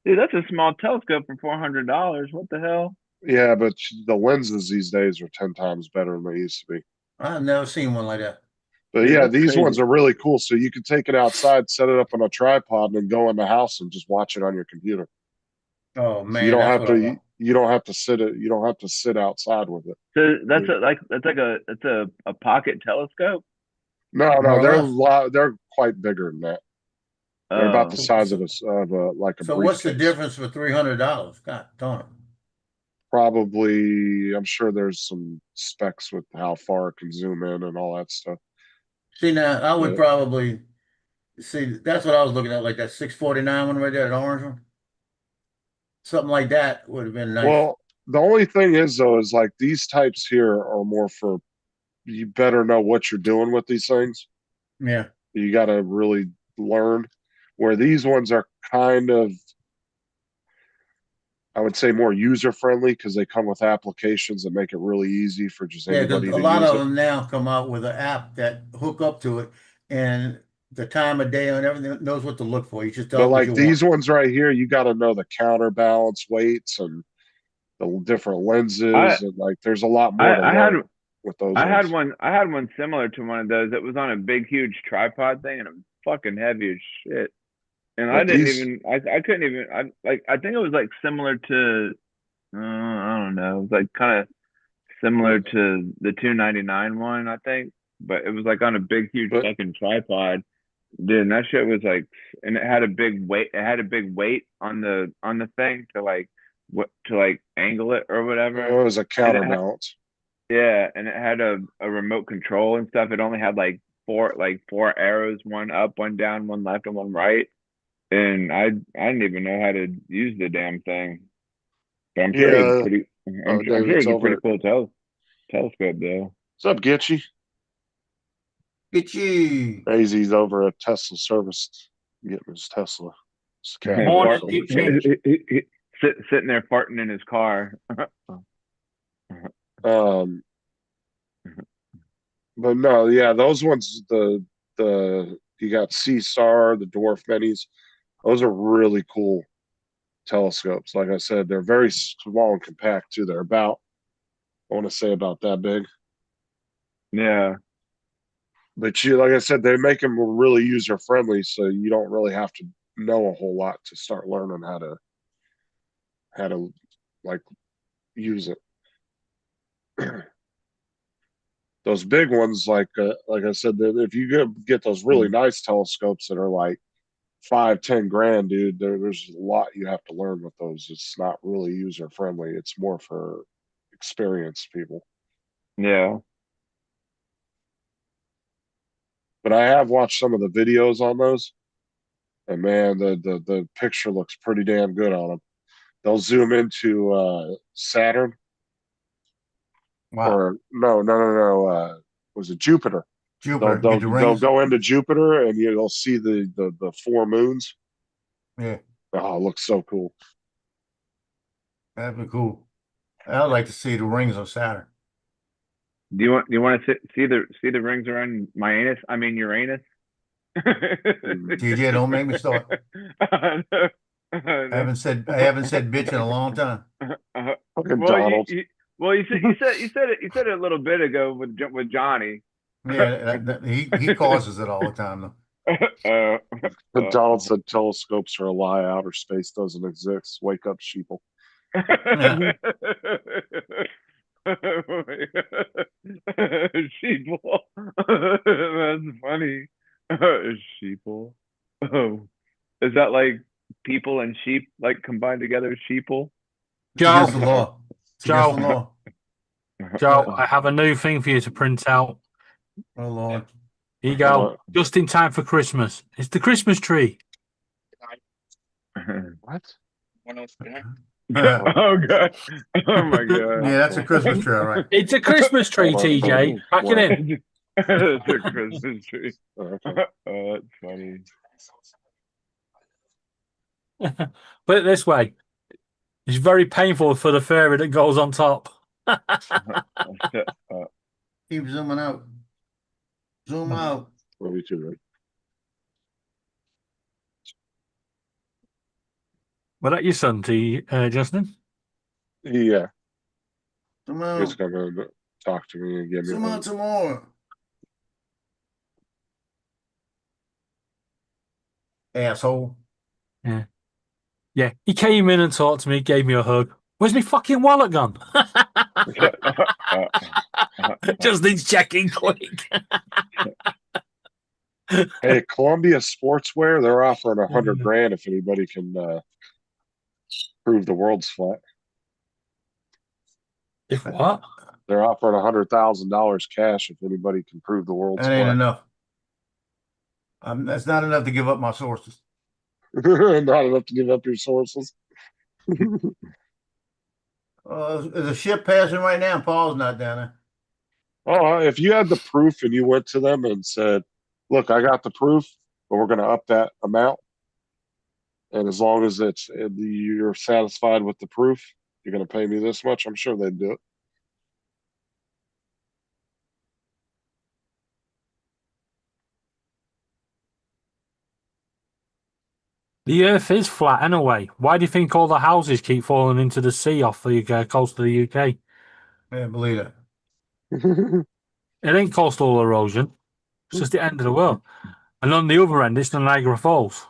That's a small telescope for $400. What the hell? yeah, but the lenses these days are 10 times better than they used to be. I've never seen one like that. But Dude, yeah, that's these crazy. ones are really cool. So you can take it outside, set it up on a tripod, and then go in the house and just watch it on your computer. Oh So man, that's what I want. you don't have to you don't have to sit outside with it. So that's a pocket telescope. No, More or less. they're quite bigger than that. They're about the Oh, size of like a So what's the briefcase. difference for $300? God darn it. Probably, I'm sure there's some specs with how far it can zoom in and all that stuff. See now, I would But, probably see that's what I was looking at, like that 649 one right there, that orange one. Something like that would have been nice. well, the only thing is though, is like these types here are more for you better know what you're doing with these things. Yeah. You got to really learn. Where these ones are kind of, I would say, more user friendly because they come with applications that make it really easy for just Yeah, because anybody a to lot use of it. them now come out with an app that hook up to it and the time of day and everything it knows what to look for. You just tell But it what like you these want. ones right here, you got to know the counterbalance weights and the different I lenses, and like there's a lot more to I had learn with those ones. I had one similar to one of those that was on a big huge tripod thing and it was fucking heavy as shit. And I But didn't these, even I couldn't even I think it was like similar to I don't know. It was like kind of similar to the 299 one, I think, but it was like on a big huge but fucking tripod. Dude, and that shit was like, and it had a big weight. It had a big weight on the thing to like what to like angle it or whatever. it was a And it had, counterbalance. yeah, and it had a remote control and stuff. It only had like four arrows, one up, one down, one left, and one right. And I didn't even know how to use the damn thing. But I'm sure it was Yeah. pretty. Oh, I'm sure David's it was a pretty over. cool telescope though. What's up, Gitchy? Get you. AZ's over at Tesla service getting his Tesla. His cabin Morning, over Gitchy. Sitting there farting in his car. Um, but no, yeah, those ones, the you got Sea Star, the dwarf minis. Those are really cool telescopes. Like I said, they're very small and compact too. They're about, I want to say about that big. Yeah. But like I said, they make them really user friendly, so you don't really have to know a whole lot to start learning how to like use it. Those big ones, like I said, if you get those really nice telescopes that are like 5-10 grand, dude, there's a lot you have to learn with those. It's not really user friendly. It's more for experienced people. Yeah. But I have watched some of the videos on those, and man, the picture looks pretty damn good on them. They'll zoom into Saturn, Wow. or no. was it Jupiter? Jupiter, They'll get the they'll rings. go into Jupiter and you'll see the four moons. Yeah, Oh, it looks so cool. that'd be cool. I'd like to see the rings of Saturn. Do you want to see the rings around my anus? I mean Uranus. TJ, don't make me start. I haven't said bitch in a long time. Fucking Well, Donald. you said it a little bit ago with Johnny. Yeah, he causes it all the time though. Donald said telescopes are a lie. Outer space doesn't exist. Wake up, sheeple. Sheeple. That's funny. Sheeple. Oh, is that like people and sheep like combined together? Sheeple. It's against the Joe, law. It's against the law. Joe, I have a new thing for you to print out. Oh Lord. Here you go. What? Just in time for Christmas. It's the Christmas tree. What? Oh god! Oh my god! Yeah, that's a Christmas tree, all right. It's a Christmas tree, TJ. Pack it in. It's a Christmas tree. Okay. Oh, that's funny. Put it this way. It's very painful for the fairy that goes on top. Keep zooming out. Zoom out. What are we doing? Was that your son, Justin? Yeah, Zoom he's out. gonna talk to me and give me Zoom one. out some more. Asshole. Yeah. He came in and talked to me, gave me a hug. Where's my fucking wallet gone? Justin's checking quick. Hey, Columbia Sportswear, they're offering $100,000 if anybody can prove the world's flat. If what? They're offering $100,000 cash if anybody can prove the world's That ain't flat. enough. That's not enough to give up my sources. Not enough to give up your sources. There's a ship passing right now. Paul's not down there. Oh, if you had the proof and you went to them and said, "Look, I got the proof, but we're going to up that amount," and as long as you're satisfied with the proof, you're going to pay me this much. I'm sure they'd do it. The earth is flat anyway. Why do you think all the houses keep falling into the sea off the coast of the UK? Yeah, believe that. It ain't coastal erosion. It's just the end of the world. And on the other end, it's the Niagara Falls.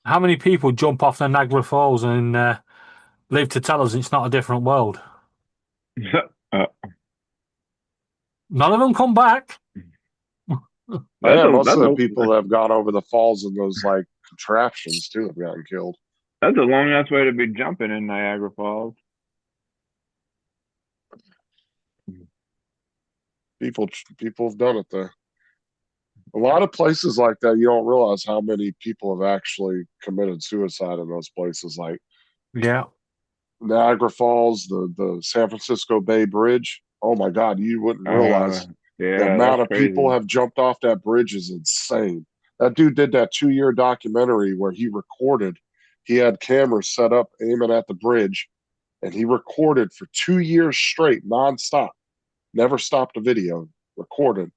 How many people jump off the Niagara Falls and live to tell us it's not a different world? None of them come back. Yeah, most of the people that have gone over the falls in those like contraptions too have gotten killed. That's a long ass way to be jumping in Niagara Falls. People have done it there. A lot of places like that, you don't realize how many people have actually committed suicide in those places. Like Yeah. Niagara Falls, the San Francisco Bay Bridge. Oh my God, you wouldn't realize the amount of people have jumped off that bridge is insane. That dude did that 2-year documentary where he recorded. He had cameras set up aiming at the bridge, and he recorded for 2 years straight, nonstop. Never stopped a video, recorded.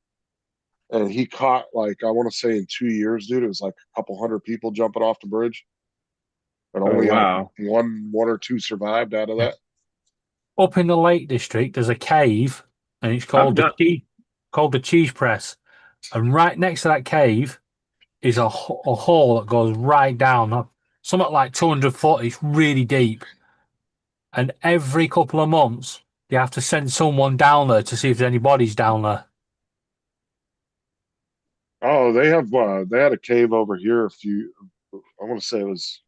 And he caught, like, I want to say in 2 years, dude, it was like a couple hundred people jumping off the bridge. And only like one or two survived out of that. Up in the Lake District, there's a cave, and it's called the Cheese Press. And right next to that cave is a hole that goes right down, something like 200 foot. It's really deep. And every couple of months, they have to send someone down there to see if there's any bodies down there. Oh, they had a cave over here I want to say it was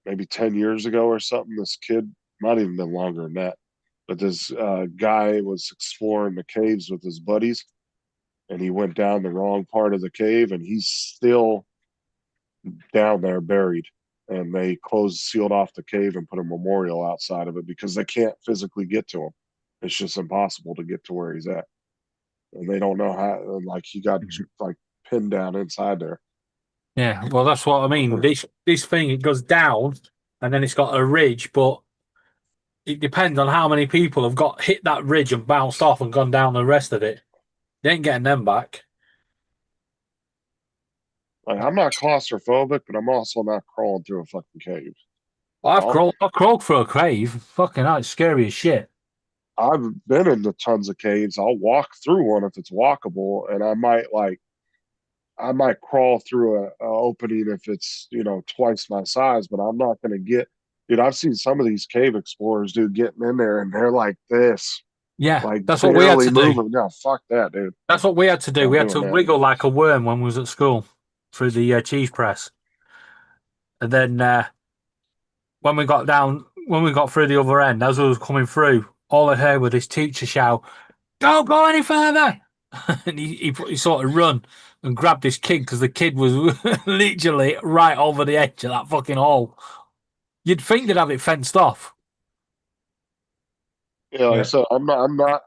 maybe 10 years ago or something. This kid, might even been longer than that, but this guy was exploring the caves with his buddies, and he went down the wrong part of the cave, and he's still down there buried. And they sealed off the cave and put a memorial outside of it because they can't physically get to him. It's just impossible to get to where he's at, and they don't know how. And like he got like pinned down inside there. Yeah, well, that's what I mean. This thing, it goes down, and then it's got a ridge, but it depends on how many people have got hit that ridge and bounced off and gone down the rest of it. They ain't getting them back. Like, I'm not claustrophobic, but I'm also not crawling through a fucking cave. I've I'll- crawled through a cave. Fucking hell, it's scary as shit. I've been into tons of caves. I'll walk through one if it's walkable, and I might crawl through a opening if it's twice my size, but I'm not going to get. Dude, I've seen some of these cave explorers, dude, getting in there, and they're like this, Yeah, like that's what we had barely to do. moving. No, fuck that, dude. That's what we had to do. Not We had to doing that. wiggle like a worm when we was at school through the cheese press. And then when we got through the other end, as we was coming through, all I heard was this teacher shout, "Don't go any further!" And he sort of run and grabbed this kid because the kid was literally right over the edge of that fucking hole. You'd think they'd have it fenced off. Yeah, like I Yeah. said, I'm not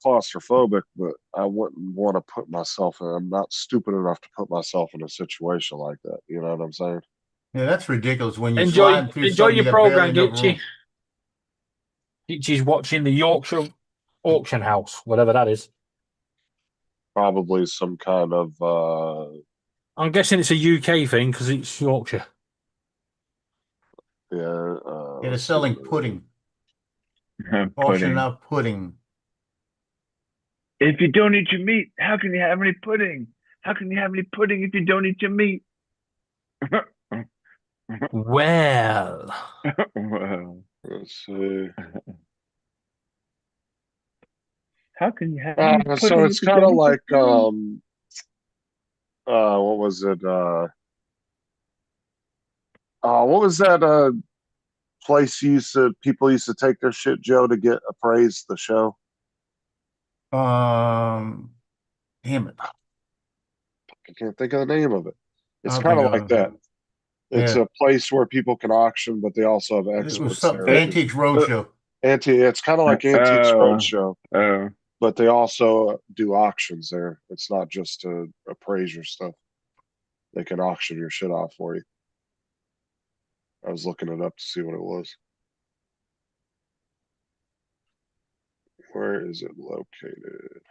claustrophobic, but I wouldn't want to put myself in. I'm not stupid enough to put myself in a situation like that. You know what I'm saying? Yeah, that's ridiculous. When you're Enjoy sliding through enjoy something, your you got barely program, enough Gitchy. room. Gitchy's watching the Yorkshire auction house, whatever that is. Probably some kind of I'm guessing it's a UK thing because it's Yorkshire. yeah. Yeah, they're Let's see selling what it is. pudding. Pudding. Auctioning out pudding. If you don't eat your meat, how can you have any pudding? How can you have any pudding if you don't eat your meat? Well, Wow. Let's see. How can you have any pudding So it's if you kind of don't eat like your meat? what was it? What was that place people used to take their shit, Joe, to get appraised the show? Damn it. I can't think of the name of it. It's I'll kind think of like of that. It's Yeah. a place where people can auction, but they also have It was experts some there. Antiques Roadshow. It's kind of like Antiques Oh. Roadshow, Oh, but they also do auctions there. It's not just to appraise your stuff. They can auction your shit off for you. I was looking it up to see what it was. Where is it located?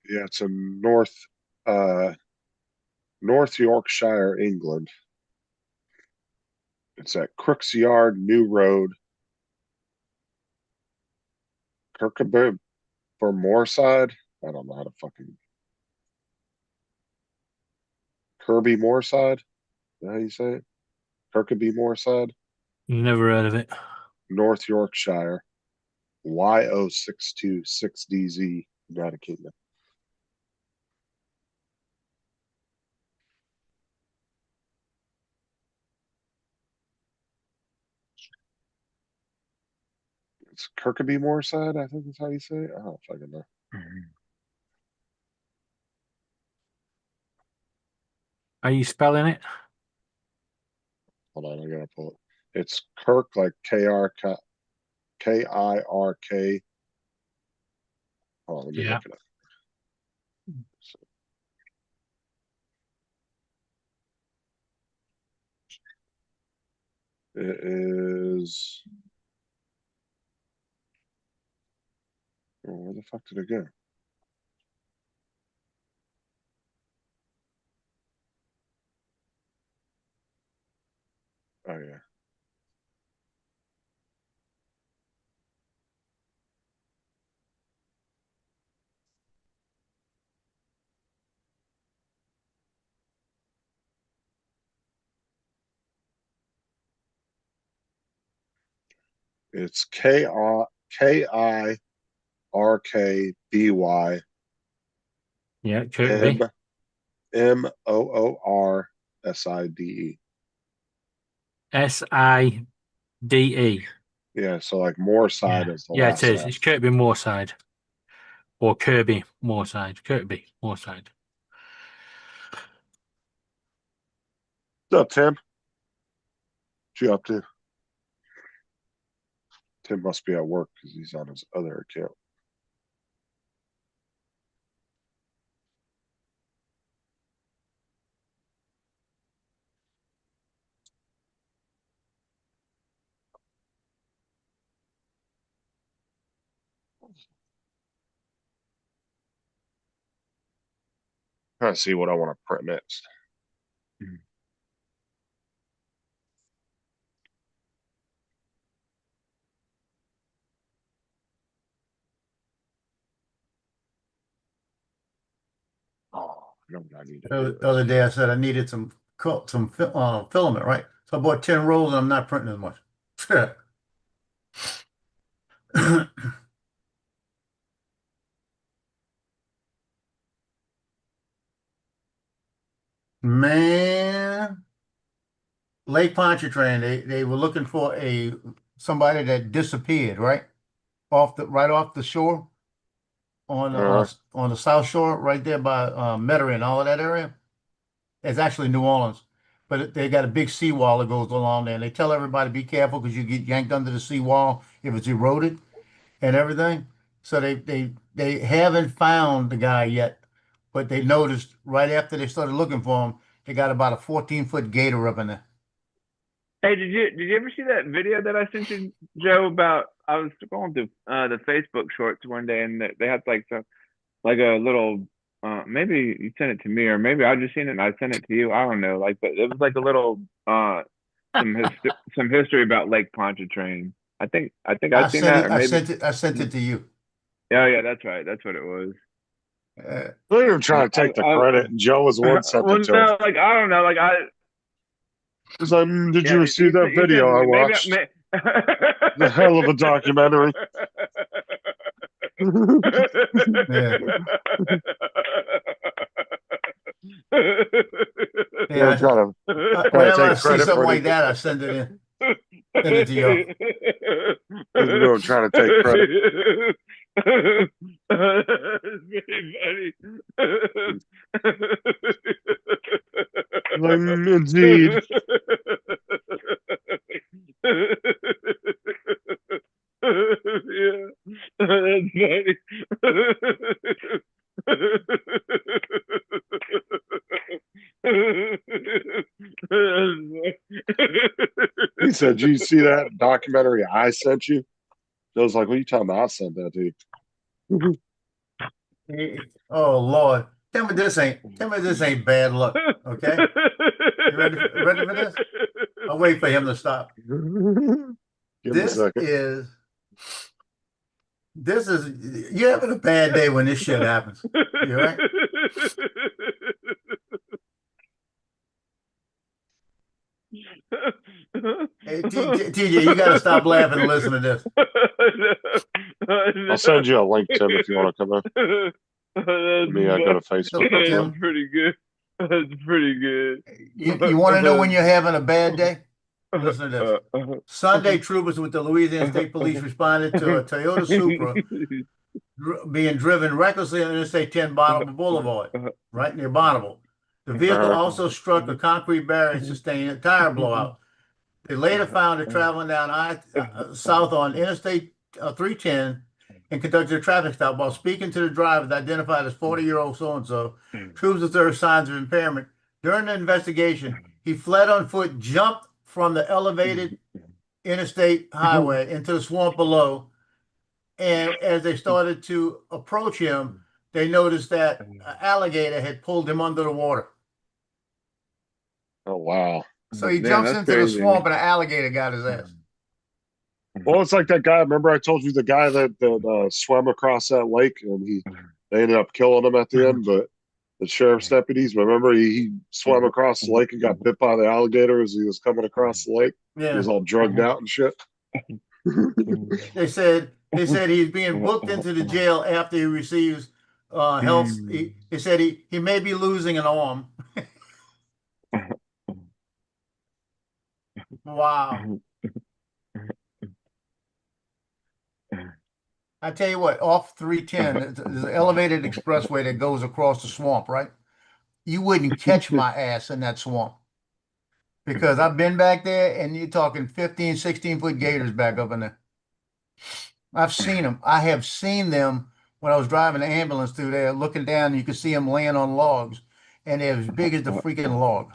Yeah, it's in North Yorkshire, England. It's at Crooks Yard, New Road, Kirkby for Moorside. I don't know how to fucking Kirby Moorside. Is that how you say it? Kirkby Moorside, never heard of it. North Yorkshire, YO626DZ, United Kingdom. It's Kirkby Moorside, I think is how you say it. I don't fucking know. Are you spelling it? Hold on, I gotta pull it. It's Kirk, like KIRK. Hold on, let me Yeah. look it up. It is. Oh, where the fuck did it go? Oh yeah. It's KIRKBY Yeah, it could be. MMOOR SIDE. SIDE. Yeah, so like Moorside Yeah, is the yeah, last it is. S. It's Kirkby Moorside. Or Kirby Moorside. Kirkby Moorside. What's up, Tim? What you up to? Tim must be at work because he's on his other account. Trying to see what I want to print next. Oh, I know what I need to do. The other day I said I needed some filament, right? So I bought 10 rolls and I'm not printing as much. Man, Lake Pontchartrain, they were looking for somebody that disappeared, right? Right off the shore on the South Shore, right there by Metairie and all of that area. It's actually New Orleans, but they got a big seawall that goes along there, and they tell everybody be careful because you get yanked under the seawall if it's eroded and everything. So they haven't found the guy yet, but they noticed right after they started looking for him, they got about a 14-foot gator up in there. Hey, did you ever see that video that I sent you, Joe? About I was going through the Facebook shorts one day, and they had like a little maybe you sent it to me, or maybe I just seen it and I sent it to you. I don't know, like, but it was like a little some history about Lake Pontchartrain. I think I seen that, or maybe I sent it to you. yeah, that's right, that's what it was. We were trying to take the credit, and Joe was one sent well, it to no, us. like I don't know, like I. He's like, did you see that you video I maybe watched? The hell of a documentary. Yeah. Yeah, trying to whenever I take see credit something for like anything. that, I send it in. Send it to you. We're trying to take credit. Indeed. Yeah, that's funny. He said, "Did you see that documentary I sent you?" I was like, "What are you talking about? I sent that to you." Oh Lord, tell me this ain't bad luck. Okay, you ready for this? I'll wait for him to stop. Give him a second. You're having a bad day when this shit happens. You right? Hey, TJ, you got to stop laughing and listen to this. I'll send you a link, Tim, if you want to come in. Let me go to Facebook. That's pretty good. That's pretty good. You want to know when you're having a bad day? Listen to this. Sunday, troopers with the Louisiana State Police responded to a Toyota Supra being driven recklessly on Interstate 10 Bonneville Boulevard, right near Bonneville. The vehicle also struck a concrete barrier and sustained a tire blowout. They later found it traveling down south on Interstate 310 and conducted a traffic stop. While speaking to the driver, identified as 40-year-old so-and-so, troopers observed signs of impairment. During the investigation, he fled on foot, jumped from the elevated interstate highway into the swamp below. And as they started to approach him, they noticed that an alligator had pulled him under the water. Oh, wow. So he jumps into the swamp and an alligator got his ass. Well, it's like that guy. Remember I told you the guy that swam across that lake and they ended up killing him at the end, but the sheriff's deputies, remember he swam across the lake and got bit by the alligator as he was coming across the lake. Yeah. He was all drugged out and shit. They said he's being booked into the jail after he receives health. They said he may be losing an arm. Wow. I tell you what, off 310, there's an elevated expressway that goes across the swamp, right? You wouldn't catch my ass in that swamp. Because I've been back there and you're talking 15, 16-foot gators back up in there. I've seen them. I have seen them when I was driving the ambulance through there, looking down, you could see them laying on logs, and they're as big as the freaking log.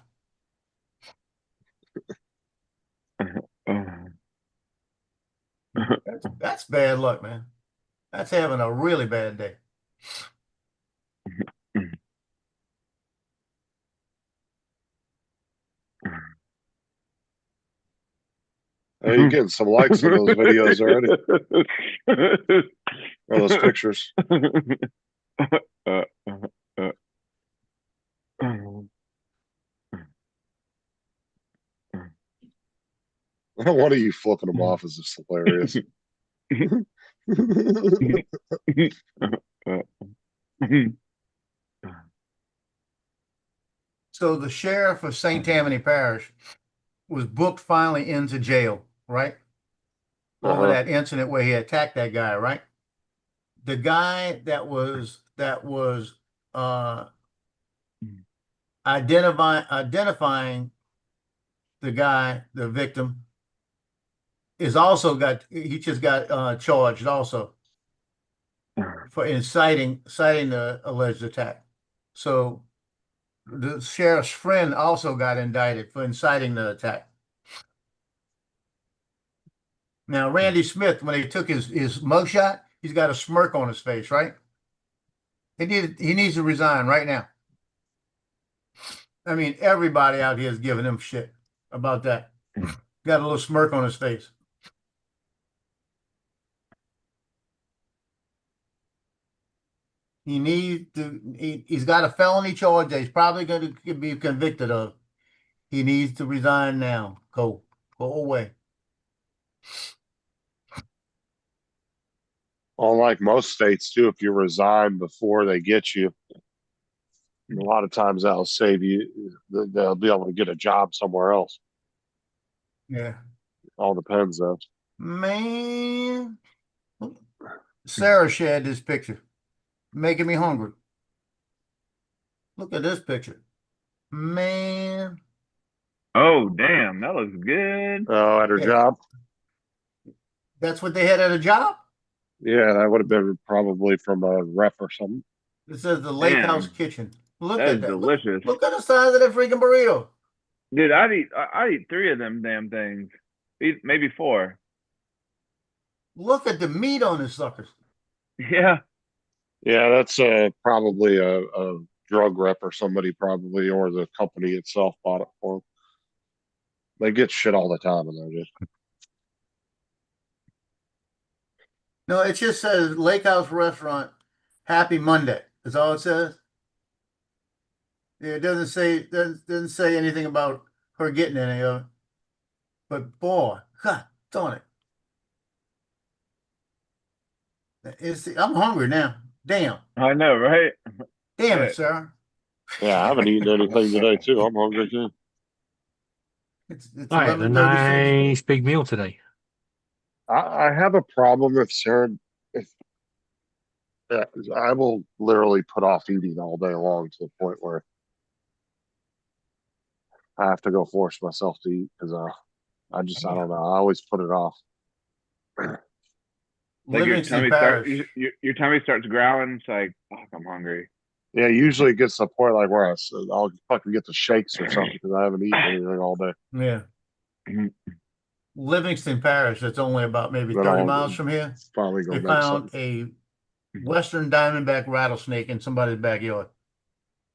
That's bad luck, man. That's having a really bad day. Hey, you're getting some likes on those videos already, or those pictures. One of you flipping them off is just hilarious. So the sheriff of St. Tammany Parish was booked finally into jail, right? Over that incident where he attacked that guy, right? The guy that was identifying the guy, the victim, is also he just got charged also for inciting the alleged attack. So the sheriff's friend also got indicted for inciting the attack. Now, Randy Smith, when he took his mugshot, he's got a smirk on his face, right? He needs to resign right now. I mean, everybody out here is giving him shit about that. Got a little smirk on his face. He's got a felony charge that he's probably going to be convicted of. He needs to resign now. Go away. Unlike most states too, if you resign before they get you, a lot of times that'll save you. They'll be able to get a job somewhere else. Yeah. All depends though. Man. Sarah shared this picture, making me hungry. Look at this picture. Man. Oh, damn, that looks good. Oh, at her job? That's what they had at a job? Yeah, that would have been probably from a ref or something. It says the Lake Damn. House Kitchen. Look That at is that. delicious. Look at the size of that freaking burrito. Dude, I'd eat 3 of them damn things. Maybe 4. Look at the meat on this suckers. Yeah. Yeah, that's probably a drug rep or somebody probably, or the company itself bought it for them. They get shit all the time in there, dude. No, it just says Lake House Restaurant, Happy Monday. That's all it says. It doesn't say anything about her getting any of it. But boy, God darn it. I'm hungry now. Damn. I know, right? Damn Right. it, Sarah. Yeah, I haven't eaten anything today too. I'm hungry too. It's I had a 11:36. nice big meal today. I have a problem if Sarah, if I will literally put off eating all day long to the point where I have to go force myself to eat because I don't know. I always put it off. Like your Livingston tummy Parish. your tummy starts growling. It's like, fuck, I'm hungry. Yeah, usually it gets to the point like where I'll fucking get the shakes or something because I haven't eaten anything all day. Yeah. Mhm. Livingston Parish, that's only about maybe Then 30 I'll miles from here. Probably go They make found something. a Western Diamondback rattlesnake in somebody's backyard.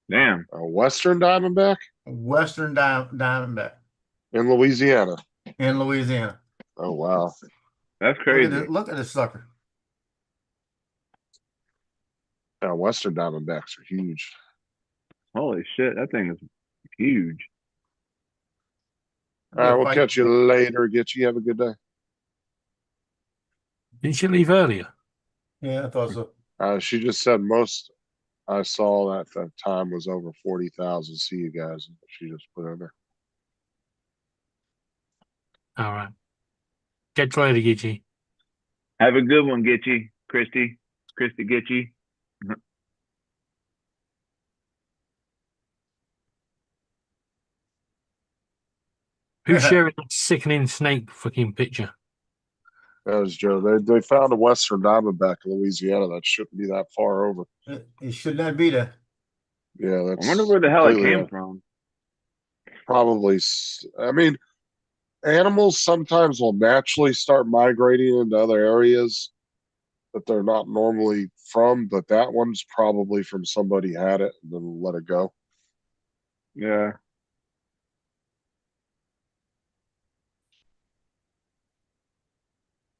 Damn. A Western Diamondback Western Diamondback in Louisiana. in Louisiana. Oh wow. That's crazy. Look at this sucker. Yeah, Western Diamondbacks are huge. Holy shit, that thing is huge. All right, we'll catch you later. Get you. Have a good day. Didn't she leave earlier? Yeah, I thought so. She just said most I saw that time was over 40,000. See you guys. She just put in there. All right. Catch you later, Gitchy. Have a good one, Gitchy. Christy Gitchy. Who's sharing that sickening snake fucking picture? That was Joe. They found a Western Diamondback in Louisiana that shouldn't be that far over. It should not be there. Yeah, I that's. wonder where the hell it completely came up. from. Probably. I mean, animals sometimes will naturally start migrating into other areas that they're not normally from, but that one's probably from somebody had it and then let it go. Yeah.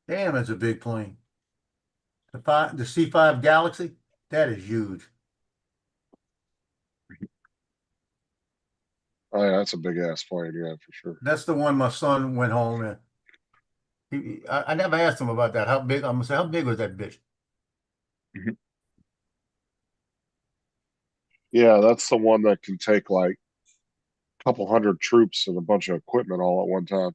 Damn, it's a big plane. The C5 Galaxy, that is huge. Oh yeah, that's a big ass plane, yeah, for sure. That's the one my son went home in. I never asked him about that. How big? I'm gonna say, how big was that bitch? Yeah, that's the one that can take like a couple hundred troops and a bunch of equipment all at one time.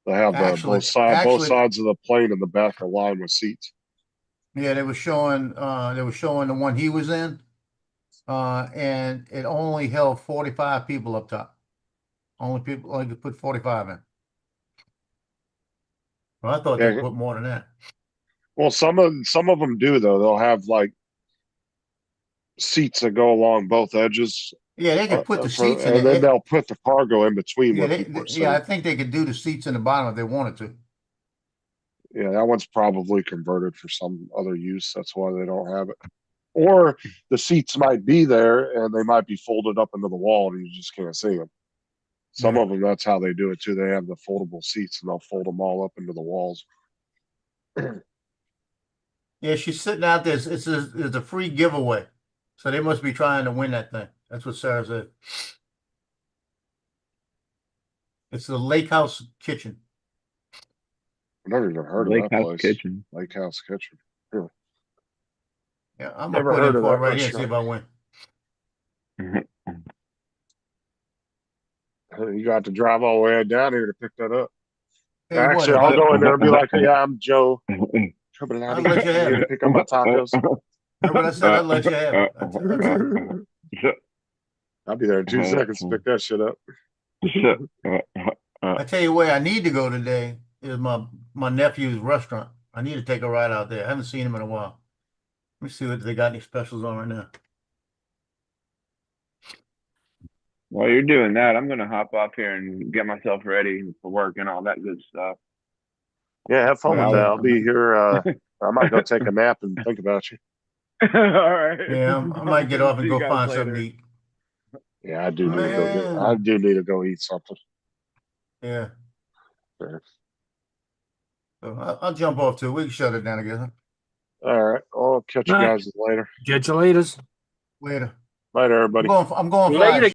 They have Actually, both sides of the plane in the back are lined with seats. yeah, they were showing the one he was in, and it only held 45 people up top. Only could put 45 in. Well, I thought they Yeah. put more than that. Well, some of them do though. They'll have like seats that go along both edges, Yeah, they could put the seats in and then it. they'll put the cargo in between Yeah, where people are yeah, I sitting. think they could do the seats in the bottom if they wanted to. Yeah, that one's probably converted for some other use. That's why they don't have it. Or the seats might be there and they might be folded up into the wall and you just can't see them. Some Yeah. of them, that's how they do it too. They have the foldable seats and they'll fold them all up into the walls. Yeah, she's sitting out there. It's a free giveaway. So they must be trying to win that thing. That's what Sarah said. It's the Lake House Kitchen. I've never even heard Lake of that House place. Kitchen. Lake House Kitchen. Yeah, I'm gonna Never put heard in of for it that right here and see if restaurant. I win. You got to drive all the way down here to pick that up. Hey, Actually, what? I'll go in there and be like, "Yeah, I'm Joe. Coming out I'll let you have here to it. pick up my tacos." Remember what I said? I'll let you have it. I'll be there in 2 seconds to pick that shit up. I tell you where I need to go today is my nephew's restaurant. I need to take a ride out there. I haven't seen him in a while. Let me see what they got any specials on right now. While you're doing that, I'm gonna hop off here and get myself ready for work and all that good stuff. Yeah, have fun Yeah, with that. yeah. I'll be here. I might go take a nap and think about you. All right. Yeah, I might get off and See go you guys find later. something to eat. Yeah, I do need to go Man. I do need to go eat something. Yeah. Sure. So I'll jump off too. We can shut it down again. All right. I'll catch you Right. guys later. Catch you later. Later. Later, everybody. I'm going Later. Friday.